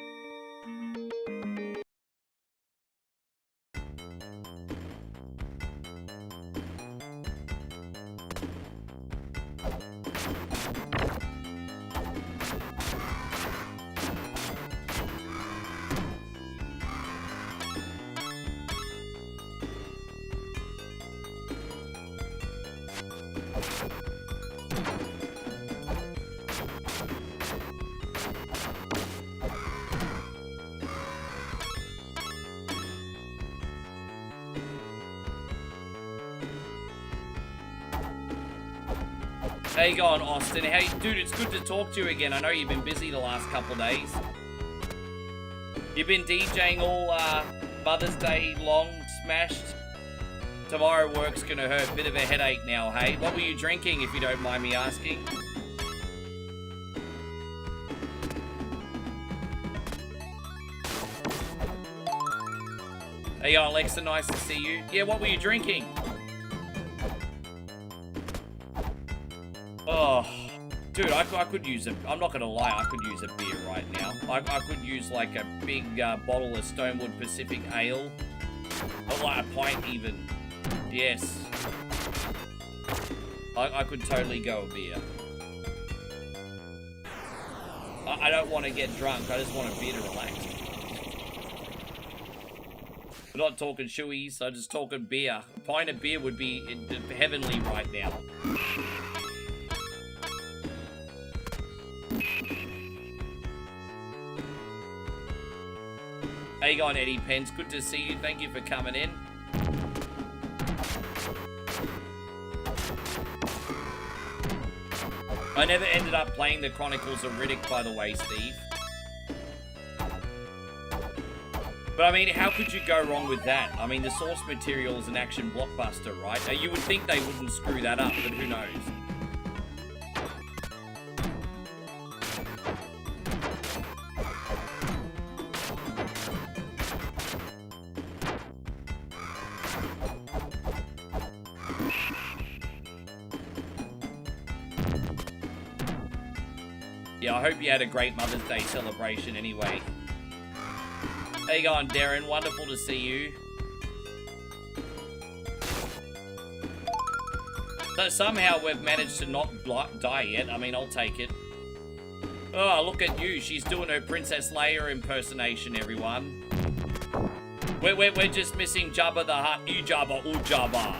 How you going, Austin? Hey, dude, it's good to talk to you again. I know you've been busy the last couple days. You've been DJing all Mother's Day long, smashed. Tomorrow work's gonna hurt. Bit of a headache now, hey? What were you drinking, if you don't mind me asking? Hey, Alexa, nice to see you. Yeah, what were you drinking? Oh, dude, I could use a... I'm not going to lie, I could use a beer right now. I could use, like, a big bottle of Stonewood Pacific Ale. Or, like, a pint, even. Yes. I could totally go a beer. I don't want to get drunk, I just want a beer to relax. We're not talking shoeies, I'm just talking beer. A pint of beer would be heavenly right now. How you going, Eddie Pence? Good to see you. Thank you for coming in. I never ended up playing the Chronicles of Riddick, by the way, Steve. But I mean, how could you go wrong with that? I mean, the source material is an action blockbuster, right? You would think they wouldn't screw that up, but who knows? Yeah, I hope you had a great Mother's Day celebration anyway. How you going, Darren? Wonderful to see you. So somehow we've managed to not die yet. I mean, I'll take it. Oh, look at you. She's doing her Princess Leia impersonation, everyone. We're just missing Jabba the Hutt. You Jabba, ooh Jabba.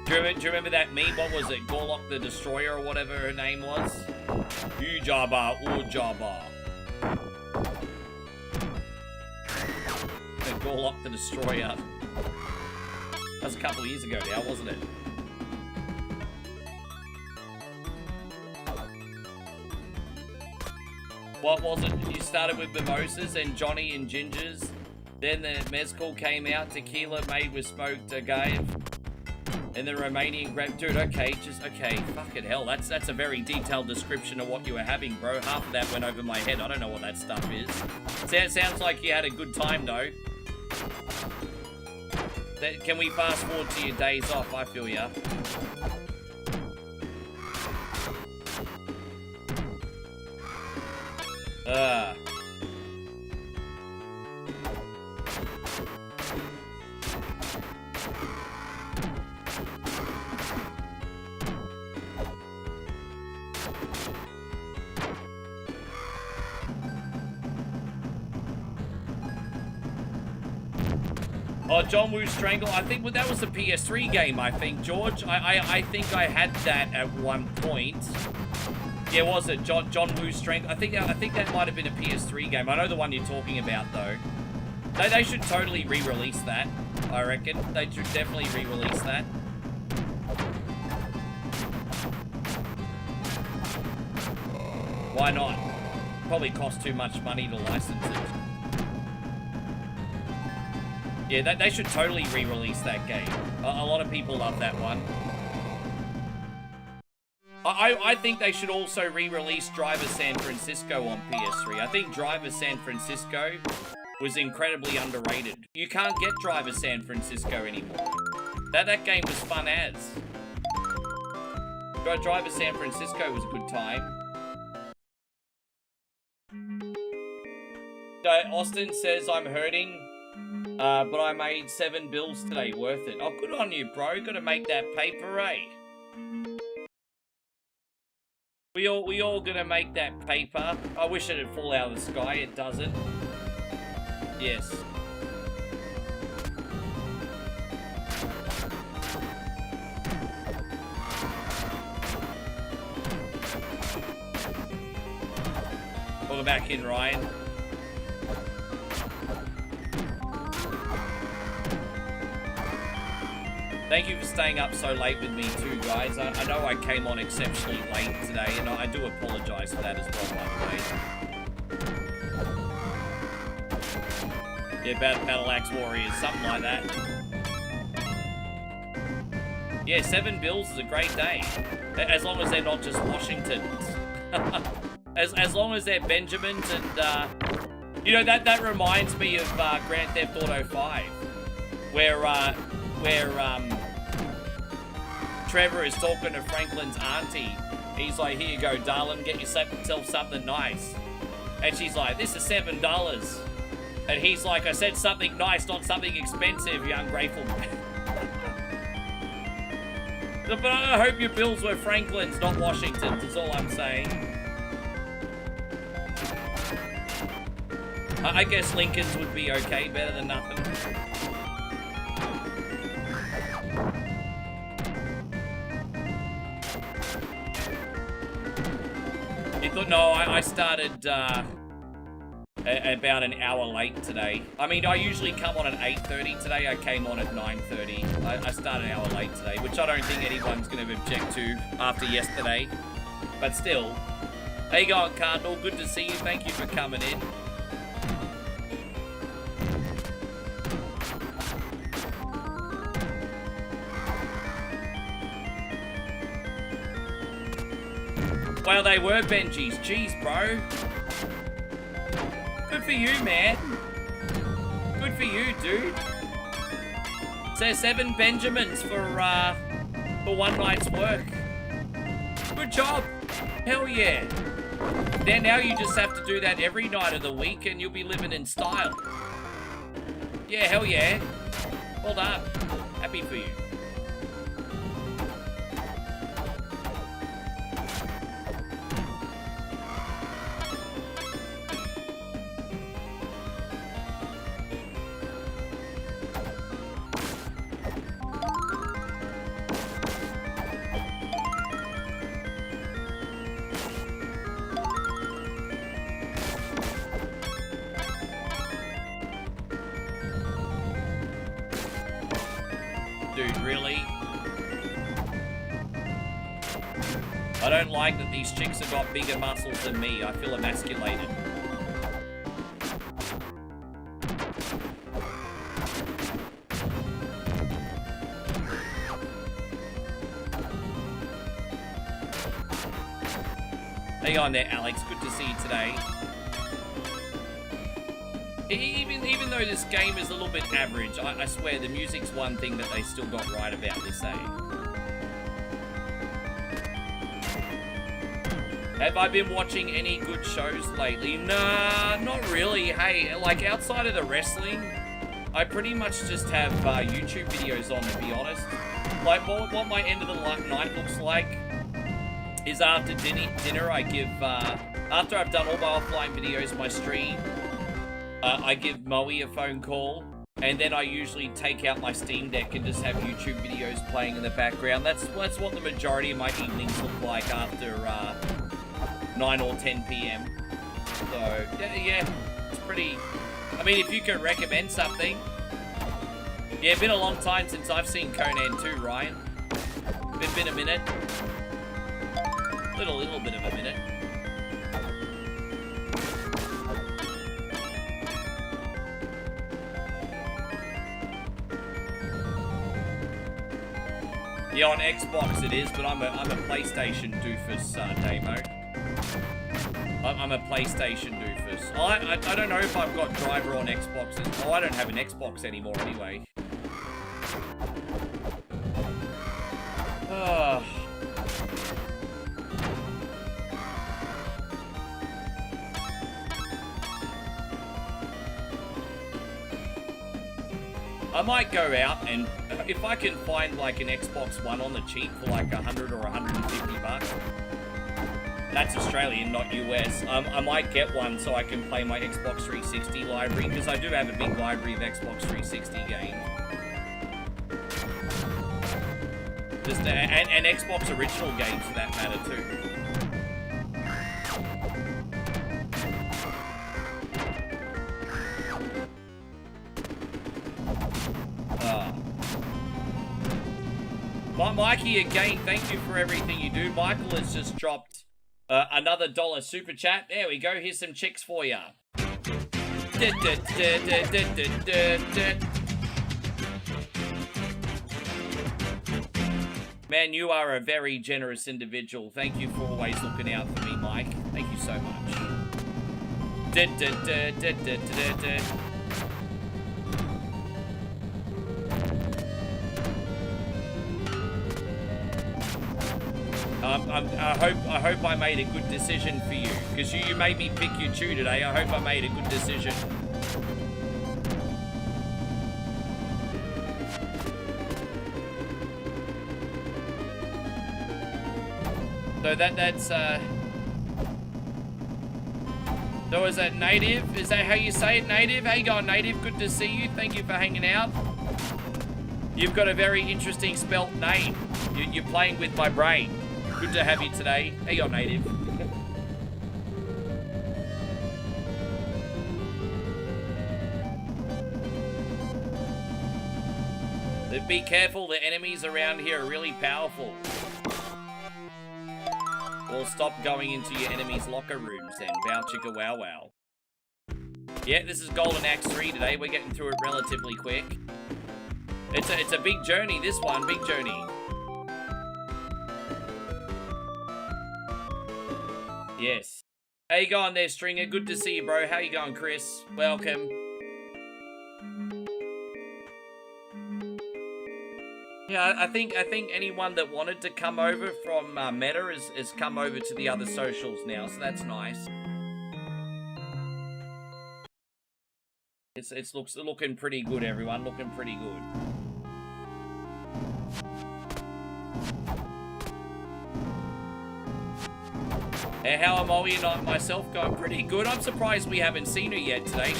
Do you remember that meme? What was it? Gorlock the Destroyer or whatever her name was? You Jabba, ooh Jabba. Gorlock the Destroyer. That was a couple of years ago now, wasn't it? What was it? You started with mimosas and Johnny and Gingers. Then the mezcal came out, tequila made with smoked agave. And the Romanian grape. Dude, okay, okay. Fucking hell, that's a very detailed description of what you were having, bro. Half of that went over my head. I don't know what that stuff is. Sounds like you had a good time, though. Can we fast forward to your days off? I feel ya. Oh, John Woo Strangle. I think that was a PS3 game, I think, George. I think I had that at one point. Yeah, was it? John Woo Strangle. I think that might have been a PS3 game. I know the one you're talking about, though. They should totally re-release that, I reckon. They should definitely re-release that. Why not? Probably cost too much money to license it. Yeah, they should totally re-release that game. A lot of people love that one. I think they should also re-release Driver San Francisco on PS3. I think Driver San Francisco was incredibly underrated. You can't get Driver San Francisco anymore. That game was fun as. Driver San Francisco was a good time. Austin says, I'm hurting. But I made 7 bills today, worth it. Oh, good on you, bro. Gotta make that paper, eh? We all gonna make that paper. I wish it'd fall out of the sky. It doesn't. Yes. Welcome back in, Ryan. Thank you for staying up so late with me too, guys. I know I came on exceptionally late today, and I do apologize for that as well, by the way. Yeah, Battle Axe Warriors, something like that. Yeah, 7 bills is a great day. As long as they're not just Washingtons. as long as they're Benjamins and, you know, that reminds me of Grand Theft Auto 5. Where Trevor is talking to Franklin's auntie. He's like, here you go, darling, get yourself something nice. And she's like, this is $7. And he's like, I said something nice, not something expensive, you ungrateful man. But I hope your bills were Franklin's, not Washington's, is all I'm saying. I guess Lincoln's would be okay, better than nothing. thought, no, I started about an hour late today. I mean, I usually come on at 8:30. Today I came on at 9:30. I started an hour late today, which I don't think anyone's going to object to after yesterday. But still, how you going, Cardinal? Good to see you. Thank you for coming in. Well, they were Benjis. Jeez, bro. Good for you, man. Good for you, dude. So 7 Benjamins for one night's work. Good job. Hell yeah. Then now you just have to do that every night of the week and you'll be living in style. Yeah, hell yeah. Well done. Happy for you. Dude, really? I don't like that these chicks have got bigger muscles than me. I feel emasculated. Hang on there, Alex. Good to see you today. Even though this game is a little bit average, I swear the music's one thing that they still got right about this, eh? Have I been watching any good shows lately? Nah, not really. Hey, like outside of the wrestling, I pretty much just have YouTube videos on, to be honest. Like what my end of the night looks like is after dinner I give, after I've done all my offline videos, my stream, I give Moe a phone call, and then I usually take out my Steam Deck and just have YouTube videos playing in the background. That's what the majority of my evenings look like after 9 or 10 p.m. So, yeah, it's pretty... I mean, if you could recommend something... Yeah, been a long time since I've seen Conan 2, Ryan. Been a minute. Little bit of a minute. Yeah, on Xbox it is, but I'm a PlayStation doofus, Damo. I'm a PlayStation doofus. I don't know if I've got driver on Xboxes. Oh, I don't have an Xbox anymore anyway. I might go out and if I can find like an Xbox One on the cheap for like 100 or 150 bucks. That's Australian, not US. I might get one so I can play my Xbox 360 library, because I do have a big library of Xbox 360 games. Just and Xbox original games for that matter too. Mikey, again, thank you for everything you do. Michael has just dropped another $1 super chat. There we go. Here's some chicks for ya. Man, you are a very generous individual. Thank you for always looking out for me, Mike. Thank you so much. I hope I made a good decision for you, because you made me pick your chew today. I hope I made a good decision. So that's so is that Native? Is that how you say it, Native? How you going, Native? Good to see you. Thank you for hanging out. You've got a very interesting spelt name. You're playing with my brain. Good to have you today. How you going, Native? Be careful, the enemies around here are really powerful. Or stop going into your enemies' locker rooms then. Bow chicka wow wow. Yeah, this is Golden Axe 3 today. We're getting through it relatively quick. It's a big journey, this one. Big journey. Yes. How you going there, Stringer? Good to see you, bro. How you going, Chris? Welcome. Yeah, I think anyone that wanted to come over from Meta has come over to the other socials now, so that's nice. It's looking pretty good, everyone. Looking pretty good. And how am I and myself going? Pretty good. I'm surprised we haven't seen her yet today.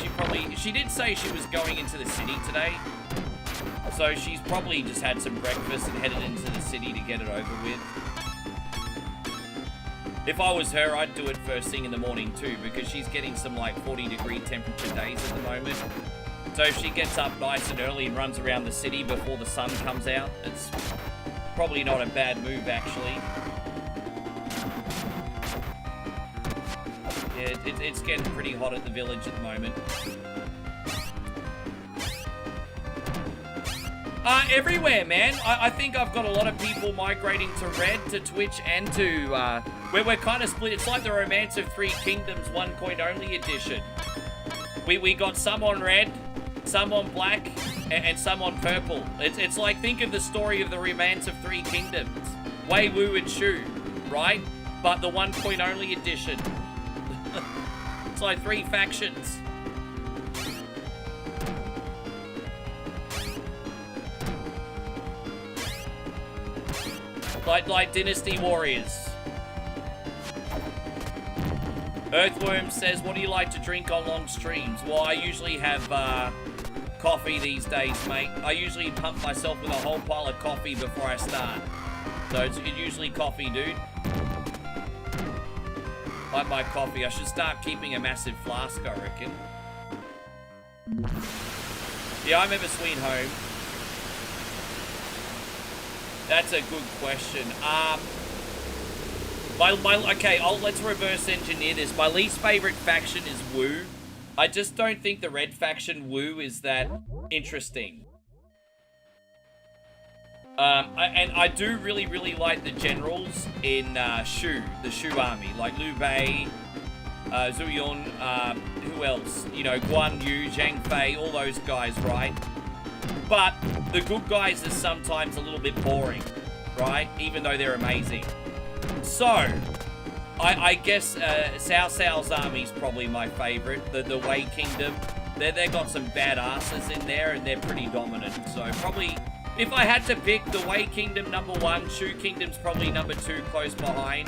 She did say she was going into the city today. So she's probably just had some breakfast and headed into the city to get it over with. If I was her, I'd do it first thing in the morning too, because she's getting some like 40-degree temperature days at the moment. So if she gets up nice and early and runs around the city before the sun comes out, it's probably not a bad move actually. Yeah, it's getting pretty hot at the village at the moment. Everywhere, man. I think I've got a lot of people migrating to Red, to Twitch, and to, where we're kind of split. It's like the Romance of Three Kingdoms 1 coin only edition. We got some on Red, some on Black, and some on Purple. It's like, think of the story of the Romance of Three Kingdoms. Wei Wu and Shu, right? But the 1 coin only edition. It's like 3 factions. Like Dynasty Warriors. Earthworm says, what do you like to drink on long streams? Well, I usually have coffee these days, mate. I usually pump myself with a whole pile of coffee before I start. So it's usually coffee, dude. Like my coffee. I should start keeping a massive flask, I reckon. Yeah, I remember Sweet Home. That's a good question. Okay, let's reverse engineer this. My least favorite faction is Wu. I just don't think the red faction Wu is that interesting. And I do really like the generals in Shu, the Shu army, like Liu Bei, Zhu Yun, who else? You know, Guan Yu, Zhang Fei, all those guys, right? But the good guys are sometimes a little bit boring, right? Even though they're amazing. So, I guess Cao Cao's army is probably my favorite. The Wei Kingdom. They got some bad asses in there and they're pretty dominant. So probably, if I had to pick, the Wei Kingdom #1, Shu Kingdom's probably #2 close behind.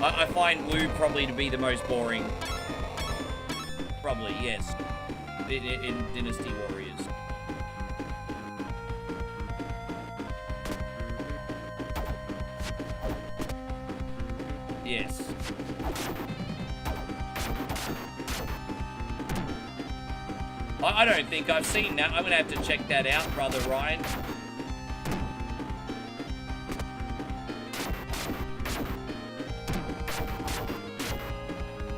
I find Wu probably to be the most boring. Probably, yes. In Dynasty Warriors. Yes. I don't think I've seen that. I'm going to have to check that out, Brother Ryan.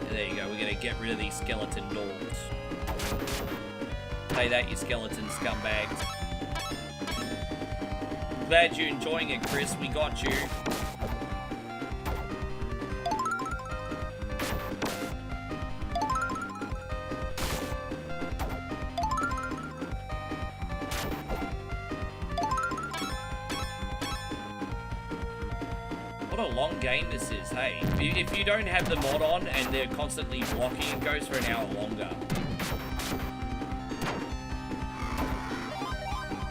There you go. We're going to get rid of these skeleton dogs. Say that, you skeleton scumbags. Glad you're enjoying it, Chris. We got you. What a long game this is, hey. If you don't have the mod on and they're constantly blocking, it goes for an hour longer.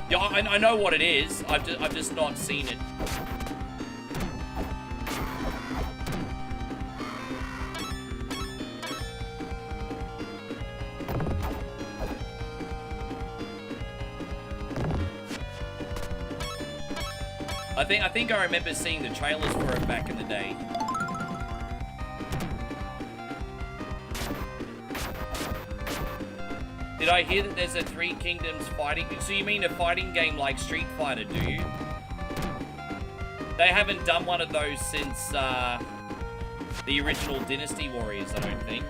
Yeah, I know what it is. I've just not seen it. I think I remember seeing the trailers for it back in the day. Did I hear that there's a Three Kingdoms fighting? So you mean a fighting game like Street Fighter, do you? They haven't done one of those since the original Dynasty Warriors, I don't think.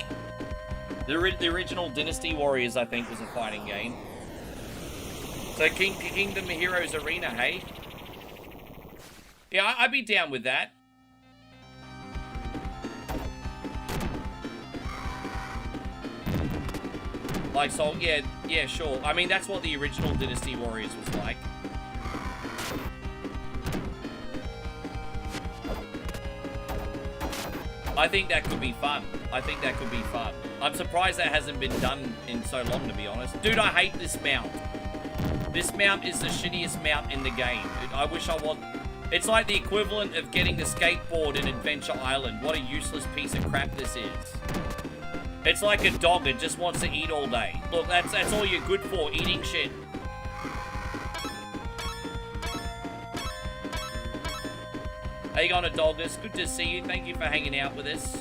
The original Dynasty Warriors, I think, was a fighting game. So Kingdom Heroes Arena, hey? Yeah, I'd be down with that. Like, so, yeah, sure. I mean, that's what the original Dynasty Warriors was like. I think that could be fun. I think that could be fun. I'm surprised that hasn't been done in so long, to be honest. Dude, I hate this mount. This mount is the shittiest mount in the game. I wish I was... It's like the equivalent of getting the skateboard in Adventure Island. What a useless piece of crap this is. It's like a dog that just wants to eat all day. Look, that's all you're good for, eating shit. How you going, Adogus? Good to see you. Thank you for hanging out with us.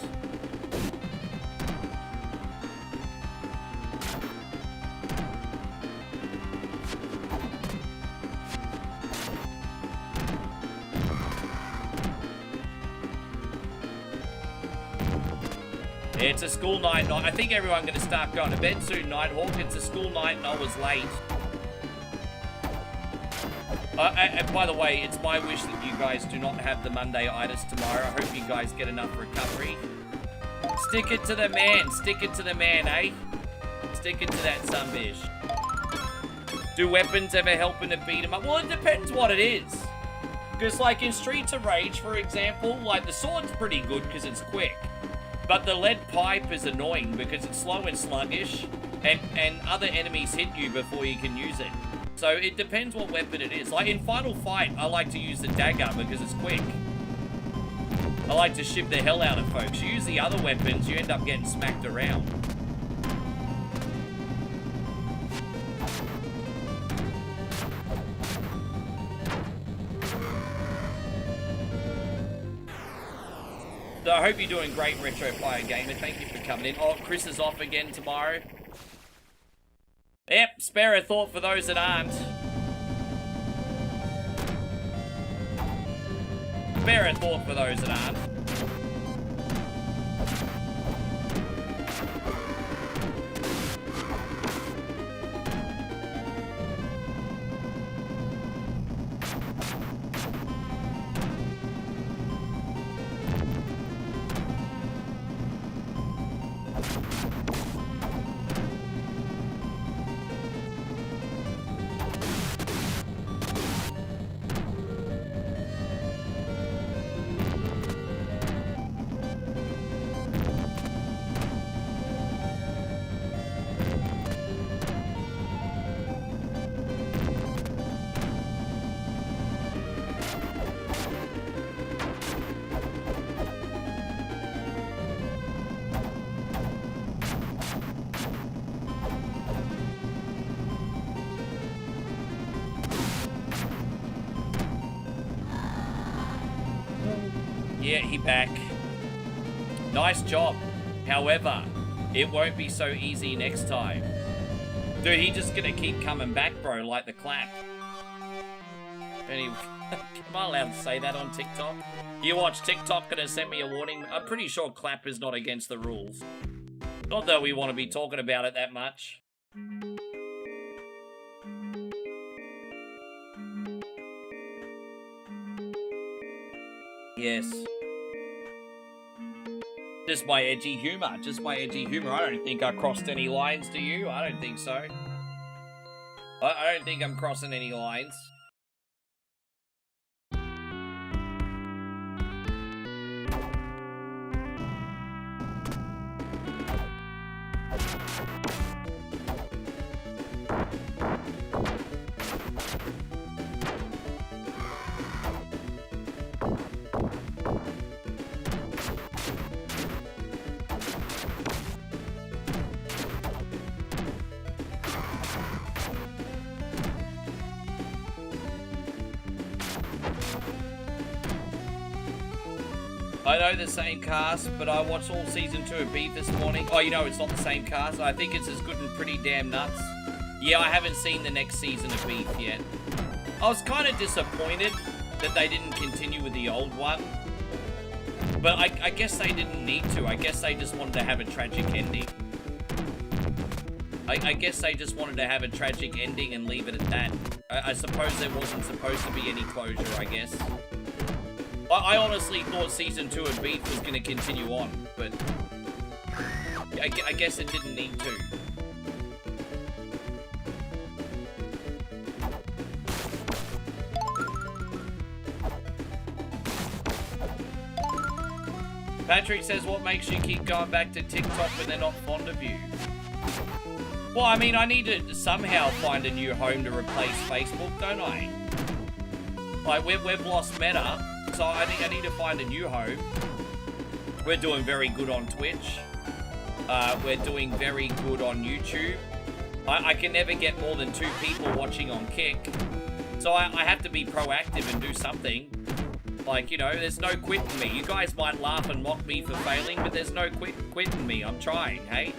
Yeah, it's a school night. I think everyone's going to start going to bed soon, Nighthawk. It's a school night and I was late. And by the way, it's my wish that you guys do not have the Monday-itis tomorrow. I hope you guys get enough recovery. Stick it to the man. Stick it to the man, eh? Stick it to that sunbish. Do weapons ever help in to beat him up? Well, it depends what it is. Because, like, in Streets of Rage, for example, like, the sword's pretty good because it's quick. But the lead pipe is annoying because it's slow and sluggish, and other enemies hit you before you can use it. So it depends what weapon it is. Like in Final Fight, I like to use the dagger because it's quick. I like to ship the hell out of folks. You use the other weapons, you end up getting smacked around. So I hope you're doing great, Retro Fire Gamer. Thank you for coming in. Oh, Chris is off again tomorrow. Yep, spare a thought for those that aren't. Spare a thought for those that aren't. Yeah, he back. Nice job. However, it won't be so easy next time. Dude, he just gonna keep coming back, bro, like the clap. Anyway, am I allowed to say that on TikTok? You watch TikTok gonna send me a warning? I'm pretty sure clap is not against the rules. Not that we want to be talking about it that much. Yes. Just my edgy humor. Just my edgy humor. I don't think I crossed any lines, do you? I don't think so. I don't think I'm crossing any lines. I know the same cast, but I watched all season 2 of Beef this morning. Oh, you know, it's not the same cast. I think it's as good and pretty damn nuts. Yeah, I haven't seen the next season of Beef yet. I was kind of disappointed that they didn't continue with the old one. But I guess they didn't need to. I guess they just wanted to have a tragic ending. I guess they just wanted to have a tragic ending and leave it at that. I suppose there wasn't supposed to be any closure, I guess. I honestly thought season 2 of Beef was going to continue on, but I guess it didn't need to. Patrick says, what makes you keep going back to TikTok when they're not fond of you? Well, I mean, I need to somehow find a new home to replace Facebook, don't I? Like, we've lost Meta, so I think I need to find a new home. We're doing very good on Twitch. We're doing very good on YouTube. I can never get more than 2 people watching on Kick. So I have to be proactive and do something. Like, you know, there's no quitting me. You guys might laugh and mock me for failing, but there's no quitting me. I'm trying, hey?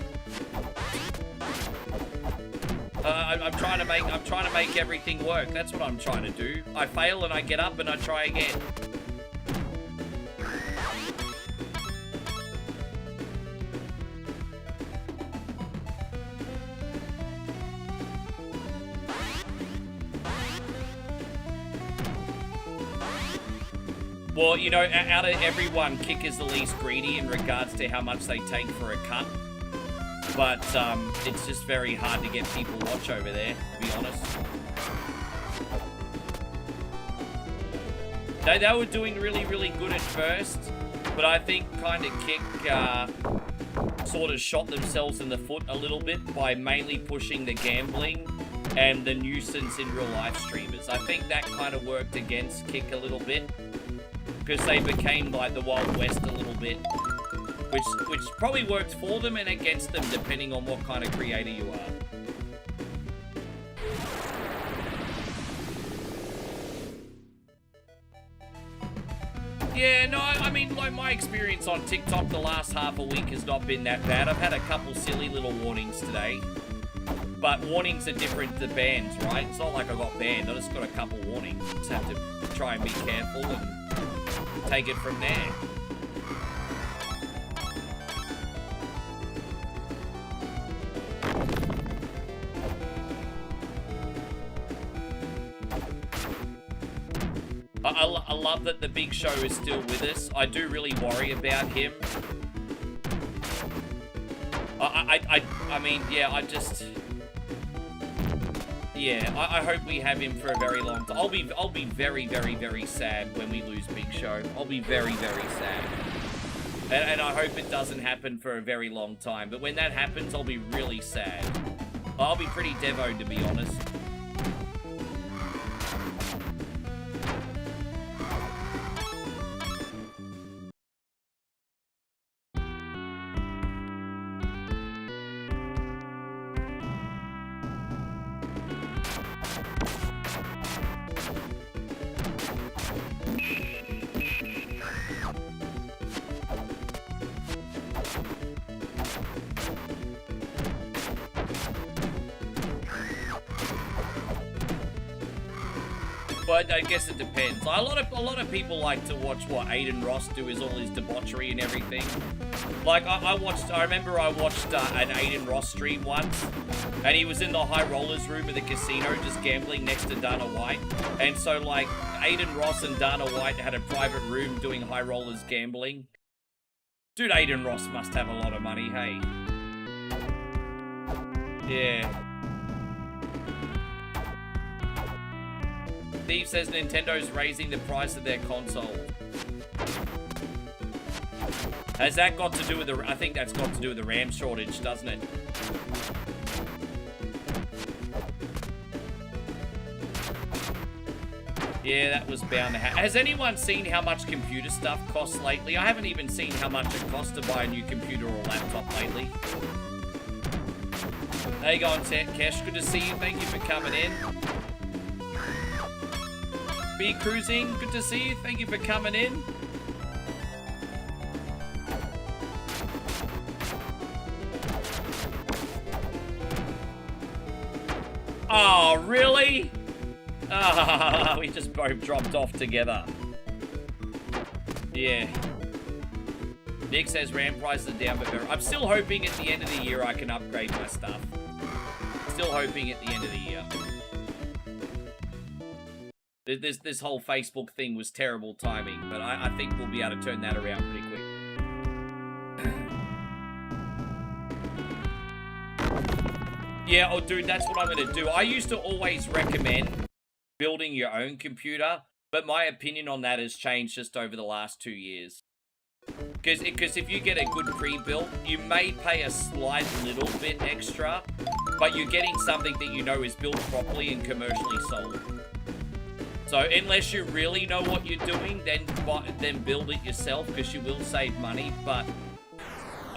I'm trying to make everything work. That's what I'm trying to do. I fail and I get up and I try again. Well, you know, out of everyone, Kick is the least greedy in regards to how much they take for a cut. But it's just very hard to get people watch over there, to be honest. They were doing really, really good at first, but I think kind of Kick sort of shot themselves in the foot a little bit by mainly pushing the gambling and the nuisance in real life streamers. I think that kind of worked against Kick a little bit, because they became like the Wild West a little bit, which probably worked for them and against them depending on what kind of creator you are. Yeah, no, I mean, like, my experience on TikTok the last half a week has not been that bad. I've had a couple silly little warnings today, but warnings are different to bans, right? It's not like I got banned, I just got a couple warnings. Just have to try and be careful and take it from there. I love that the Big Show is still with us. I do really worry about him. I mean, yeah, I hope we have him for a very long time. I'll be very, very, very sad when we lose Big Show. I'll be very, very sad. And I hope it doesn't happen for a very long time. But when that happens, I'll be really sad. I'll be pretty devoed, to be honest. But I guess it depends. A lot of people like to watch what Aiden Ross do, is all his debauchery and everything. Like I remember I watched an Aiden Ross stream once, and he was in the high rollers room at the casino just gambling next to Dana White. And so like Aiden Ross and Dana White had a private room doing high rollers gambling. Dude, Aiden Ross must have a lot of money, hey? Yeah. Steve says Nintendo's raising the price of their console. Has that got to do with the... I think that's got to do with the RAM shortage, doesn't it? Yeah, that was bound to happen. Has anyone seen how much computer stuff costs lately? I haven't even seen how much it costs to buy a new computer or laptop lately. How you going, Kesh? Good to see you. Thank you for coming in. Be Cruising, good to see you. Thank you for coming in. Oh, really? Ah, we just both dropped off together. Yeah. Nick says RAM prices are down, but I'm still hoping at the end of the year I can upgrade my stuff. Still hoping at the end of the year. This whole Facebook thing was terrible timing, but I think we'll be able to turn that around pretty quick. Yeah, oh dude, that's what I'm gonna do. I used to always recommend building your own computer, but my opinion on that has changed just over the last 2 years. Because if you get a good pre-built, you may pay a slight little bit extra, but you're getting something that you know is built properly and commercially sold. So unless you really know what you're doing, then build it yourself, because you will save money. But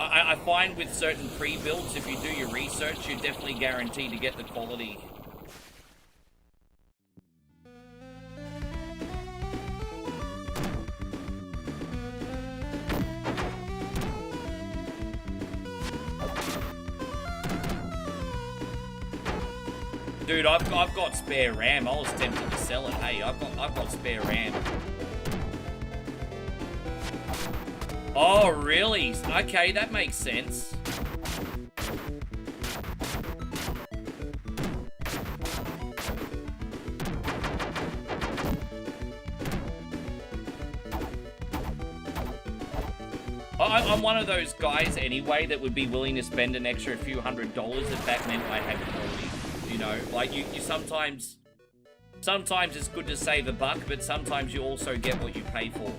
I find with certain pre-builds, if you do your research, you're definitely guaranteed to get the quality. Dude, I've got spare RAM. I was tempted to sell it. Hey, I've got spare RAM. Oh, really? Okay, that makes sense. I'm one of those guys anyway that would be willing to spend an extra few $100s if that meant I had quality. You know, like you sometimes it's good to save a buck, but sometimes you also get what you pay for.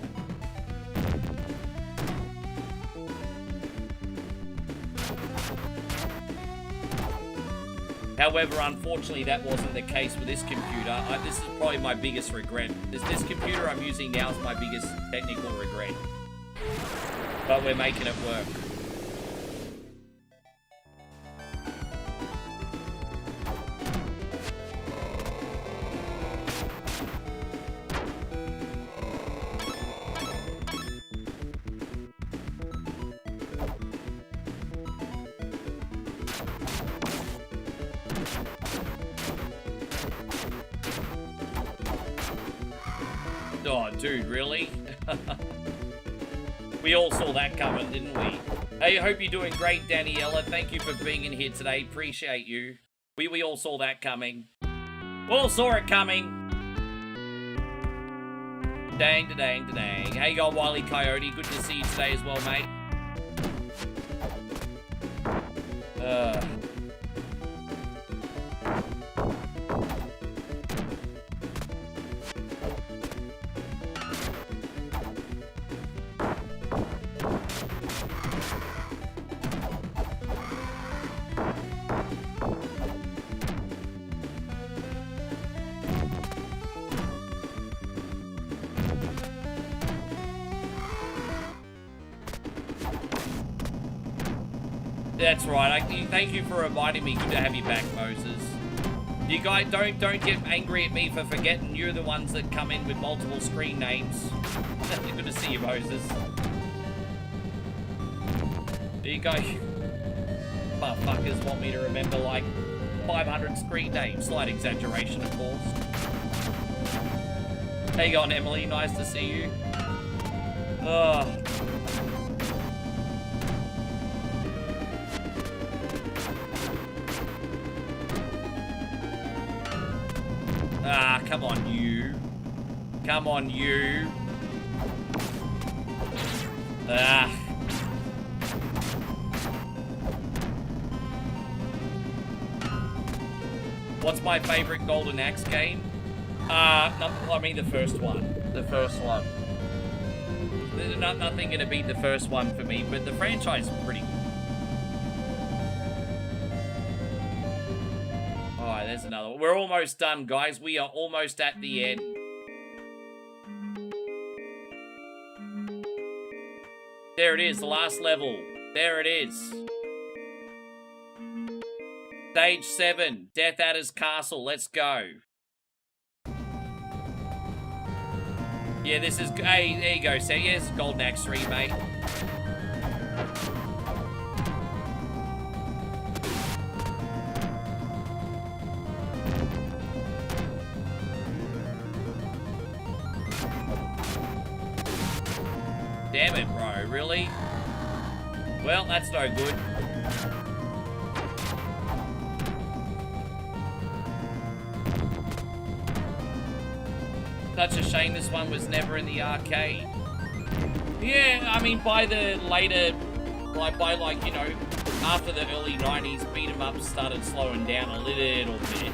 However, unfortunately, that wasn't the case with this computer. This is probably my biggest regret. This computer I'm using now is my biggest technical regret. But we're making it work. Oh, dude, really? We all saw that coming, didn't we? Hey, I hope you're doing great, Daniela. Thank you for being in here today. Appreciate you. We all saw that coming. We all saw it coming. Dang, da-dang, da-dang. How you going, Wily Coyote? Good to see you today as well, mate. That's right. Thank you for reminding me. Good to have you back, Moses. You guys don't get angry at me for forgetting. You're the ones that come in with multiple screen names. Good to see you, Moses. There you go. Motherfuckers want me to remember like 500 screen names. Slight exaggeration, of course. How you going, Emily? Nice to see you. Come on, you. Come on, you. What's my favorite Golden Axe game? I mean the first one. The first one. There's nothing gonna beat the first one for me, but the franchise is pretty good. Alright, there's another one. We're almost done, guys. We are almost at the end. There it is, the last level. There it is. Stage 7, Death Adder's Castle. Let's go. Yeah, this is... Hey, there you go, Sam. Yeah, this is Golden Axe 3, mate. no, really? Well, that's no good. Such a shame this one was never in the arcade. Yeah, I mean, by the later, like, you know, after the early 90s, beat 'em ups started slowing down a little bit.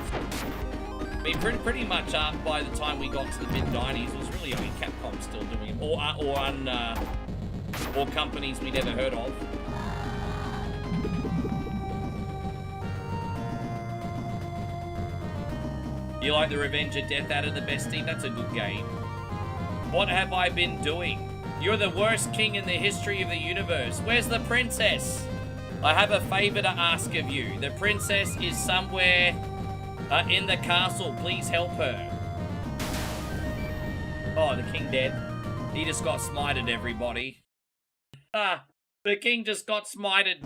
I mean, pretty much by the time we got to the mid-90s, it was really only Capcom still doing them, or companies we never heard of. You like the Revenge of Death out of the Bestie? That's a good game. What have I been doing? You're the worst king in the history of the universe. Where's the princess? I have a favor to ask of you. The princess is somewhere in the castle. Please help her. Oh, the king dead. He just got smited, everybody. Ah, the king just got smited.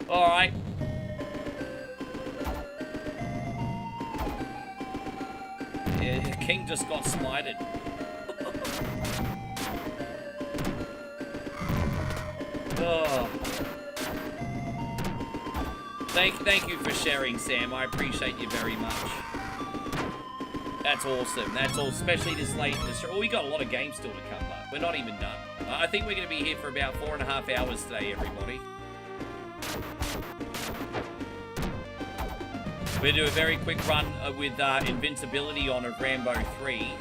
Alright. Yeah, the king just got smited. Oh. Thank you for sharing, Sam. I appreciate you very much. That's awesome. That's all, especially this late in the show. Oh, we got a lot of games still to cover. We're not even done. I think we're going to be here for about 4.5 hours today, everybody. We're going to do a very quick run with invincibility on a Rambo 3.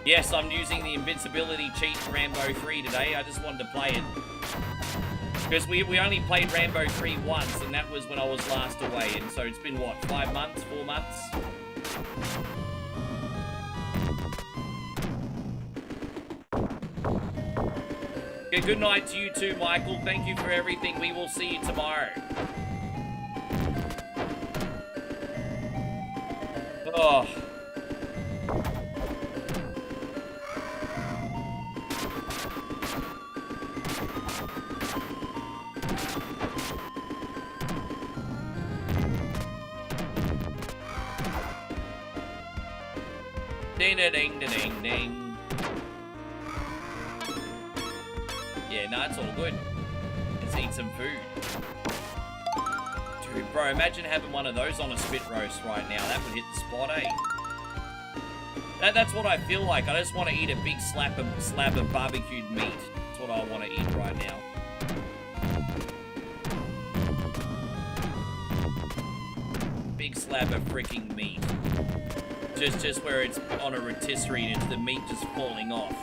Yes, I'm using the invincibility cheat in Rambo 3 today. I just wanted to play it. Because we only played Rambo 3 once, and that was when I was last away. And so it's been, what, 5 months, 4 months? Okay, good night to you too, Michael. Thank you for everything. We will see you tomorrow. Oh. Ding da ding da ding ding. Yeah, no, it's all good. Let's eat some food. Dude, bro, imagine having one of those on a spit roast right now. That would hit the spot, eh? That's what I feel like. I just want to eat a big slab of barbecued meat. That's what I want to eat right now. Big slab of freaking meat. Just where it's on a rotisserie and it's the meat just falling off.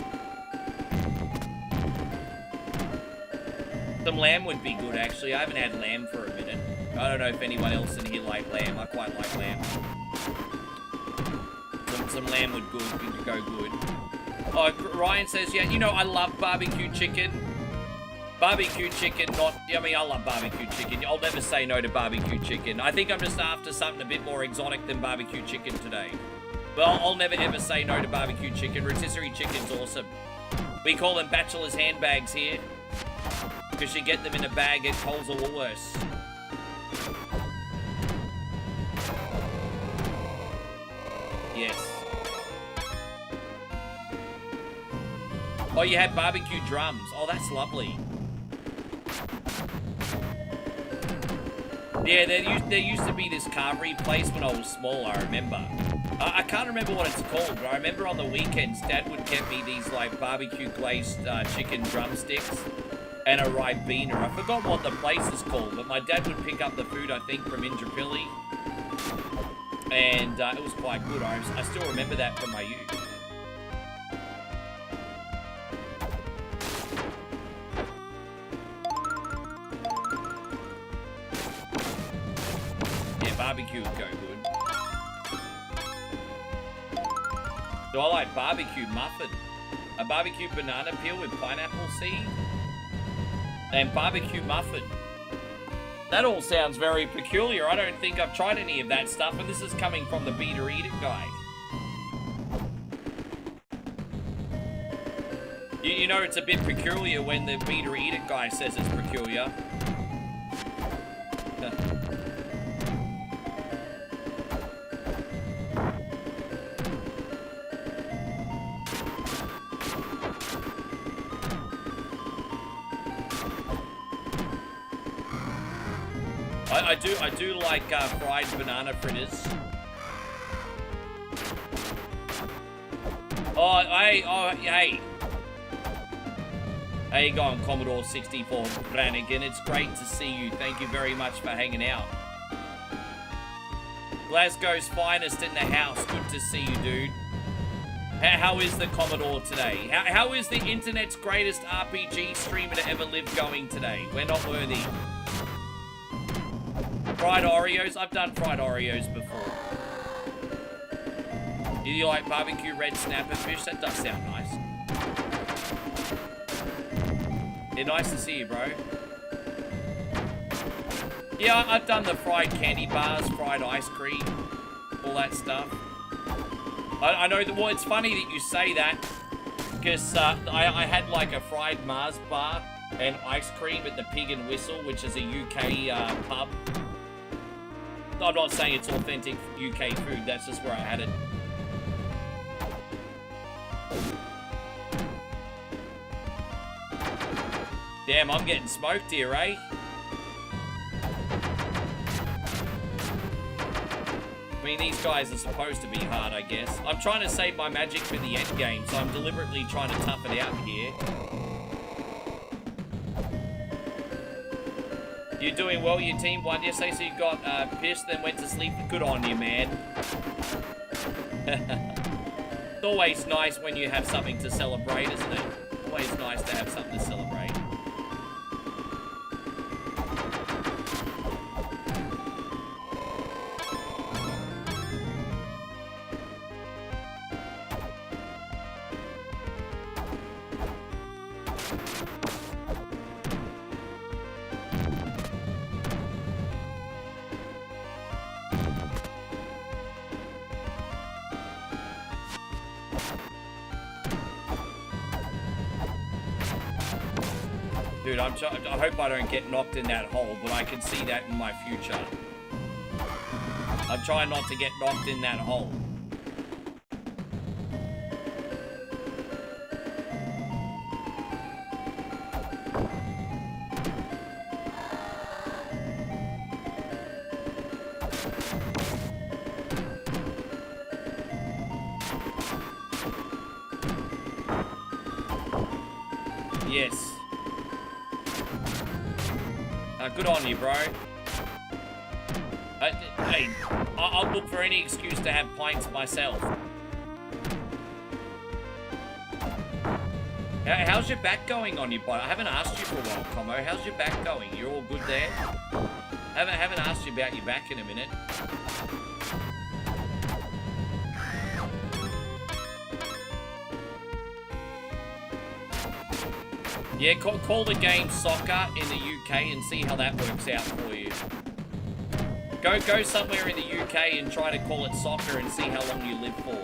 Some lamb would be good, actually. I haven't had lamb for a minute. I don't know if anyone else in here like lamb. I quite like lamb. Some lamb would go good. Oh, Ryan says, yeah, you know, I love barbecue chicken. Barbecue chicken, I mean, I love barbecue chicken. I'll never say no to barbecue chicken. I think I'm just after something a bit more exotic than barbecue chicken today. Well, I'll never ever say no to barbecue chicken. Rotisserie chicken's awesome. We call them bachelor's handbags here. Because you get them in a bag at Coles or Woolworths. Yes. Oh, you had barbecue drums. Oh, that's lovely. Yeah, there used to be this carvery place when I was small, I remember. I can't remember what it's called, but I remember on the weekends, Dad would get me these, like, barbecue glazed chicken drumsticks and a Ribena. I forgot what the place is called, but my dad would pick up the food, I think, from Indrapilli. And it was quite good. I still remember that from my youth. Yeah, barbecue would go good. Do I like barbecue muffin? A barbecue banana peel with pineapple seed? And barbecue muffin. That all sounds very peculiar. I don't think I've tried any of that stuff, and this is coming from the Beater Eat It guy. You know it's a bit peculiar when the Beater Eat It guy says it's peculiar. I do like fried banana fritters. Oh, hey. How you going, Commodore 64 Brannigan? It's great to see you. Thank you very much for hanging out. Glasgow's finest in the house. Good to see you, dude. How is the Commodore today? How is the internet's greatest RPG streamer to ever live going today? We're not worthy. Fried Oreos? I've done fried Oreos before. Do you like barbecue red snapper fish? That does sound nice. Yeah, nice to see you, bro. Yeah, I've done the fried candy bars, fried ice cream, all that stuff. I know that, well, it's funny that you say that, because I had like a fried Mars bar and ice cream at the Pig and Whistle, which is a UK pub. I'm not saying it's authentic UK food, that's just where I had it. Damn, I'm getting smoked here, eh? I mean, these guys are supposed to be hard, I guess. I'm trying to save my magic for the end game, so I'm deliberately trying to tough it out here. You're doing well, your team won yesterday, so you got pissed, then went to sleep. Good on you, man. It's always nice when you have something to celebrate, isn't it? Always nice to have something to celebrate. Dude, I hope I don't get knocked in that hole, but I can see that in my future. I'm trying not to get knocked in that hole. Yes. Good on you, bro. Hey, I'll look for any excuse to have pints myself. How's your back going on you, bud? I haven't asked you for a while, Como. How's your back going? You're all good there? Haven't asked you about your back in a minute. Yeah, call the game soccer in the UK and see how that works out for you. Go somewhere in the UK and try to call it soccer and see how long you live for.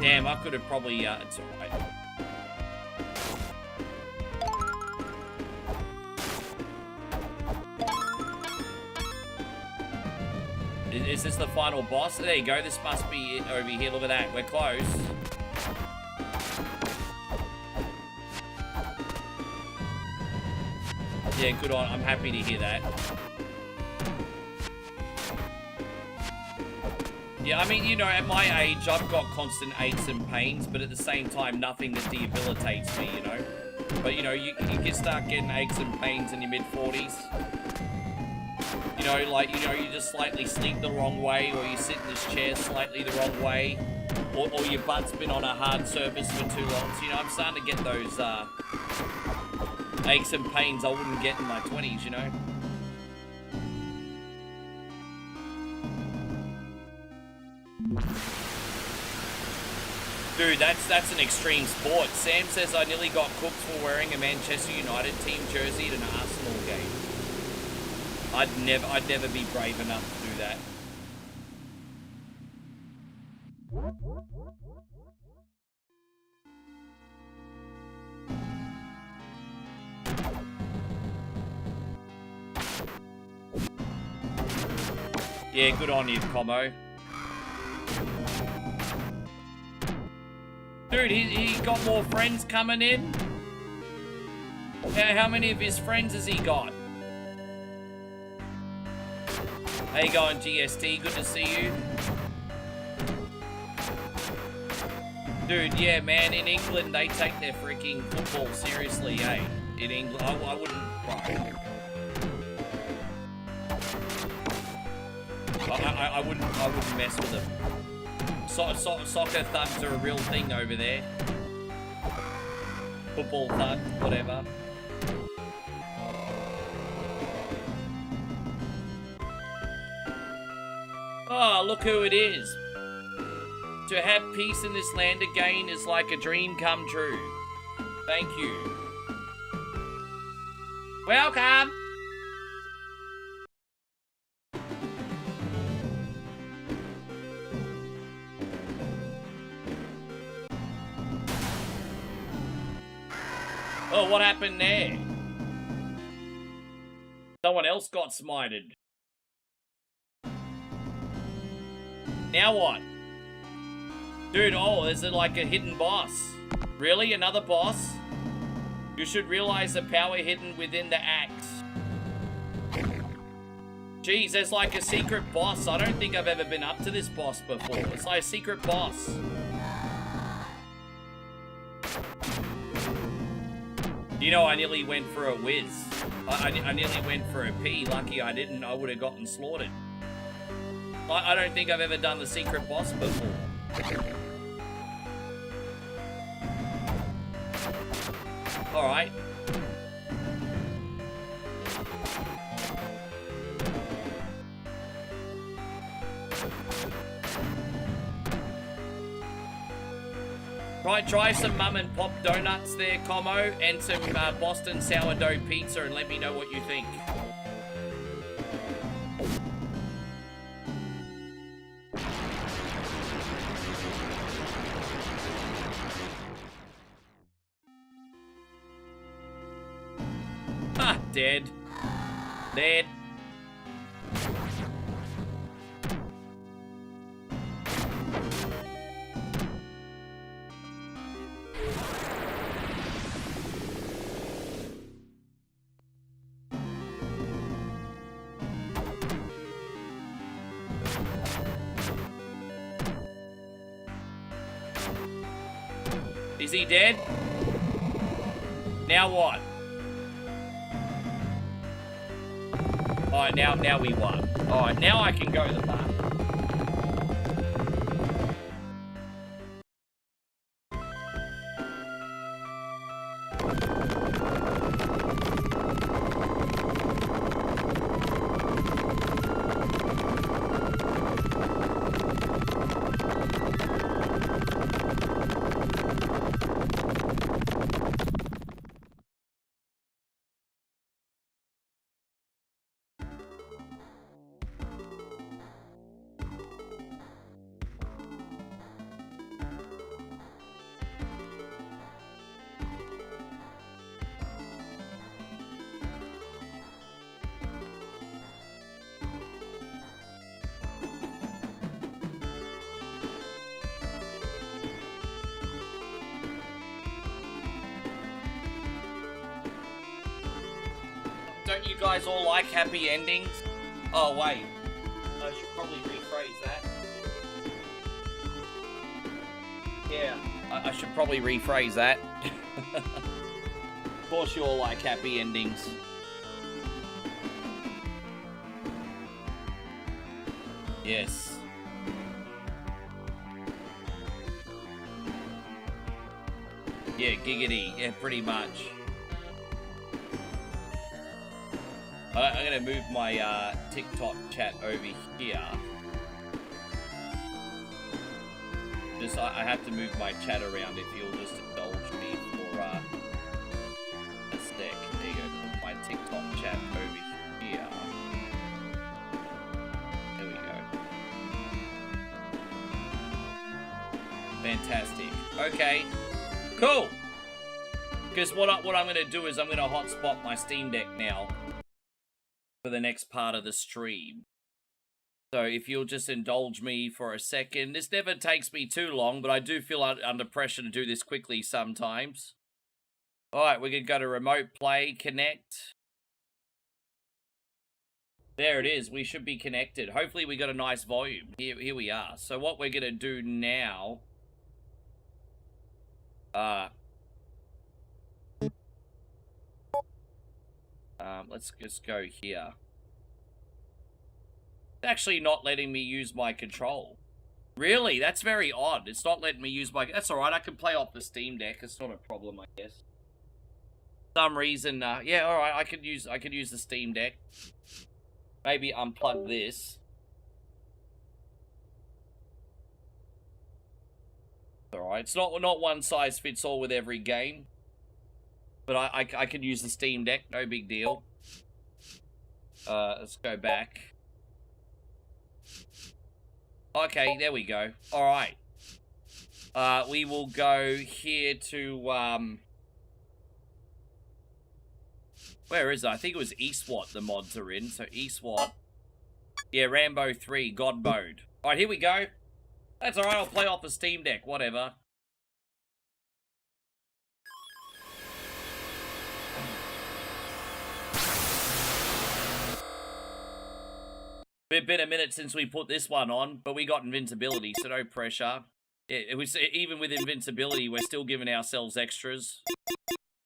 Damn, I could have probably, it's alright. Is this the final boss? There you go. This must be it over here. Look at that. We're close. Yeah, good on. I'm happy to hear that. Yeah, I mean, you know, at my age, I've got constant aches and pains, but at the same time, nothing that debilitates me, you know? But, you know, you can start getting aches and pains in your mid-40s. You know, like, you know, you just slightly sleep the wrong way, or you sit in this chair slightly the wrong way, or your butt's been on a hard surface for too long. So, you know, I'm starting to get those aches and pains I wouldn't get in my 20s, you know? Dude, that's an extreme sport. Sam says I nearly got cooked for wearing a Manchester United team jersey at an Arsenal game. I'd never be brave enough to do that. Yeah, good on you, Como. Dude, he got more friends coming in. How many of his friends has he got? How you going, GST? Good to see you. Dude, yeah, man, in England, they take their freaking football seriously, eh? In England, I wouldn't... I wouldn't mess with them. Soccer thugs are a real thing over there. Football thug, whatever. Oh, look who it is. To have peace in this land again is like a dream come true. Thank you. Welcome. Oh, what happened there? Someone else got smited. Now what? Dude, oh, is it like a hidden boss? Really? Another boss? You should realize the power hidden within the axe. Jeez, there's like a secret boss. I don't think I've ever been up to this boss before. It's like a secret boss. You know, I nearly went for a whiz. I nearly went for a pee. Lucky I didn't. I would have gotten slaughtered. I don't think I've ever done the secret boss before. Alright. Right, try some mum and pop donuts there, Como, and some Boston sourdough pizza and let me know what you think. Ha! Dead. Dead. Is he dead? Now what? Alright, now we won. Alright, now I can go to the bar. Don't you guys all like happy endings? Oh, wait. I should probably rephrase that. Yeah, I should probably rephrase that. Of course you all like happy endings. Yes. Yeah, giggity. Yeah, pretty much. I'm gonna move my TikTok chat over here. Just I have to move my chat around if you'll just indulge me for a sec. There you go. Put my TikTok chat over here. There we go. Fantastic. Okay. Cool. Because what I'm gonna do is I'm gonna hotspot my Steam Deck now for the next part of the stream. So if you'll just indulge me for a second. This never takes me too long, but I do feel under pressure to do this quickly sometimes. Alright, we're going to go to remote play, connect. There it is. We should be connected. Hopefully we got a nice volume. Here we are. So what we're going to do now... let's just go here. It's actually not letting me use my control. Really? That's very odd. It's not letting me use my... That's alright, I can play off the Steam Deck. It's not a problem, I guess. For some reason, yeah, alright, I could use the Steam Deck. Maybe unplug this. Alright, it's not one size fits all with every game. But I could use the Steam Deck, no big deal. Let's go back. Okay, there we go. Alright. We will go here to, where is it? I think it was eSWAT the mods are in. So eSWAT. Yeah, Rambo 3, God Mode. Alright, here we go. That's alright, I'll play off the Steam Deck, whatever. It's been a minute since we put this one on, but we got invincibility, so no pressure. Yeah, it was, even with invincibility, we're still giving ourselves extras.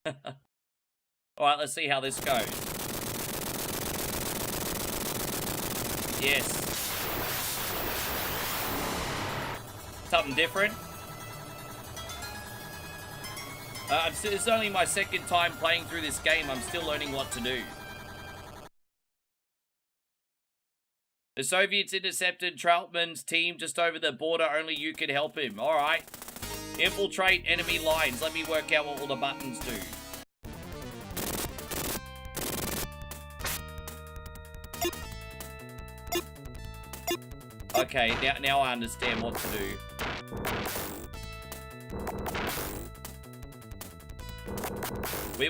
Alright, let's see how this goes. Yes. Something different. It's only my second time playing through this game. I'm still learning what to do. The Soviets intercepted Troutman's team just over the border. Only you can help him. Alright. Infiltrate enemy lines. Let me work out what all the buttons do. Okay, now I understand what to do.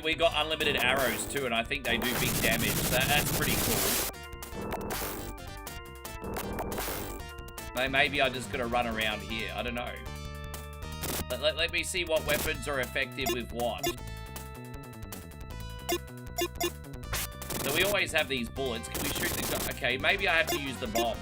We got unlimited arrows too, and I think they do big damage. That's pretty cool. Maybe I just gotta run around here. I don't know. Let me see what weapons are effective with what. So we always have these bullets. Can we shoot the gun? Okay, maybe I have to use the bomb.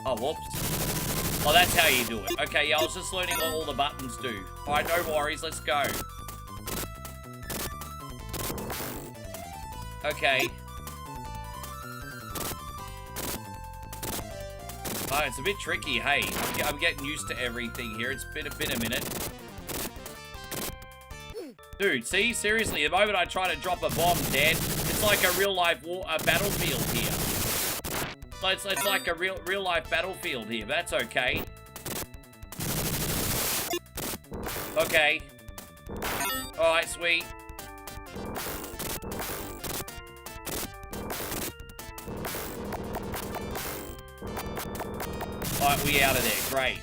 Oh, whoops. Oh, that's how you do it. Okay, yeah, I was just learning what all the buttons do. Alright, no worries, let's go. Okay. Oh, it's a bit tricky, hey. I'm getting used to everything here. It's been a minute. Dude, see? Seriously, the moment I try to drop a bomb, dead. It's like a real-life battlefield here. So it's like a real-life battlefield here. That's okay. Okay. Alright, sweet. Alright, we out of there. Great.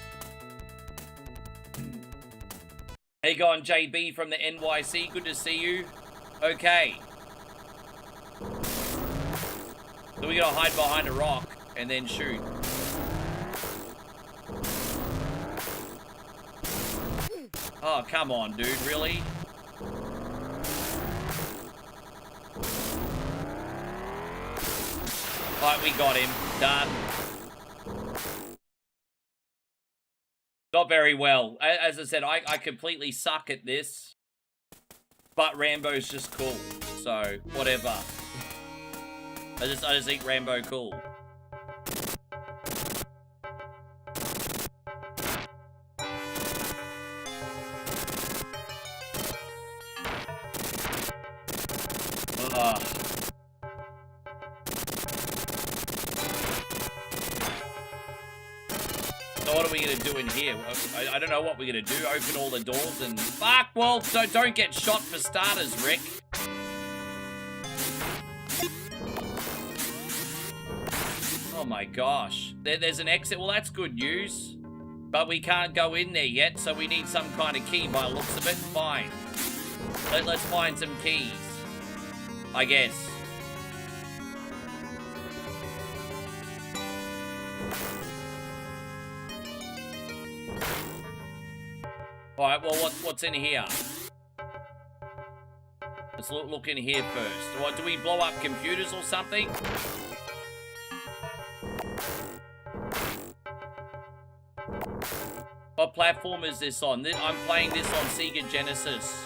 How you going, JB from the NYC? Good to see you. Okay. So we gotta hide behind a rock and then shoot. Oh, come on, dude. Really? Alright, we got him. Done. Not very well. As I said, I completely suck at this. But Rambo's just cool. So, whatever. I just think Rambo cool. Ugh. So what are we gonna do in here? I don't know what we're gonna do. Open all the doors and... Fuck, well, don't get shot for starters, Rick. Oh my gosh. There's an exit. Well, that's good news. But we can't go in there yet, so we need some kind of key by the looks of it. Fine. Let's find some keys. I guess. Alright, well, what's in here? Let's look in here first. What, do we blow up computers or something? What platform is this on? I'm playing this on Sega Genesis.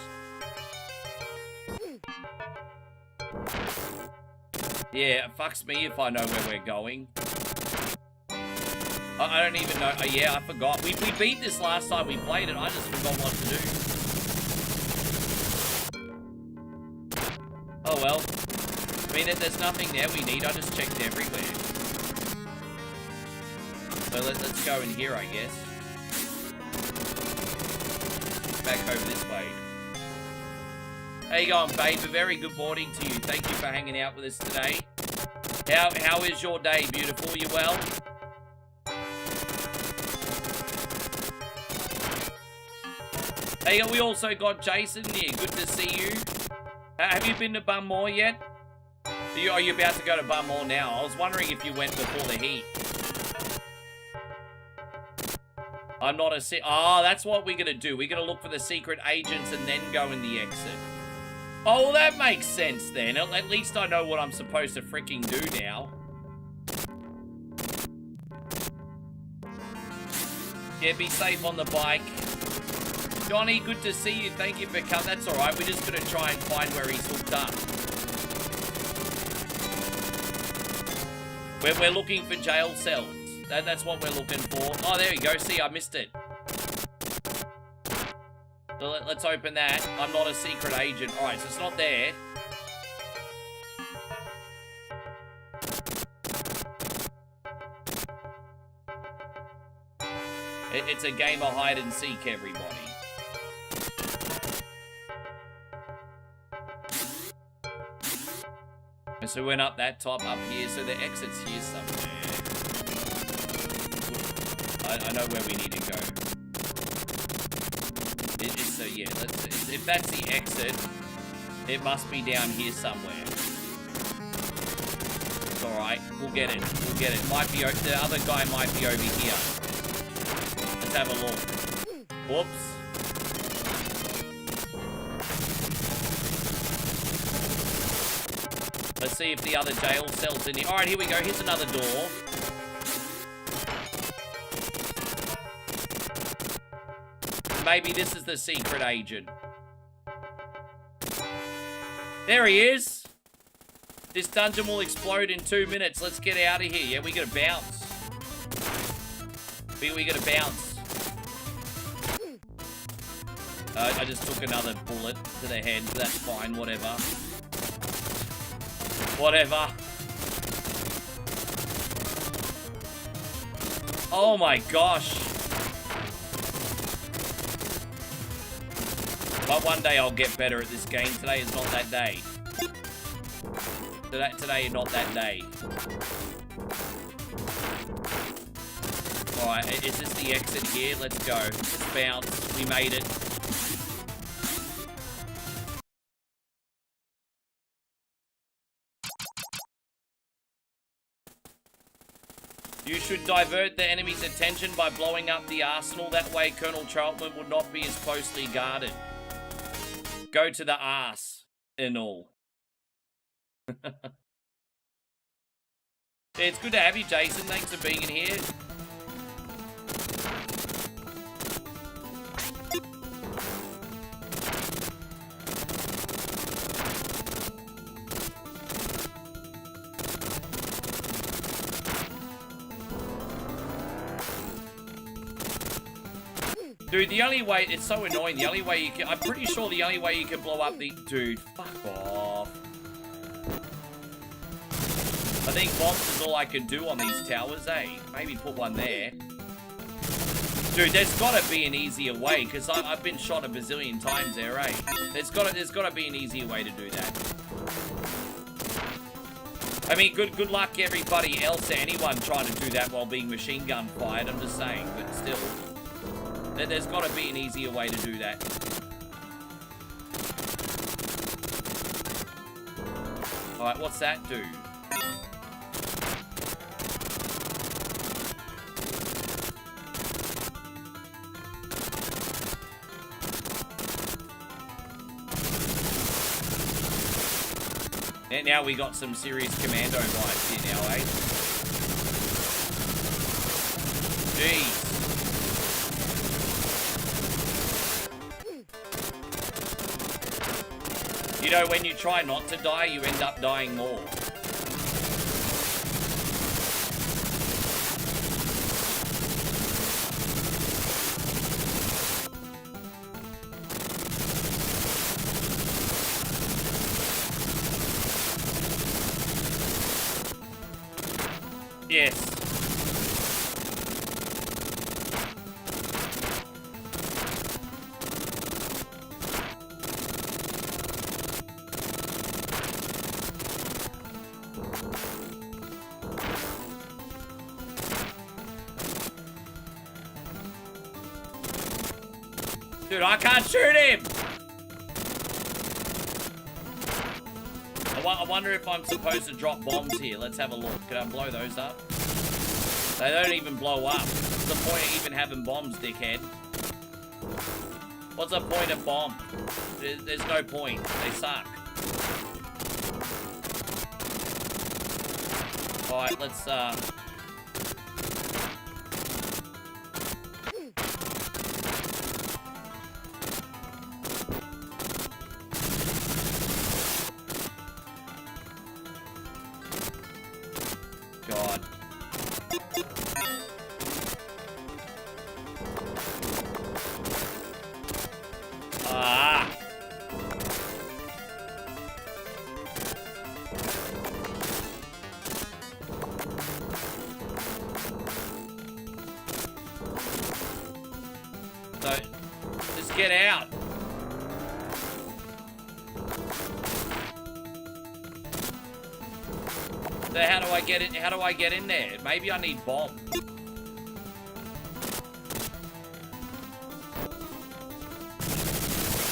Yeah, it fucks me if I know where we're going. I don't even know. Yeah, I forgot. We beat this last time we played it. I just forgot what to do. Oh, well. I mean, there's nothing there we need. I just checked everywhere. So let's go in here, I guess. Back over this way. How you going, babe? A very good morning to you. Thank you for hanging out with us today. How is your day, beautiful? You well? Hey, we also got Jason here. Good to see you. Have you been to Bunmore yet? Are you about to go to Bunmore now? I was wondering if you went before the heat. I'm not a... Oh, that's what we're going to do. We're going to look for the secret agents and then go in the exit. Oh, well, that makes sense then. At least I know what I'm supposed to freaking do now. Yeah, be safe on the bike. Johnny, good to see you. Thank you for coming. That's alright. We're just going to try and find where he's hooked up. We're looking for jail cells. That's what we're looking for. Oh, there we go. See, I missed it. So let's open that. I'm not a secret agent. Alright, so it's not there. It's a game of hide and seek, everybody. And so we went up that top up here, so the exit's here somewhere. I know where we need to go. So yeah, if that's the exit, it must be down here somewhere. It's alright, we'll get it. We'll get it. Might be the other guy might be over here. Let's have a look. Whoops. Let's see if the other jail cell's in here. Alright, here we go. Here's another door. Maybe this is the secret agent. There he is. This dungeon will explode in 2 minutes. Let's get out of here. Yeah, we gotta bounce. We gotta bounce. I just took another bullet to the head. That's fine, whatever. Whatever. Oh my gosh. But one day I'll get better at this game. Today is not that day. Today is not that day. Alright, is this the exit here? Let's go. Let's bounce. We made it. You should divert the enemy's attention by blowing up the arsenal. That way Colonel Charlton would not be as closely guarded. Go to the arse and all. Yeah, it's good to have you, Jason. Thanks for being in here. Dude, the only way, it's so annoying, the only way you can, I'm pretty sure the only way you can blow up the, dude, fuck off. I think bombs is all I can do on these towers, eh? Maybe put one there. Dude, there's gotta be an easier way, because I've been shot a bazillion times there, eh? There's gotta be an easier way to do that. I mean, good luck everybody else, anyone trying to do that while being machine gun fired, I'm just saying, but still. There's got to be an easier way to do that. Alright, what's that do? And now we got some serious commando vibes here now, eh? Jeez. You know, when you try not to die, you end up dying more. Yes. Dude, I can't shoot him! I wonder if I'm supposed to drop bombs here. Let's have a look. Can I blow those up? They don't even blow up. What's the point of even having bombs, dickhead? What's the point of bombs? There's no point. They suck. Alright, let's, God. Ah! So, just get out. So how do I get it? How do I get in there? Maybe I need bombs.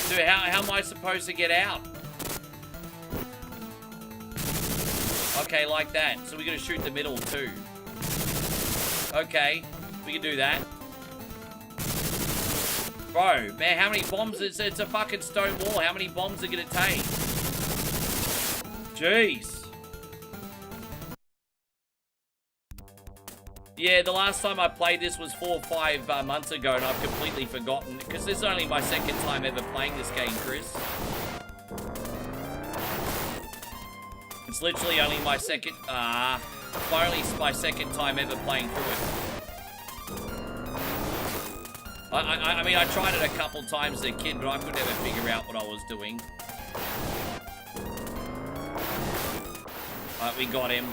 Dude, how am I supposed to get out? Okay, like that. So we gotta shoot the middle too. Okay, we can do that. Bro, man, how many bombs? It's a fucking stone wall. How many bombs are gonna take? Jeez. Yeah, the last time I played this was 4 or 5 months ago, and I've completely forgotten, because this is only my second time ever playing this game, Chris. It's literally only my second, only my second time ever playing through it. I mean, I tried it a couple times as a kid, but I could never figure out what I was doing. Alright, we got him.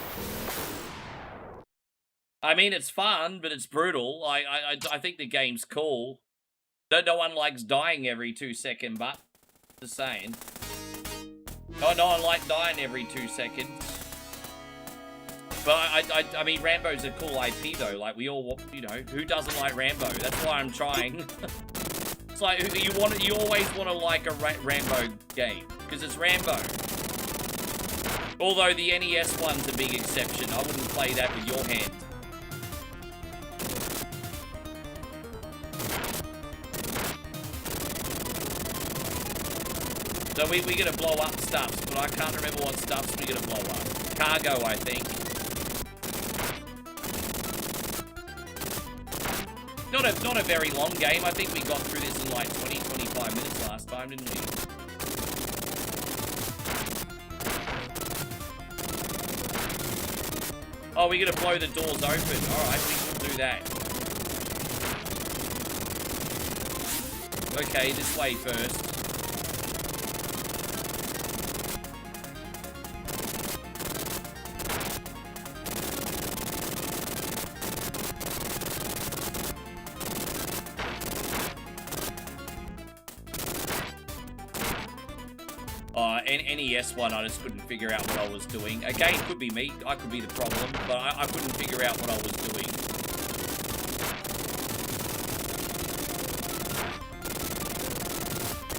I mean, it's fun, but it's brutal. I think the game's cool. No one likes dying every 2 seconds, but just saying. Oh, no one likes dying every 2 seconds. But I mean, Rambo's a cool IP though. Like we all, you know, who doesn't like Rambo? That's why I'm trying. It's like you always want to like a Rambo game because it's Rambo. Although the NES one's a big exception. I wouldn't play that with your hand. So we gotta blow up stuffs, but I can't remember what stuffs we gotta blow up. Cargo, I think. Not a very long game. I think we got through this in like 20-25 minutes last time, didn't we? Oh, we gotta blow the doors open. Alright, we can do that. Okay, this way first. NES one, I just couldn't figure out what I was doing. Again, it could be me. I could be the problem, but I couldn't figure out what I was doing.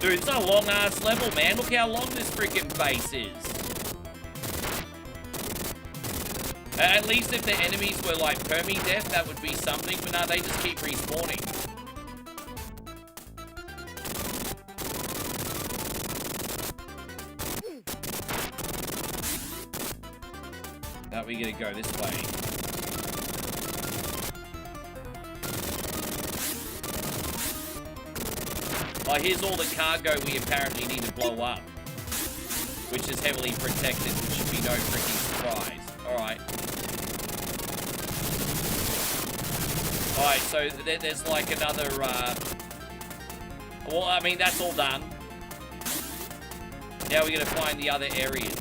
Dude, it's a long-ass level, man. Look how long this freaking base is. At least if the enemies were like permadeath, that would be something. But no, they just keep respawning. Now we gotta go this way. Oh, here's all the cargo we apparently need to blow up, which is heavily protected, which should be no freaking surprise. Alright. Alright, so there's like another, well, I mean, that's all done. Now we gotta find the other areas.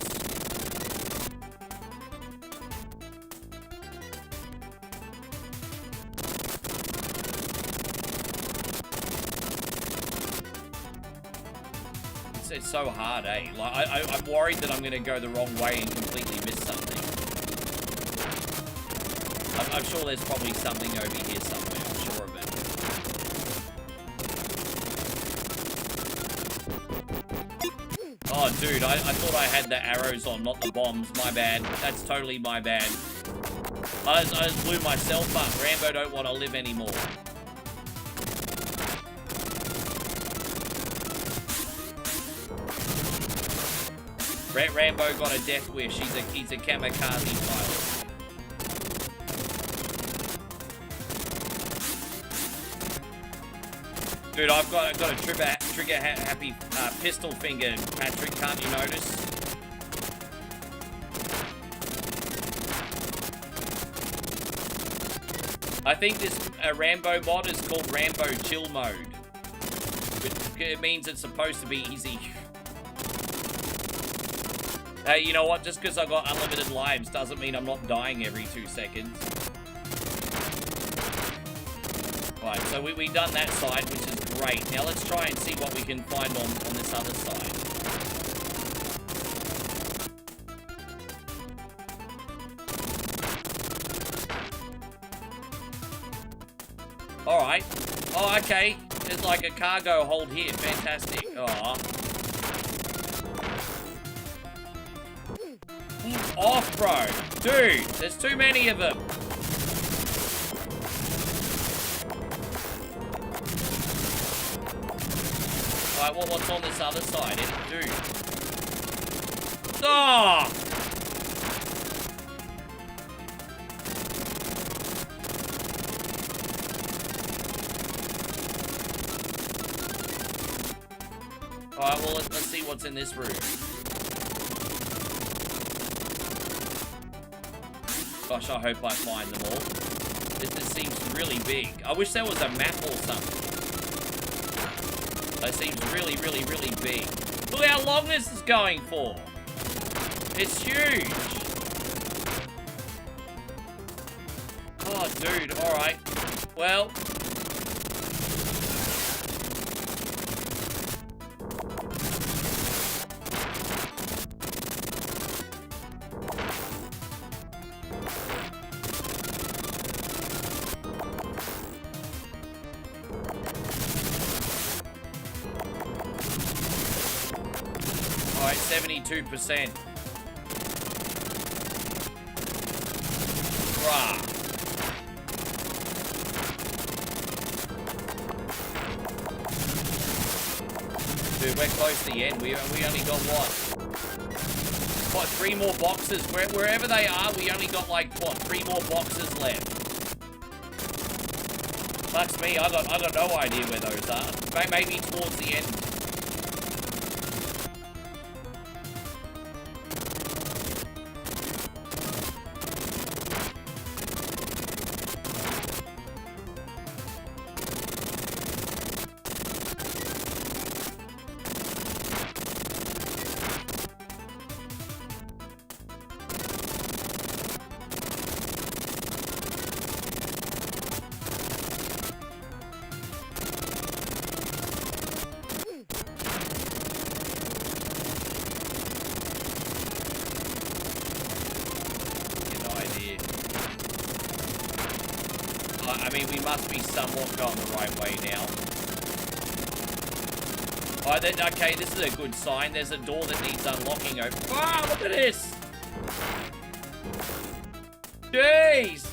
It's so hard, eh? Like, I'm worried that I'm going to go the wrong way and completely miss something. I'm sure there's probably something over here somewhere. I'm sure of it. Oh, dude, I thought I had the arrows on, not the bombs. My bad. That's totally my bad. I just blew myself up. Rambo don't want to live anymore. Rambo got a death wish. He's a kamikaze pilot. Dude, I've got a trigger happy pistol finger, Patrick. Can't you notice? I think this Rambo mod is called Rambo Chill Mode. It means it's supposed to be easy. Hey, you know what? Just because I got unlimited lives doesn't mean I'm not dying every 2 seconds. Right, so we done that side, which is great. Now let's try and see what we can find on this other side. Alright. Oh, okay. There's like a cargo hold here. Fantastic. Aw. Off, bro. Dude, there's too many of them. Alright, what's on this other side? Dude. Oh! Alright, well, let's see what's in this room. Gosh, I hope I find them all. This seems really big. I wish there was a map or something. That seems really, really, really big. Look how long this is going for. It's huge. Oh, dude. All right. Well. All right, 72%. Rah. Dude, we're close to the end. We only got what, 3 more boxes? Wherever they are, we only got like, what, 3 more boxes left. Fucks me, I got no idea where those are. Maybe towards the end. I mean, we must be somewhat going the right way now. Oh, okay, this is a good sign. There's a door that needs unlocking. Wow, look at this! Jeez!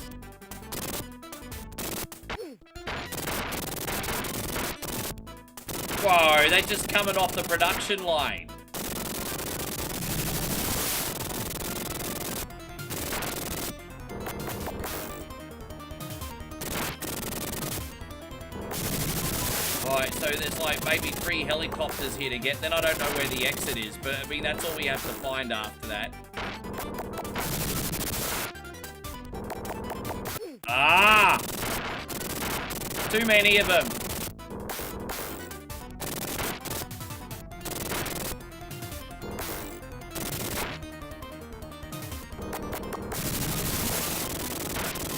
Whoa, they're just coming off the production line. Alright, so there's like maybe 3 helicopters here to get. Then I don't know where the exit is, but I mean, that's all we have to find after that. Ah! Too many of them.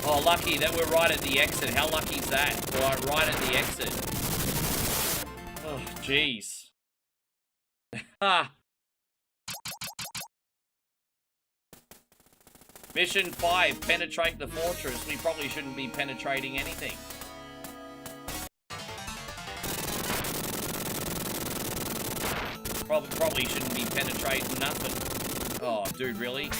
Oh, lucky that we're right at the exit. How lucky is that? Right at the exit. Oh, jeez. Ah. Mission 5, penetrate the fortress. We probably shouldn't be penetrating anything. Probably shouldn't be penetrating nothing. Oh, dude, really?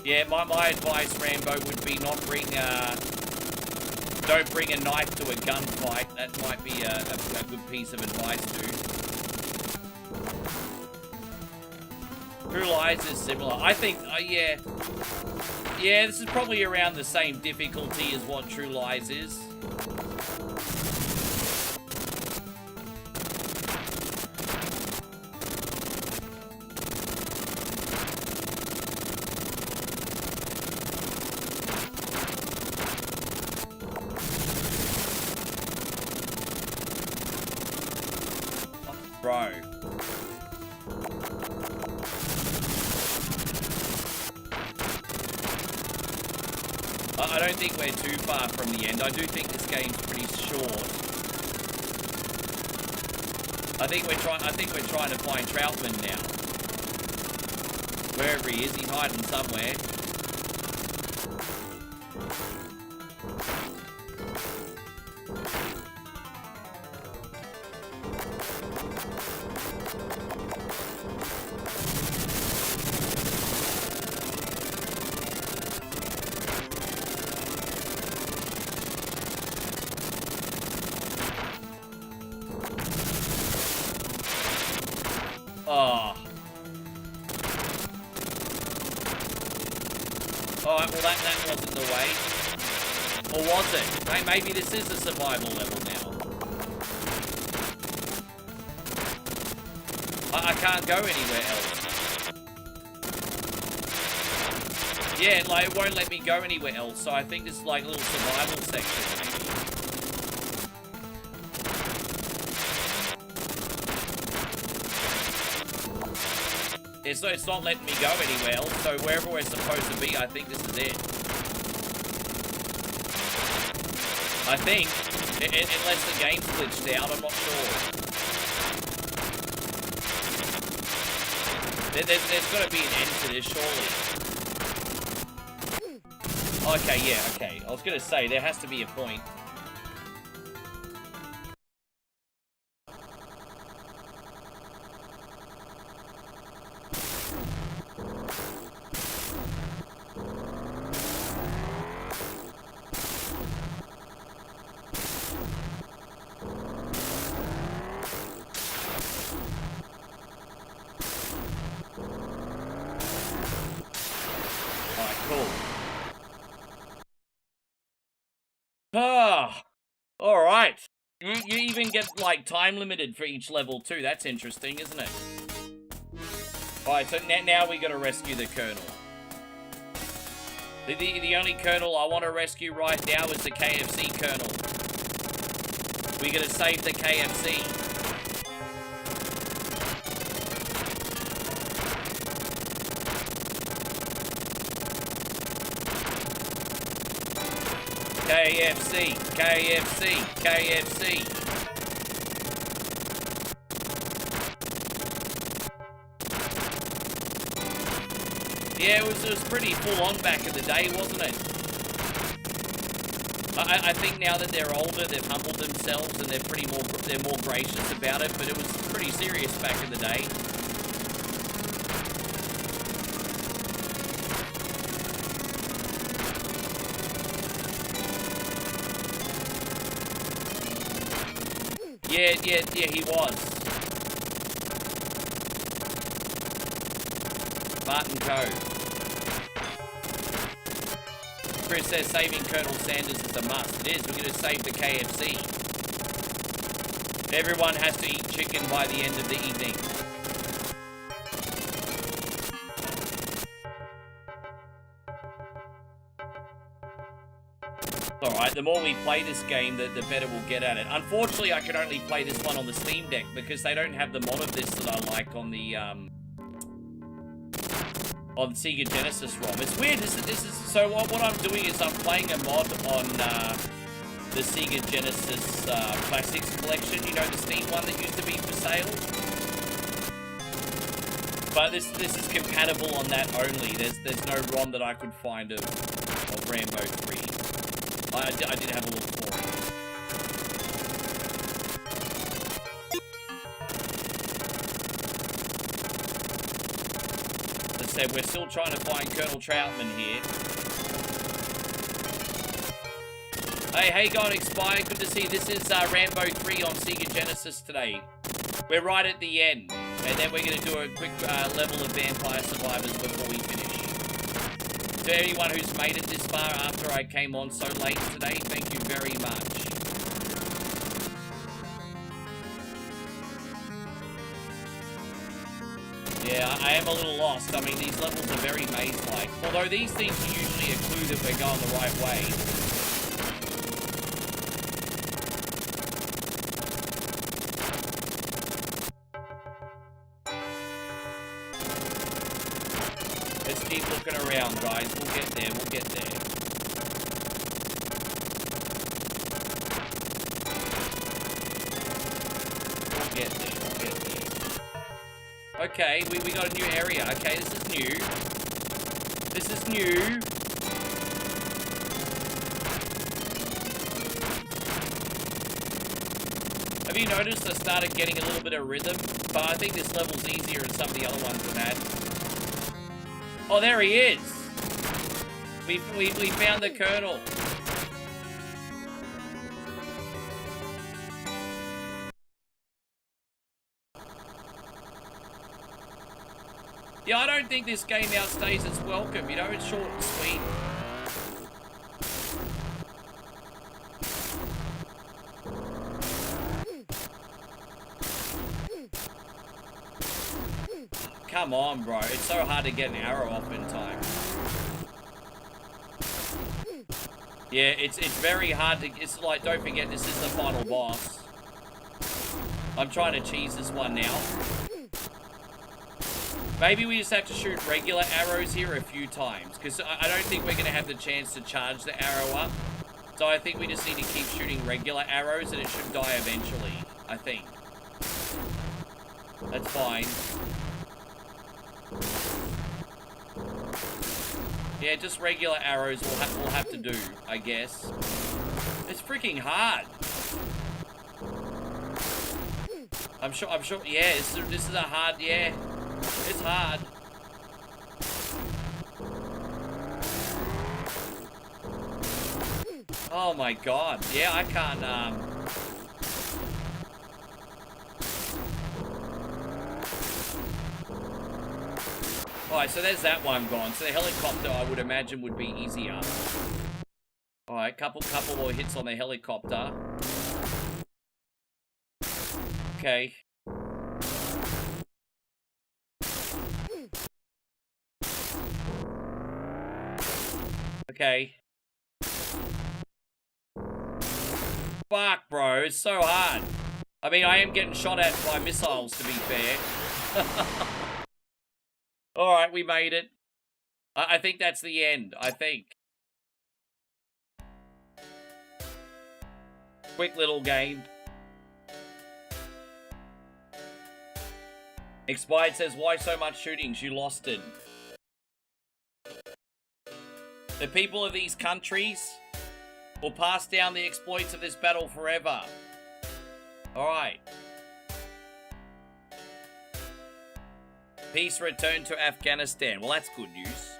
Yeah, my advice, Rambo, would be don't bring a knife to a gunfight. That might be a good piece of advice, dude. True Lies is similar. I think, yeah. Yeah, this is probably around the same difficulty as what True Lies is. Bro. I don't think we're too far from the end. I do think this game's pretty short. I think we're trying to find Troutman now. Wherever he is, he's hiding somewhere. Oh. Alright, well that wasn't the way. Or was it? Maybe this is a survival level now. I can't go anywhere else. Yeah, like it won't let me go anywhere else, so I think this is like a little survival section maybe. It's not letting me go anywhere else, so wherever we're supposed to be, I think this is it. I think, unless the game's glitched out, I'm not sure. There's got to be an end to this, surely. Okay, yeah, okay. I was going to say, there has to be a point. Ah, all right. You even get like time limited for each level too. That's interesting, isn't it? All right, so now we got to rescue the Colonel. The only Colonel I want to rescue right now is the KFC Colonel. We got to save the KFC. KFC, KFC, KFC. Yeah, it was pretty full on back in the day, wasn't it? I think now that they're older, they've humbled themselves and they're more gracious about it, but it was pretty serious back in the day. Yeah, he was. Martin Coe. Chris says saving Colonel Sanders is a must. It is. We're going to save the KFC. Everyone has to eat chicken by the end of the evening. Alright, the more we play this game, the better we'll get at it. Unfortunately, I can only play this one on the Steam Deck because they don't have the mod of this that I like on the Sega Genesis ROM. It's weird. This is so what I'm doing is I'm playing a mod on the Sega Genesis Classics collection. You know, the Steam one that used to be for sale. But this is compatible on that only. There's no ROM that I could find of Rambo 3. I did have a look for it. As I said, we're still trying to find Colonel Troutman here. Hey, gone expired. Good to see you. This is Rambo 3 on Sega Genesis today. We're right at the end. And then we're going to do a quick level of Vampire Survivors before we finish. To anyone who's made it this far after I came on so late today, thank you very much. Yeah, I am a little lost. I mean, these levels are very maze-like. Although these things are usually a clue that we're going the right way. Let's keep looking around, guys. We'll get there. We'll get there. We'll get there. We'll get there. Okay, we got a new area. Okay, this is new. This is new. Have you noticed I started getting a little bit of rhythm? But I think this level's easier than some of the other ones I've had. Oh, there he is. We found the Colonel. Yeah, I don't think this game outstays its welcome. You know, it's short and sweet. Come on, bro. It's so hard to get an arrow off in time. Yeah, it's very hard to... It's like, don't forget, this is the final boss. I'm trying to cheese this one now. Maybe we just have to shoot regular arrows here a few times. Because I don't think we're going to have the chance to charge the arrow up. So I think we just need to keep shooting regular arrows and it should die eventually. I think. That's fine. Yeah, just regular arrows we'll have to do, I guess. It's freaking hard. I'm sure, yeah, this is a hard, yeah. It's hard. Oh my god. Yeah, I can't, Alright, so there's that one gone. So the helicopter, I would imagine, would be easier. Alright, couple more hits on the helicopter. Okay. Okay. Fuck, bro. It's so hard. I mean, I am getting shot at by missiles, to be fair. Alright, we made it. I think that's the end. I think. Quick little game. Expired says, why so much shootings? You lost it. The people of these countries will pass down the exploits of this battle forever. Alright. Peace returned to Afghanistan. Well, that's good news.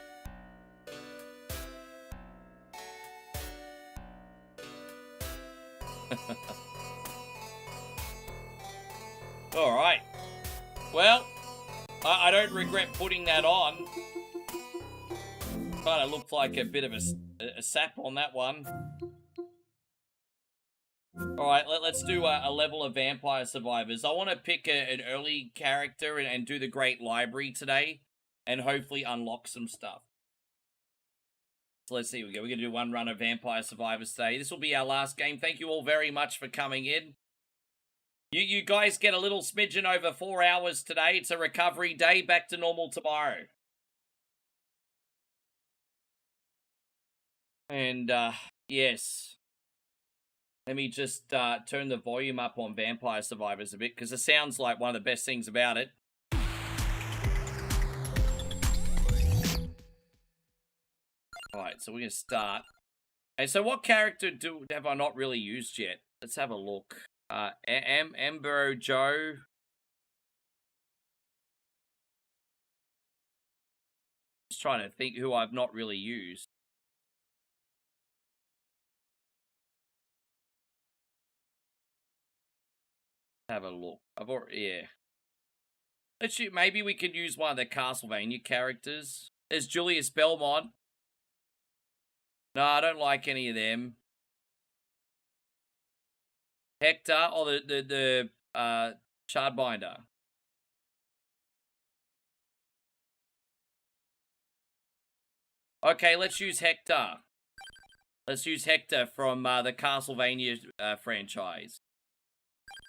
Alright. Well, I don't regret putting that on. Kind of looked like a bit of a sap on that one. Alright, let's do a level of Vampire Survivors. I want to pick an early character and do the Great Library today. And hopefully unlock some stuff. So let's see, we're going to do one run of Vampire Survivors today. This will be our last game. Thank you all very much for coming in. You guys get a little smidgen over 4 hours today. It's a recovery day, back to normal tomorrow. And, yes. Let me just turn the volume up on Vampire Survivors a bit, because it sounds like one of the best things about it. Alright, so we're going to start. And so what character have I not really used yet? Let's have a look. Amber Joe. Just trying to think who I've not really used. Have a look. I've already, yeah. Let's shoot. Maybe we could use one of the Castlevania characters. There's Julius Belmont. No, I don't like any of them. Hector, or the Shardbinder. Okay, let's use Hector. Let's use Hector from the Castlevania franchise.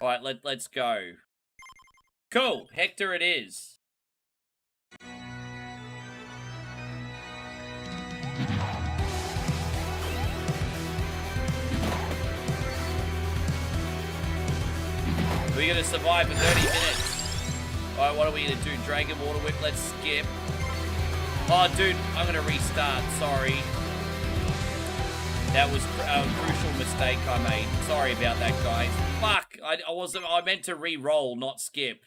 Alright, let's go. Cool, Hector it is. We're going to survive for 30 minutes. Alright, what are we going to do? Dragon Water Whip, let's skip. Oh, dude, I'm going to restart, sorry. That was a crucial mistake I made. Sorry about that, guys. Fuck, I meant to re-roll, not skip.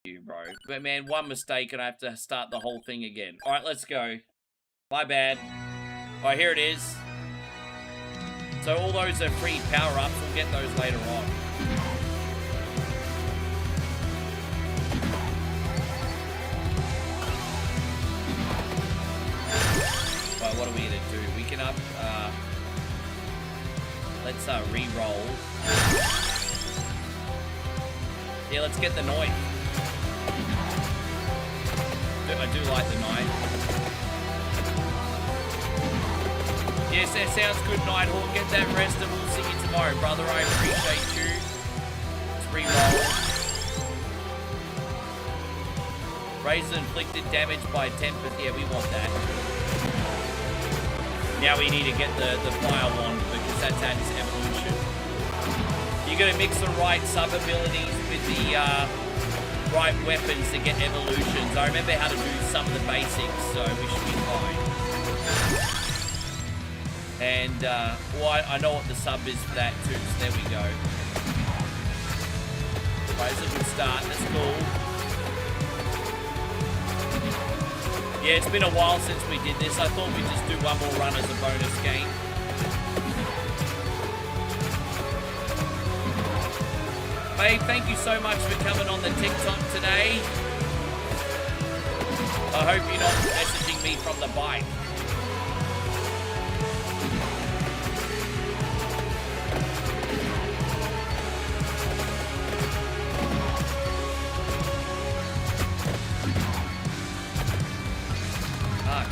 You, bro. But man, one mistake and I have to start the whole thing again. Alright, let's go. My bad. Alright, here it is. So all those are free power-ups. We'll get those later on. Right, what are we going to do? We can let's re-roll. Yeah, let's get the knife. I do like the knife. Yes, that sounds good, Nighthawk. Get that rest and we'll see you tomorrow, brother. I appreciate you. Let's re-roll. Raise inflicted damage by 10%. Yeah, we want that. Now we need to get the fire wand because that's at its evolution. You got to mix the right sub-abilities with the right weapons to get evolutions. I remember how to do some of the basics, so we should be fine. And, well, I know what the sub is for that too, so there we go. Right, it's a good start, that's cool. Yeah, it's been a while since we did this. I thought we'd just do one more run as a bonus game. Babe, thank you so much for coming on the TikTok today. I hope you're not messaging me from the bike.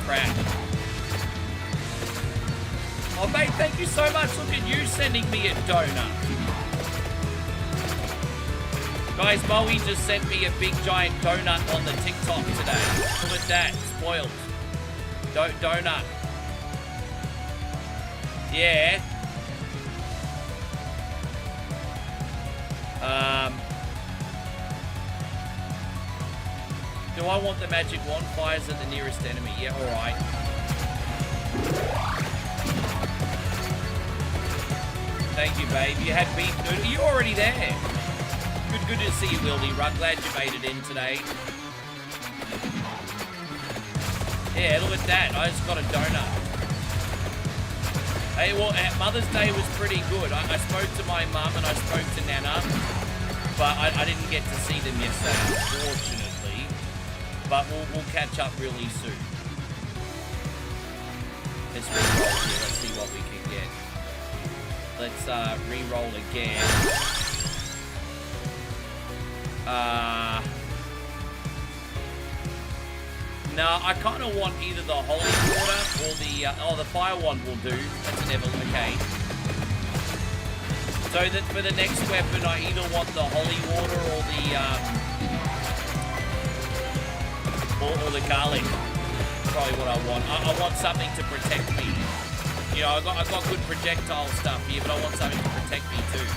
Crap. Oh, mate, thank you so much. Look at you sending me a donut. Guys, Moe just sent me a big giant donut on the TikTok today. Look at that. Spoiled. Donut. Yeah. Do I want the magic wand? Fires at the nearest enemy. Yeah, alright. Thank you, babe. You had beef noodle. You're already there. Good to see you, Wildy. I'm glad you made it in today. Yeah, look at that. I just got a donut. Hey, well, Mother's Day was pretty good. I spoke to my mum and I spoke to Nana, but I didn't get to see them yesterday, unfortunately. But we'll catch up really soon. Let's re-roll here. Let's see what we can get. Let's re-roll again. No, I kind of want either the holy water or the fire wand will do. That's an okay. So that for the next weapon, I either want the holy water or the garlic. Probably what I want. I want something to protect me. You know, I've got good projectile stuff here, but I want something to protect me too.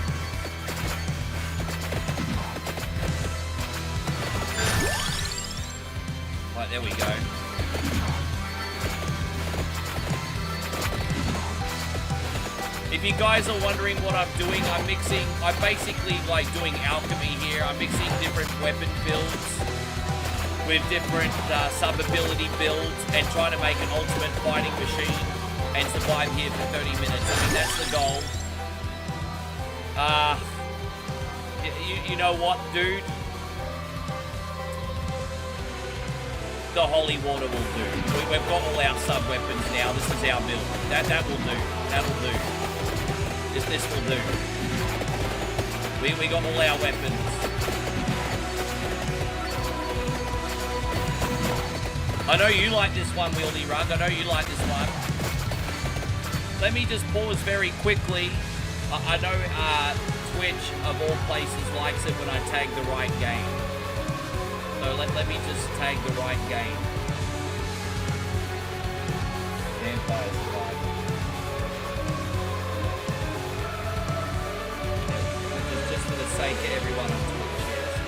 Right, there we go. If you guys are wondering what I'm doing, I'm basically like doing alchemy here. I'm mixing different weapon builds with different sub-ability builds and trying to make an ultimate fighting machine and survive here for 30 minutes. I mean, that's the goal. You know what, dude? The holy water will do. We've got all our sub-weapons now. This is our build. That will do. That'll do. This will do. We got all our weapons. I know you like this one, Wieldy Rug. I know you like this one. Let me just pause very quickly. I know Twitch, of all places, likes it when I tag the right game. So let me just tag the right game. Vampire Survivor. Just for the sake of everyone on Twitch, yes.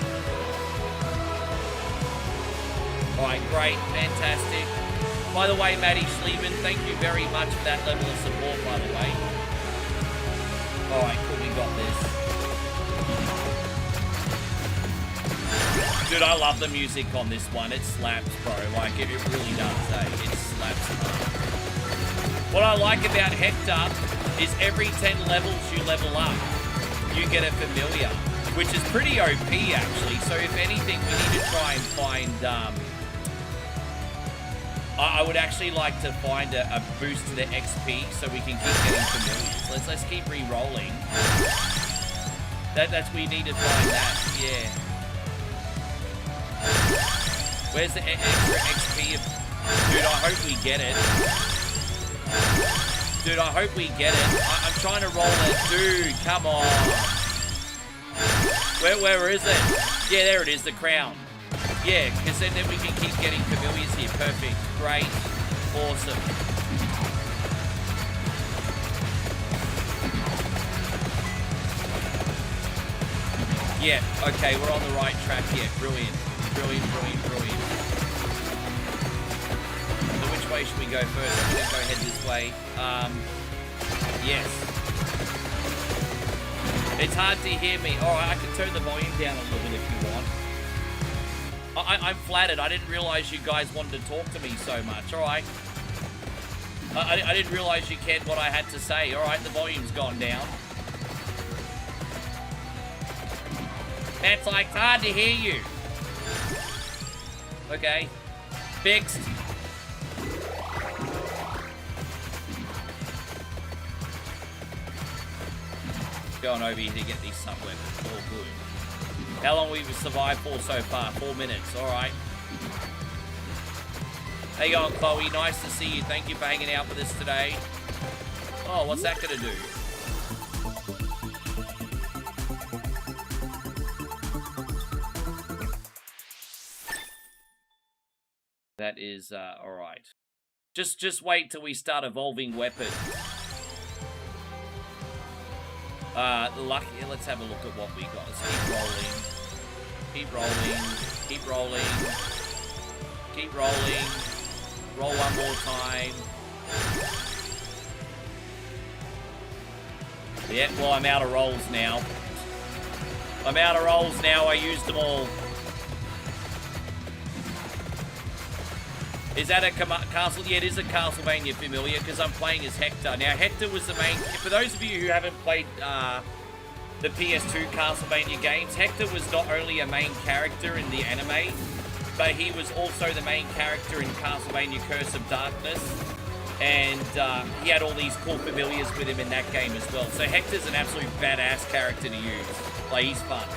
Alright, great, fantastic. By the way, Maddie Schlieben, thank you very much for that level of support, by the way. Alright, cool, we got this. Dude, I love the music on this one. It slaps, bro. Like, it really does, eh? It slaps hard. What I like about Hector is every 10 levels you level up, you get a familiar, which is pretty OP, actually. So, if anything, we need to try and find... I would actually like to find a boost to the XP so we can keep getting familiars. Let's keep re-rolling. That's we need to find that, yeah. Where's the extra XP? Dude, I hope we get it. Dude, I hope we get it. I'm trying to roll it. Dude, come on. Where is it? Yeah, there it is, the crown. Yeah, because then we can keep getting familiars here. Perfect. Great. Awesome. Yeah, okay, we're on the right track here. Brilliant. Brilliant, brilliant, brilliant. So which way should we go first? I'm going to go ahead this way. Yes. It's hard to hear me. Alright, I can turn the volume down a little bit if you want. I'm flattered. I didn't realize you guys wanted to talk to me so much. Alright. I didn't realize you cared what I had to say. Alright, the volume's gone down. It's like, it's hard to hear you. Okay. Fixed. Going over here to get these sub-weapons. All good. How long we've survived for so far? 4 minutes. Alright. How you going, Chloe? Nice to see you. Thank you for hanging out with us today. Oh, what's that gonna do? That is, alright. Just wait till we start evolving weapons. Lucky, let's have a look at what we got. Let's keep rolling. Keep rolling. Keep rolling. Keep rolling. Roll one more time. Yeah, well, I'm out of rolls now. I'm out of rolls now. I used them all. Is that a castle? Yeah, it is a Castlevania familiar because I'm playing as Hector. Now, Hector was the main... For those of you who haven't played the PS2 Castlevania games, Hector was not only a main character in the anime, but he was also the main character in Castlevania Curse of Darkness. And he had all these cool familiars with him in that game as well. So Hector's an absolute badass character to use. Like, he's fun.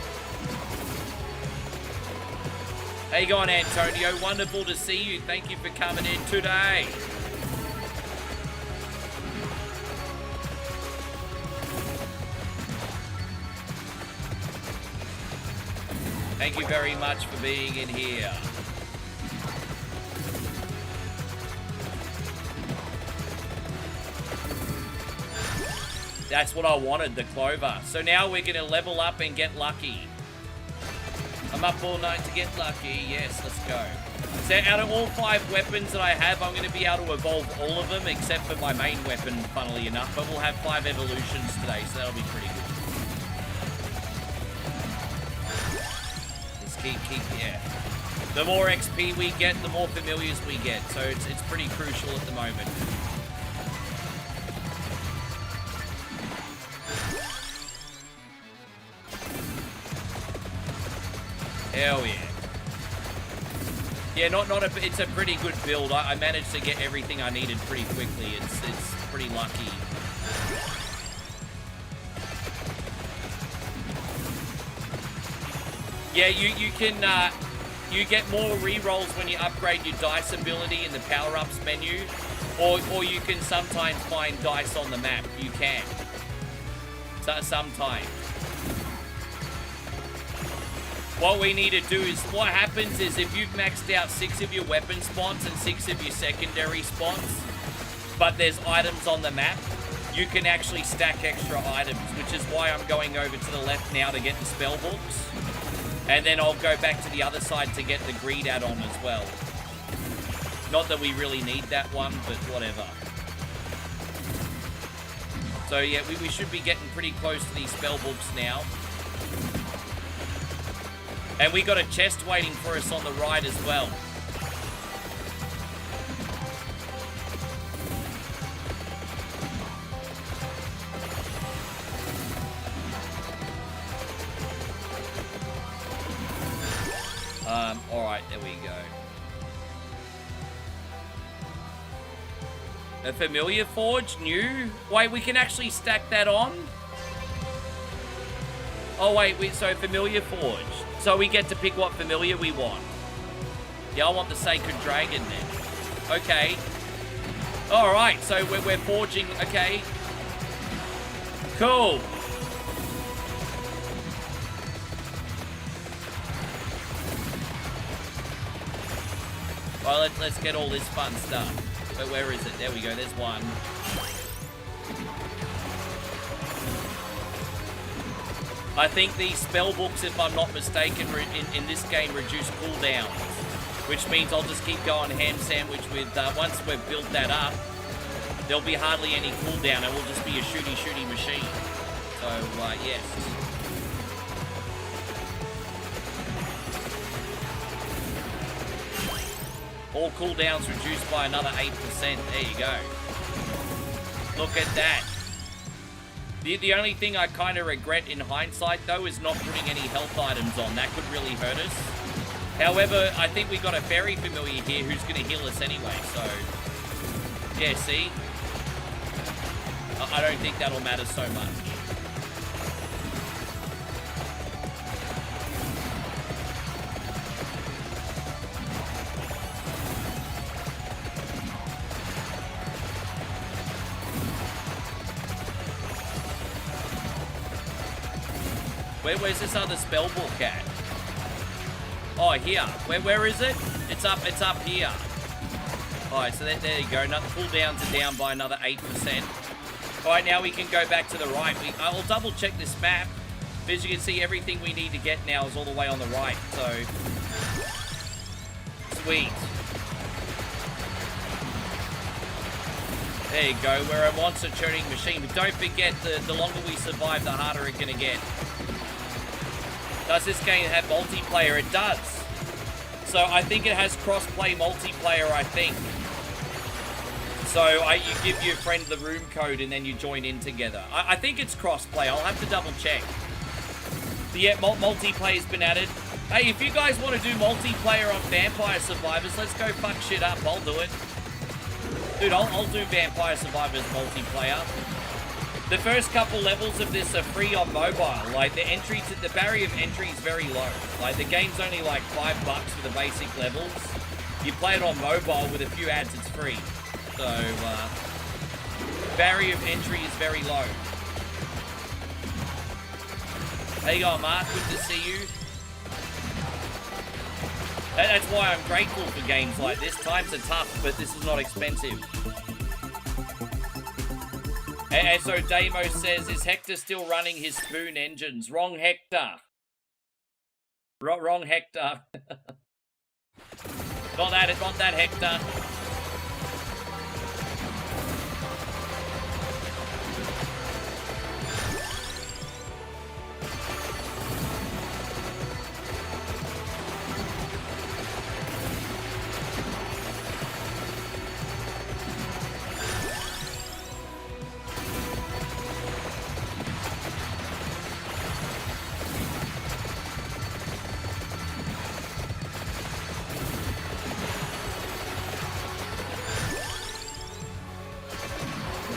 How you going, Antonio? Wonderful to see you. Thank you for coming in today. Thank you very much for being in here. That's what I wanted, the clover. So now we're going to level up and get lucky. I'm up all night to get lucky. Yes, let's go. So out of all 5 weapons that I have, I'm going to be able to evolve all of them except for my main weapon, funnily enough. But we'll have 5 evolutions today, so that'll be pretty good. Let's keep, yeah. The more XP we get, the more familiars we get. So it's pretty crucial at the moment. Hell yeah. Yeah, it's a pretty good build. I managed to get everything I needed pretty quickly. It's pretty lucky. Yeah, you can you get more rerolls when you upgrade your dice ability in the power-ups menu, or you can sometimes find dice on the map. You can. So, sometimes. What we need to do is, what happens is if you've maxed out 6 of your weapon spots and 6 of your secondary spots, but there's items on the map, you can actually stack extra items, which is why I'm going over to the left now to get the spell books. And then I'll go back to the other side to get the greed add-on as well. Not that we really need that one, but whatever. So yeah, we should be getting pretty close to these spell books now. And we got a chest waiting for us on the right as well. Alright, there we go. A familiar forge, new? Wait, we can actually stack that on? Oh wait, so familiar forge. So we get to pick what familiar we want. Yeah, I want the Sacred Dragon then. Okay. Alright, so we're forging, okay. Cool. Well, let's get all this fun stuff. But where is it? There we go, there's one. I think these spell books, if I'm not mistaken, in this game reduce cooldowns, which means I'll just keep going ham sandwich with, once we've built that up, there'll be hardly any cooldown, it will just be a shooty machine. So, yes. All cooldowns reduced by another 8%, there you go. Look at that. The only thing I kind of regret in hindsight, though, is not putting any health items on. That could really hurt us. However, I think we got a fairy familiar here who's going to heal us anyway, so... Yeah, see? I don't think that'll matter so much. Where's this other spell book at? Oh, here. Where is it? It's up here. Alright, so there you go. Another cooldowns are down by another 8%. Alright, now we can go back to the right. I'll double check this map. As you can see, everything we need to get now is all the way on the right, so... Sweet. There you go, we're a monster churning machine. But don't forget, the longer we survive, the harder it's gonna get. Does this game have multiplayer? It does. So I think it has cross-play multiplayer, I think. So you give your friend the room code and then you join in together. I think it's cross-play. I'll have to double check. But yeah, multiplayer's been added. Hey, if you guys want to do multiplayer on Vampire Survivors, let's go fuck shit up. I'll do it. Dude, I'll do Vampire Survivors multiplayer. The first couple levels of this are free on mobile. Like, the barrier of entry is very low. Like, the game's only like $5 for the basic levels. You play it on mobile with a few ads, it's free. So, barrier of entry is very low. How you going, Mark? Good to see you. That's why I'm grateful for games like this. Times are tough, but this is not expensive. And so Damo says, is Hector still running his spoon engines? Wrong Hector. Wrong Hector. Not that Hector.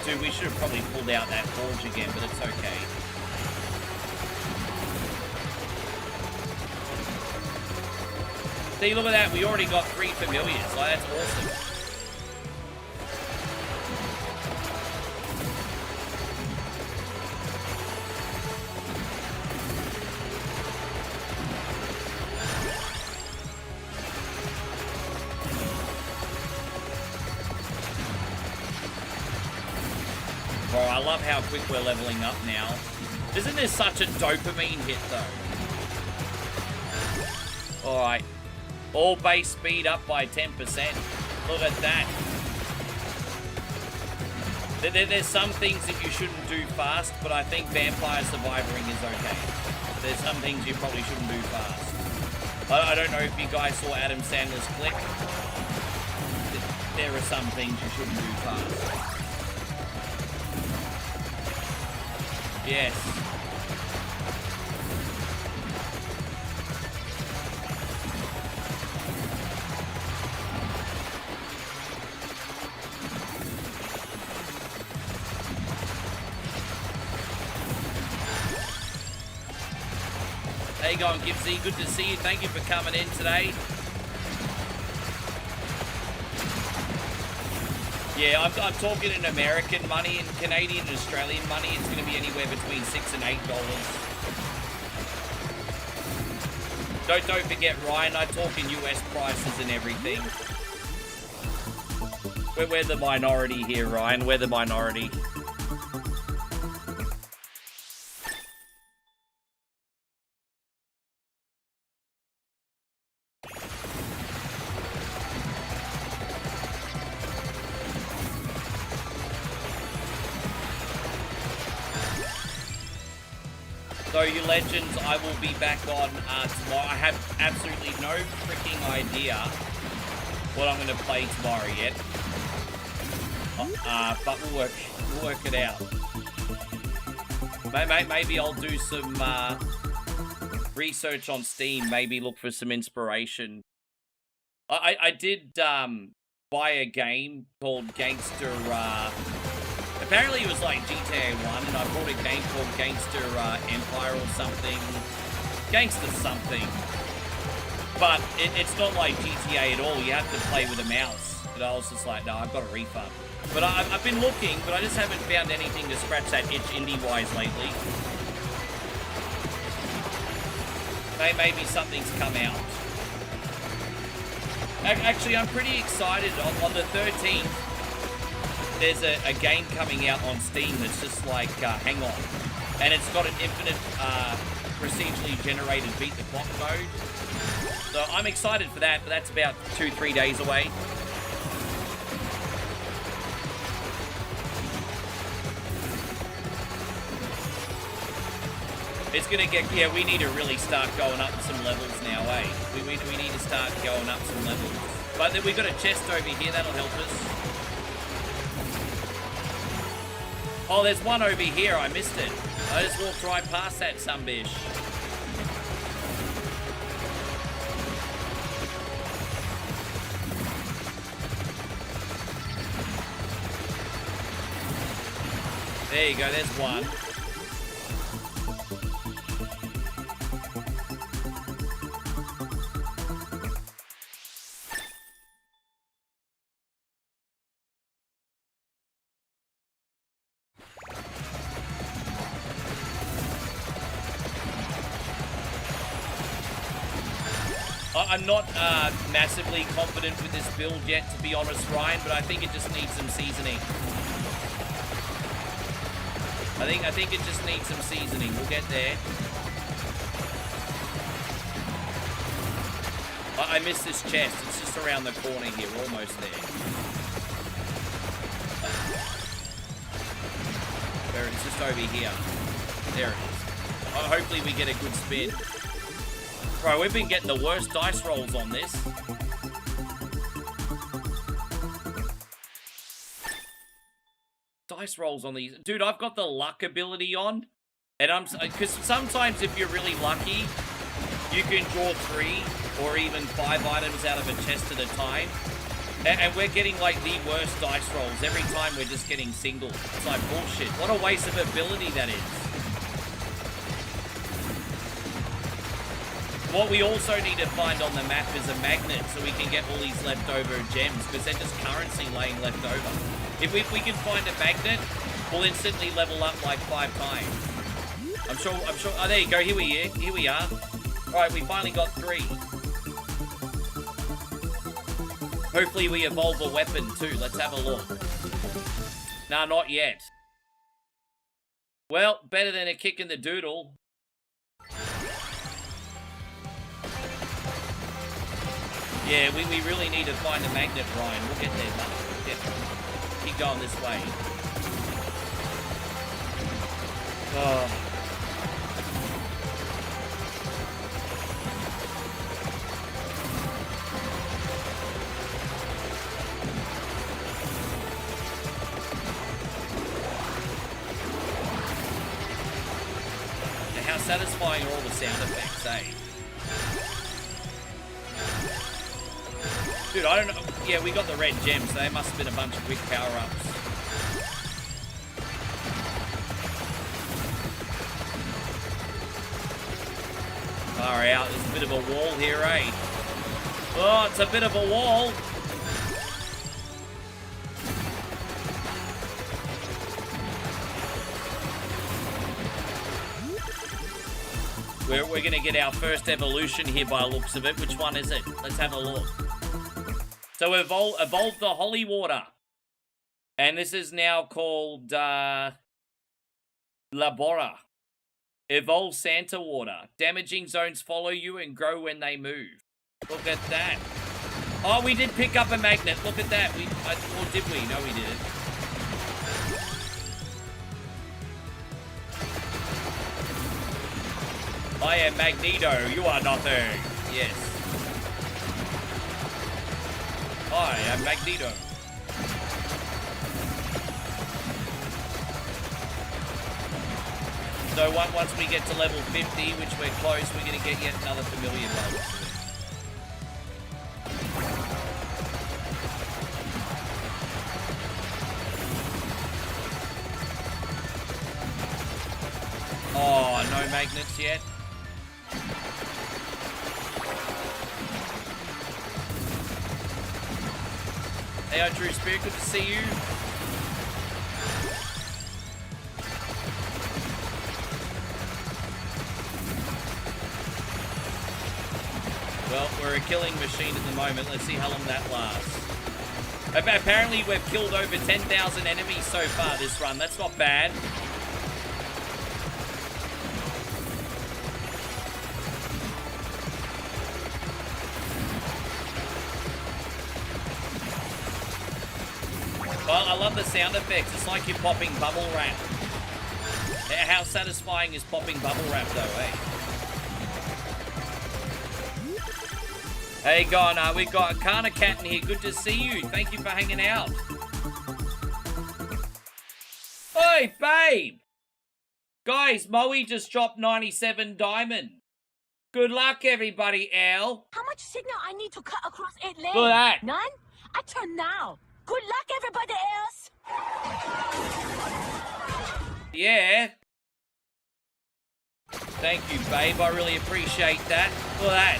Dude, we should have probably pulled out that forge again, but it's okay. See, look at that. We already got 3 familiars. Like, that's awesome. Bro, I love how quick we're leveling up now. Isn't this such a dopamine hit, though? Alright. All base speed up by 10%. Look at that. There's some things that you shouldn't do fast, but I think Vampire Surviving is okay. There's some things you probably shouldn't do fast. I don't know if you guys saw Adam Sandler's clip. There are some things you shouldn't do fast. Yes. How you going, Gibbsy? Good to see you. Thank you for coming in today. Yeah, I'm talking in American money, and Canadian and Australian money. It's going to be anywhere between $6 and $8. Don't forget, Ryan, I talk in US prices and everything. We're the minority here, Ryan. We're the minority. So, you legends, I will be back on tomorrow. I have absolutely no freaking idea what I'm going to play tomorrow yet. But we'll work it out. Maybe I'll do some research on Steam. Maybe look for some inspiration. I did buy a game called Gangster... apparently it was like GTA 1, and I bought a game called Gangster Empire or something. Gangster something. But it's not like GTA at all. You have to play with a mouse. And I was just like, no, I've got a refund. But I've been looking, but I just haven't found anything to scratch that itch indie-wise lately. Maybe something's come out. Actually, I'm pretty excited. On the 13th, there's a game coming out on Steam that's just like Hang On. And it's got an infinite procedurally generated beat the clock mode. So I'm excited for that, but that's about 2-3 days away. It's gonna get, yeah, we need to really start going up some levels now, eh? We need to start going up some levels. But then we got a chest over here, that'll help us. Oh, there's one over here, I missed it. I just walked right past that sunbish. There you go, there's one. I'm not massively confident with this build yet, to be honest, Ryan, but I think it just needs some seasoning. I think it just needs some seasoning. We'll get there. I missed this chest. It's just around the corner here. We're almost there. There it is, just over here. There it is. Hopefully we get a good spin. Bro, we've been getting the worst dice rolls on this. Dice rolls on these. Dude, I've got the luck ability on. And because sometimes if you're really lucky, you can draw 3 or even 5 items out of a chest at a time. And we're getting like the worst dice rolls. Every time we're just getting single. It's like bullshit. What a waste of ability that is. What we also need to find on the map is a magnet so we can get all these leftover gems, because they're just currency laying left over. If we can find a magnet, we'll instantly level up like 5 times. I'm sure, oh, there you go, here we are. All right, we finally got 3. Hopefully we evolve a weapon too, let's have a look. Nah, not yet. Well, better than a kick in the doodle. Yeah, we really need to find a magnet, Ryan. We'll get there, man. Yeah. Keep going this way. Oh. And how satisfying are all the sound effects, eh? Dude, I don't know. Yeah, we got the red gems, so they must have been a bunch of quick power-ups. Far out. There's a bit of a wall here, eh? Oh, it's a bit of a wall. We're going to get our first evolution here by the looks of it. Which one is it? Let's have a look. So evolve the holy water. And this is now called Labora. Evolve Santa water. Damaging zones follow you and grow when they move. Look at that. Oh, we did pick up a magnet. Look at that. Or did we? No, we didn't. I am Magneto. You are nothing. Yes. I am Magneto. So once we get to level 50, which we're close, we're going to get yet another familiar bug. Oh, no magnets yet. Hey, True Spirit, good to see you. Well, we're a killing machine at the moment. Let's see how long that lasts. Apparently, we've killed over 10,000 enemies so far this run. That's not bad. Well, I love the sound effects. It's like you're popping bubble wrap. How satisfying is popping bubble wrap though, eh? Hey, Ghana, we got Kana Cat in here. Good to see you. Thank you for hanging out. Oi, babe! Guys, Moe just dropped 97 diamond. Good luck, everybody, Al. How much signal I need to cut across 8 lanes? Look at that. None? I turn now. Good luck, everybody else. Yeah. Thank you, babe. I really appreciate that. Look at that.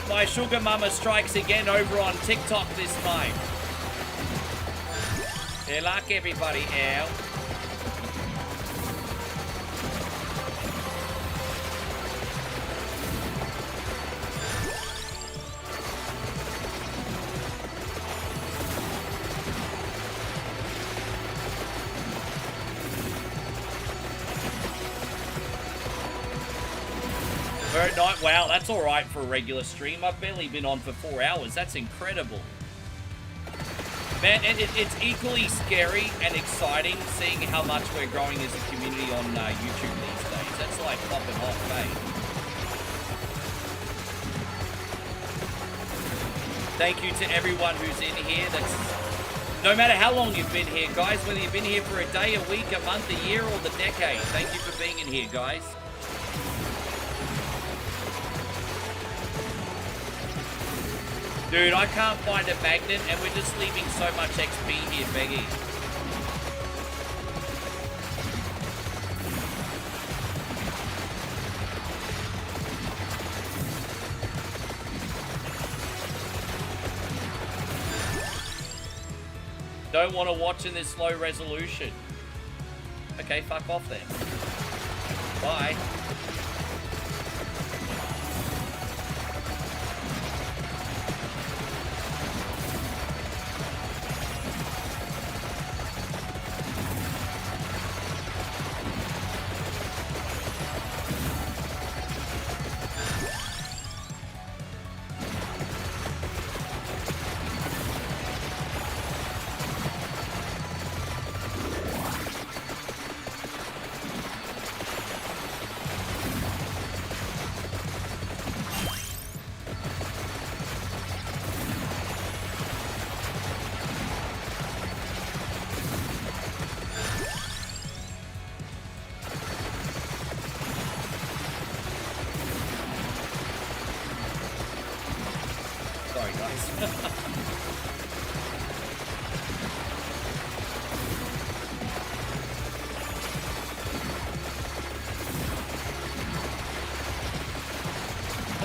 My sugar mama strikes again over on TikTok this time. Good luck, everybody, Al. Night. Wow, that's all right for a regular stream. I've barely been on for 4 hours. That's incredible. Man, it's equally scary and exciting seeing how much we're growing as a community on YouTube these days. That's like popping off, eh? Thank you to everyone who's in here. That's no matter how long you've been here, guys, whether you've been here for a day, a week, a month, a year, or the decade. Thank you for being in here, guys. Dude, I can't find a magnet, and we're just leaving so much XP here, Beggy. Don't want to watch in this low resolution. Okay, fuck off then. Bye.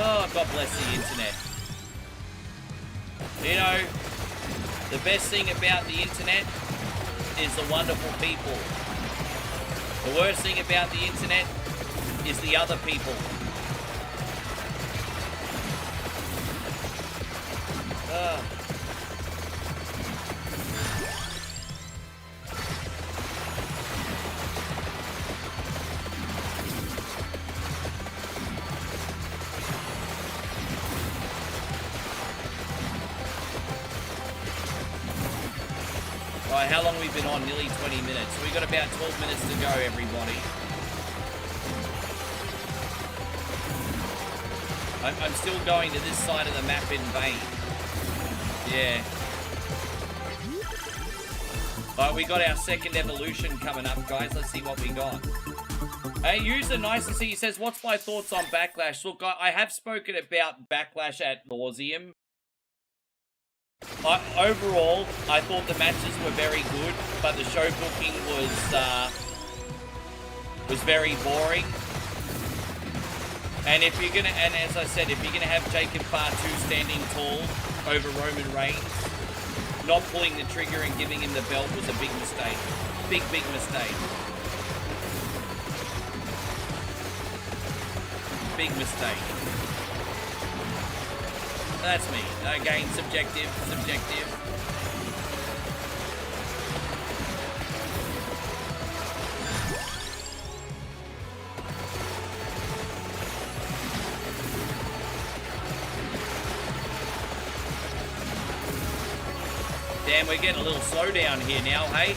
Oh, God bless the internet. You know, the best thing about the internet is the wonderful people. The worst thing about the internet is the other people. Right, how long have we been on? Nearly 20 minutes. So we've got about 12 minutes to go, everybody. I'm still going to this side of the map in vain. Yeah. Alright, we got our second evolution coming up, guys. Let's see what we got. Hey, user nice to see. He says, what's my thoughts on Backlash? Look, I have spoken about Backlash at nauseum. Overall, I thought the matches were very good, but the show booking was very boring. And if you're gonna, and as I said, if you're gonna have Jacob Fatu standing tall over Roman Reigns, not pulling the trigger and giving him the belt was a big mistake. Big mistake. Big mistake. That's me. Again, subjective. Damn, we're getting a little slow down here now, hey?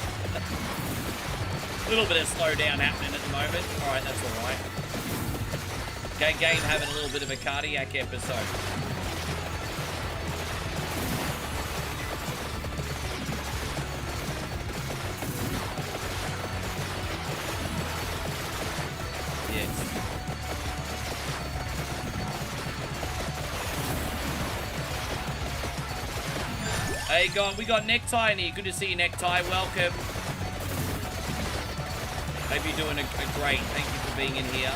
A little bit of slowdown happening at the moment. Alright, that's alright. Game having a little bit of a cardiac episode. Yes. Hey, we got Necktie in here. Good to see you, Necktie. Welcome. Hope you're doing a great. Thank you for being in here.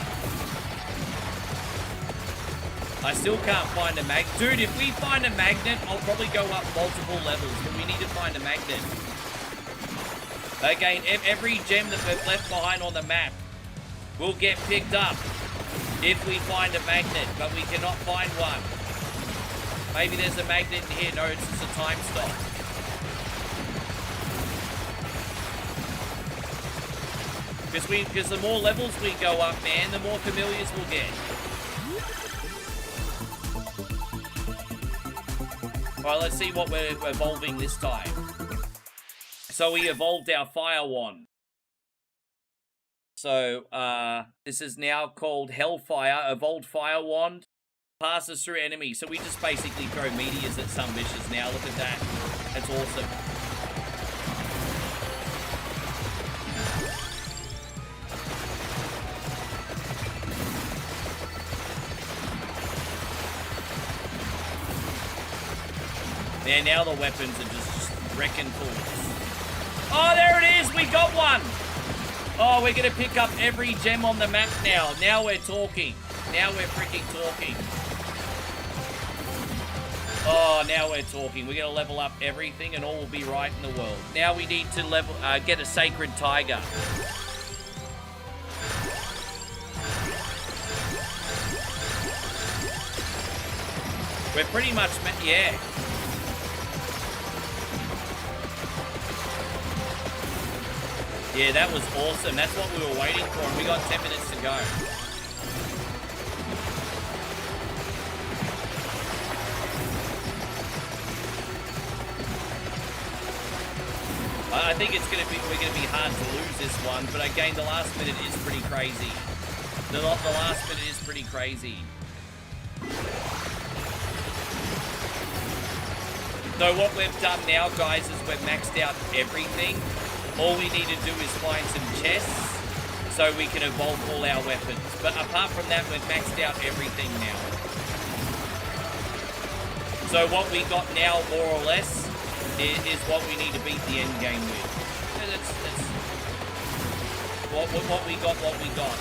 I still can't find a magnet. Dude, if we find a magnet, I'll probably go up multiple levels, but we need to find a magnet. Again, every gem that we've left behind on the map will get picked up if we find a magnet, but we cannot find one. Maybe there's a magnet in here. No, it's just a time stop. Because the more levels we go up, man, the more familiars we'll get. Alright, let's see what we're evolving this time. So we evolved our fire wand. So, this is now called Hellfire, evolved fire wand. Passes through enemies. So we just basically throw meteors at some vicious now. Look at that. That's awesome. Yeah, now the weapons are just wrecking fools. Oh, there it is! We got one! Oh, we're gonna pick up every gem on the map now. Now we're talking. Now we're freaking talking. Oh, now we're talking. We're gonna level up everything and all will be right in the world. Now we need to level, get a sacred tiger. We're pretty much, yeah. Yeah, that was awesome. That's what we were waiting for, and we got 10 minutes to go. I think we're gonna be hard to lose this one, but again, the last minute is pretty crazy. The last minute is pretty crazy. So what we've done now, guys, is we've maxed out everything. All we need to do is find some chests so we can evolve all our weapons. But apart from that, we've maxed out everything now. So what we got now, more or less, is what we need to beat the end game with. That's what we got.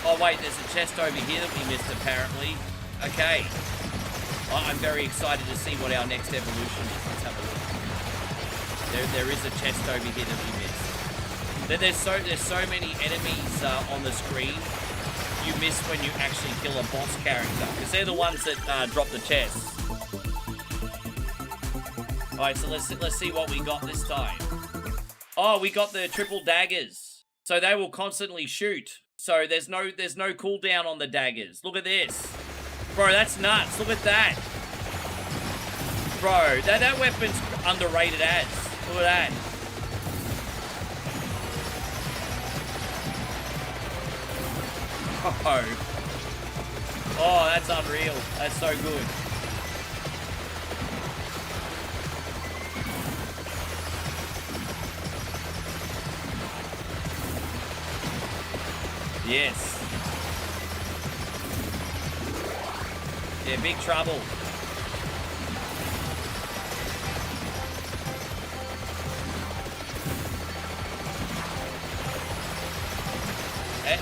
Oh wait, there's a chest over here that we missed apparently. Okay. I'm very excited to see what our next evolution is. Let's have a look. There is a chest over here that we missed. There's so many enemies on the screen you miss when you actually kill a boss character, because they're the ones that drop the chests. Alright, so let's see what we got this time. Oh, we got the triple daggers. So they will constantly shoot. So there's no cooldown on the daggers. Look at this. Bro, that's nuts. Look at that. Bro, that weapon's underrated as. Look at that. Oh, that's unreal. That's so good. Yes. Yeah, big trouble.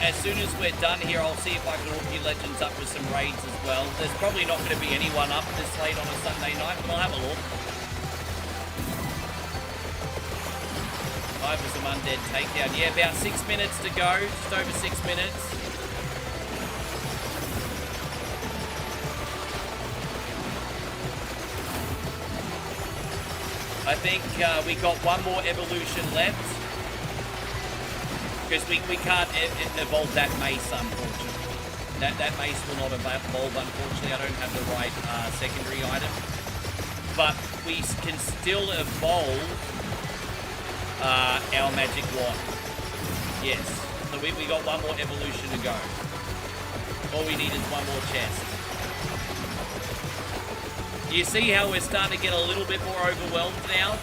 As soon as we're done here, I'll see if I can hook you legends up with some raids as well. There's probably not going to be anyone up this late on a Sunday night, but I'll have a look. Time for some undead takedown. Yeah, about 6 minutes to go. Just over 6 minutes. I think we got one more evolution left. Because we can't evolve that mace, unfortunately. That mace will not evolve, unfortunately. I don't have the right secondary item. But we can still evolve our magic wand. Yes. So we got one more evolution to go. All we need is one more chest. You see how we're starting to get a little bit more overwhelmed now?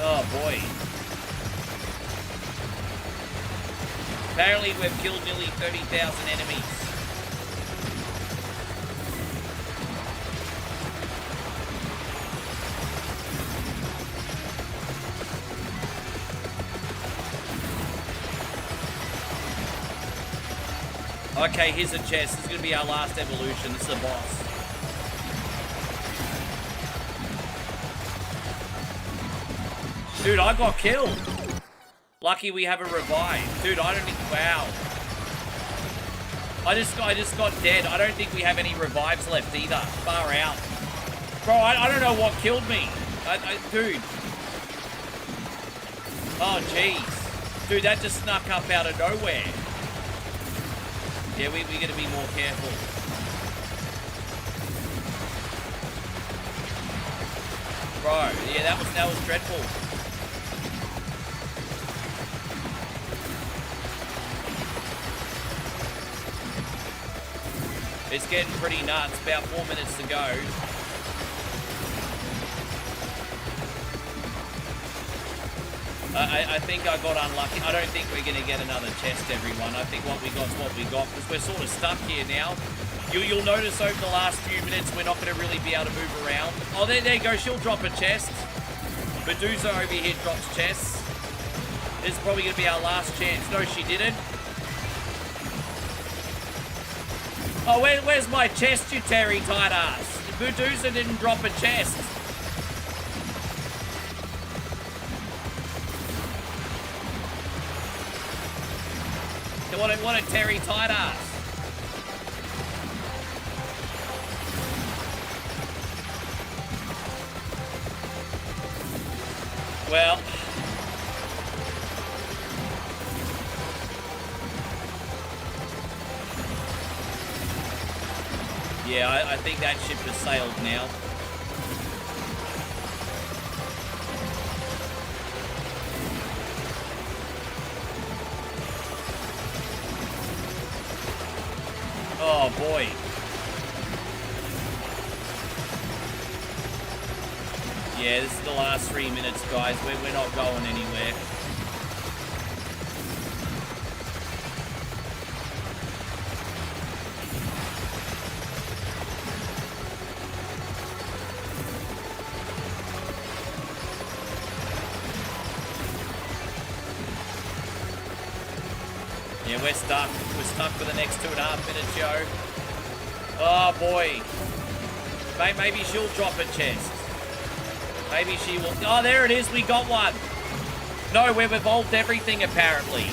Oh boy. Apparently we've killed nearly 30,000 enemies. Okay, here's a chest. This is going to be our last evolution. This is a boss. Dude, I got killed. Lucky we have a revive. Dude, I don't think... Wow. I just got dead. I don't think we have any revives left either. Far out. Bro, I don't know what killed me. Dude. Oh, jeez. Dude, that just snuck up out of nowhere. Yeah, we got to be more careful. Bro, yeah, that was dreadful. It's getting pretty nuts. About 4 minutes to go. I think I got unlucky. I don't think we're going to get another chest, everyone. I think what we got is what we got, because we're sort of stuck here now. You'll notice over the last few minutes, we're not going to really be able to move around. Oh, there you go. She'll drop a chest. Medusa over here drops chests. This is probably going to be our last chance. No, she didn't. Oh, where's my chest, you Terry tight ass? Medusa didn't drop a chest. What a Terry tight ass. Well. Yeah, I think that ship has sailed now. Oh boy. Yeah, this is the last 3 minutes, guys. We're not going anywhere. Yeah, we're stuck. We're stuck for the next 2.5 minutes, yo. Oh, boy. Maybe she'll drop a chest. Maybe she will... Oh, there it is. We got one. No, we've evolved everything, apparently.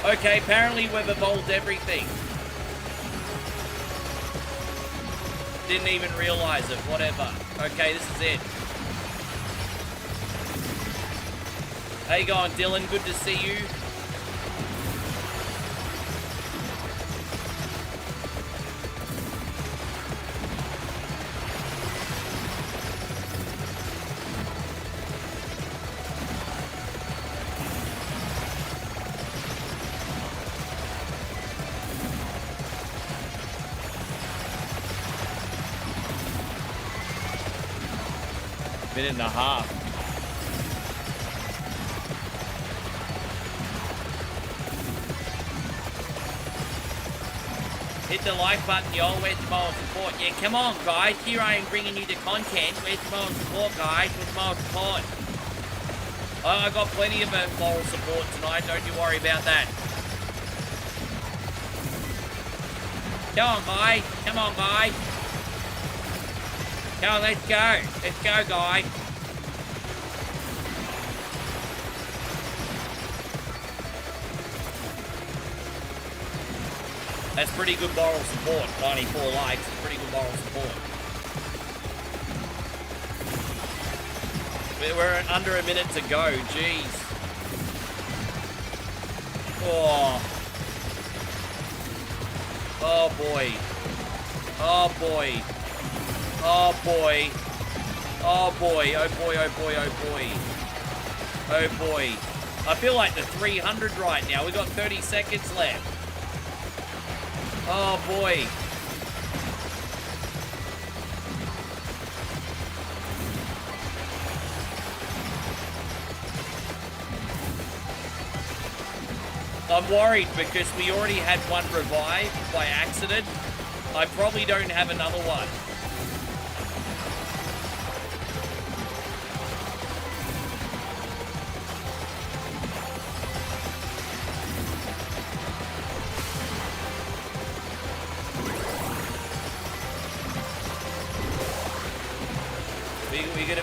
Okay, apparently we've evolved everything. Didn't even realize it. Whatever. Okay, this is it. How you going, Dylan? Good to see you. Minute and a half. Hit the like button, y'all. Where's the moral support? Yeah, come on, guys. Here I am bringing you the content. Where's the moral support, guys? Where's the moral support? I got plenty of moral support tonight. Don't you worry about that. Come on, guys. Come on, guys. Come on, let's go. Let's go, guys. That's pretty good moral support. 94 likes. Pretty good moral support. We're under a minute to go. Jeez. Oh. Oh, boy. Oh, boy. Oh, boy. Oh, boy. Oh, boy. Oh, boy. Oh, boy. Oh, boy. I feel like the 300 right now. We got 30 seconds left. Oh, boy. I'm worried because we already had one revived by accident. I probably don't have another one.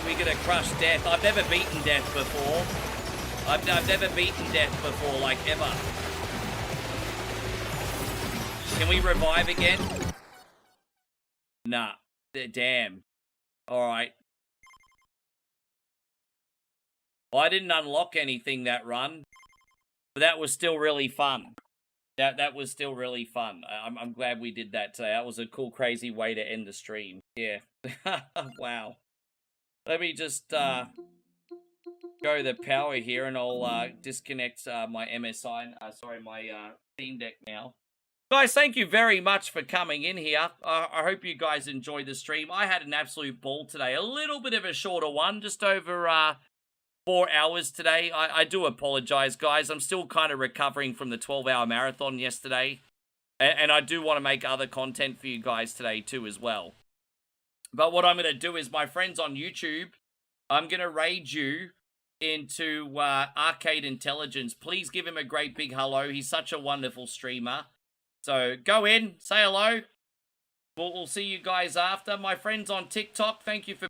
We're gonna crush death. I've never beaten death before. I've never beaten death before, like, ever. Can we revive again? Nah. Damn. Alright. Well, I didn't unlock anything that run. But that was still really fun. That was still really fun. I'm glad we did that today. That was a cool, crazy way to end the stream. Yeah. Wow. Let me just go the power here, and I'll disconnect my MSI. Sorry, my Steam Deck now. Guys, thank you very much for coming in here. I hope you guys enjoyed the stream. I had an absolute ball today. A little bit of a shorter one, just over 4 hours today. I do apologize, guys. I'm still kind of recovering from the 12-hour marathon yesterday. And I do want to make other content for you guys today too as well. But what I'm going to do is, my friends on YouTube, I'm going to raid you into Arcade Intelligence. Please give him a great big hello. He's such a wonderful streamer. So go in, say hello. We'll see you guys after. My friends on TikTok, thank you for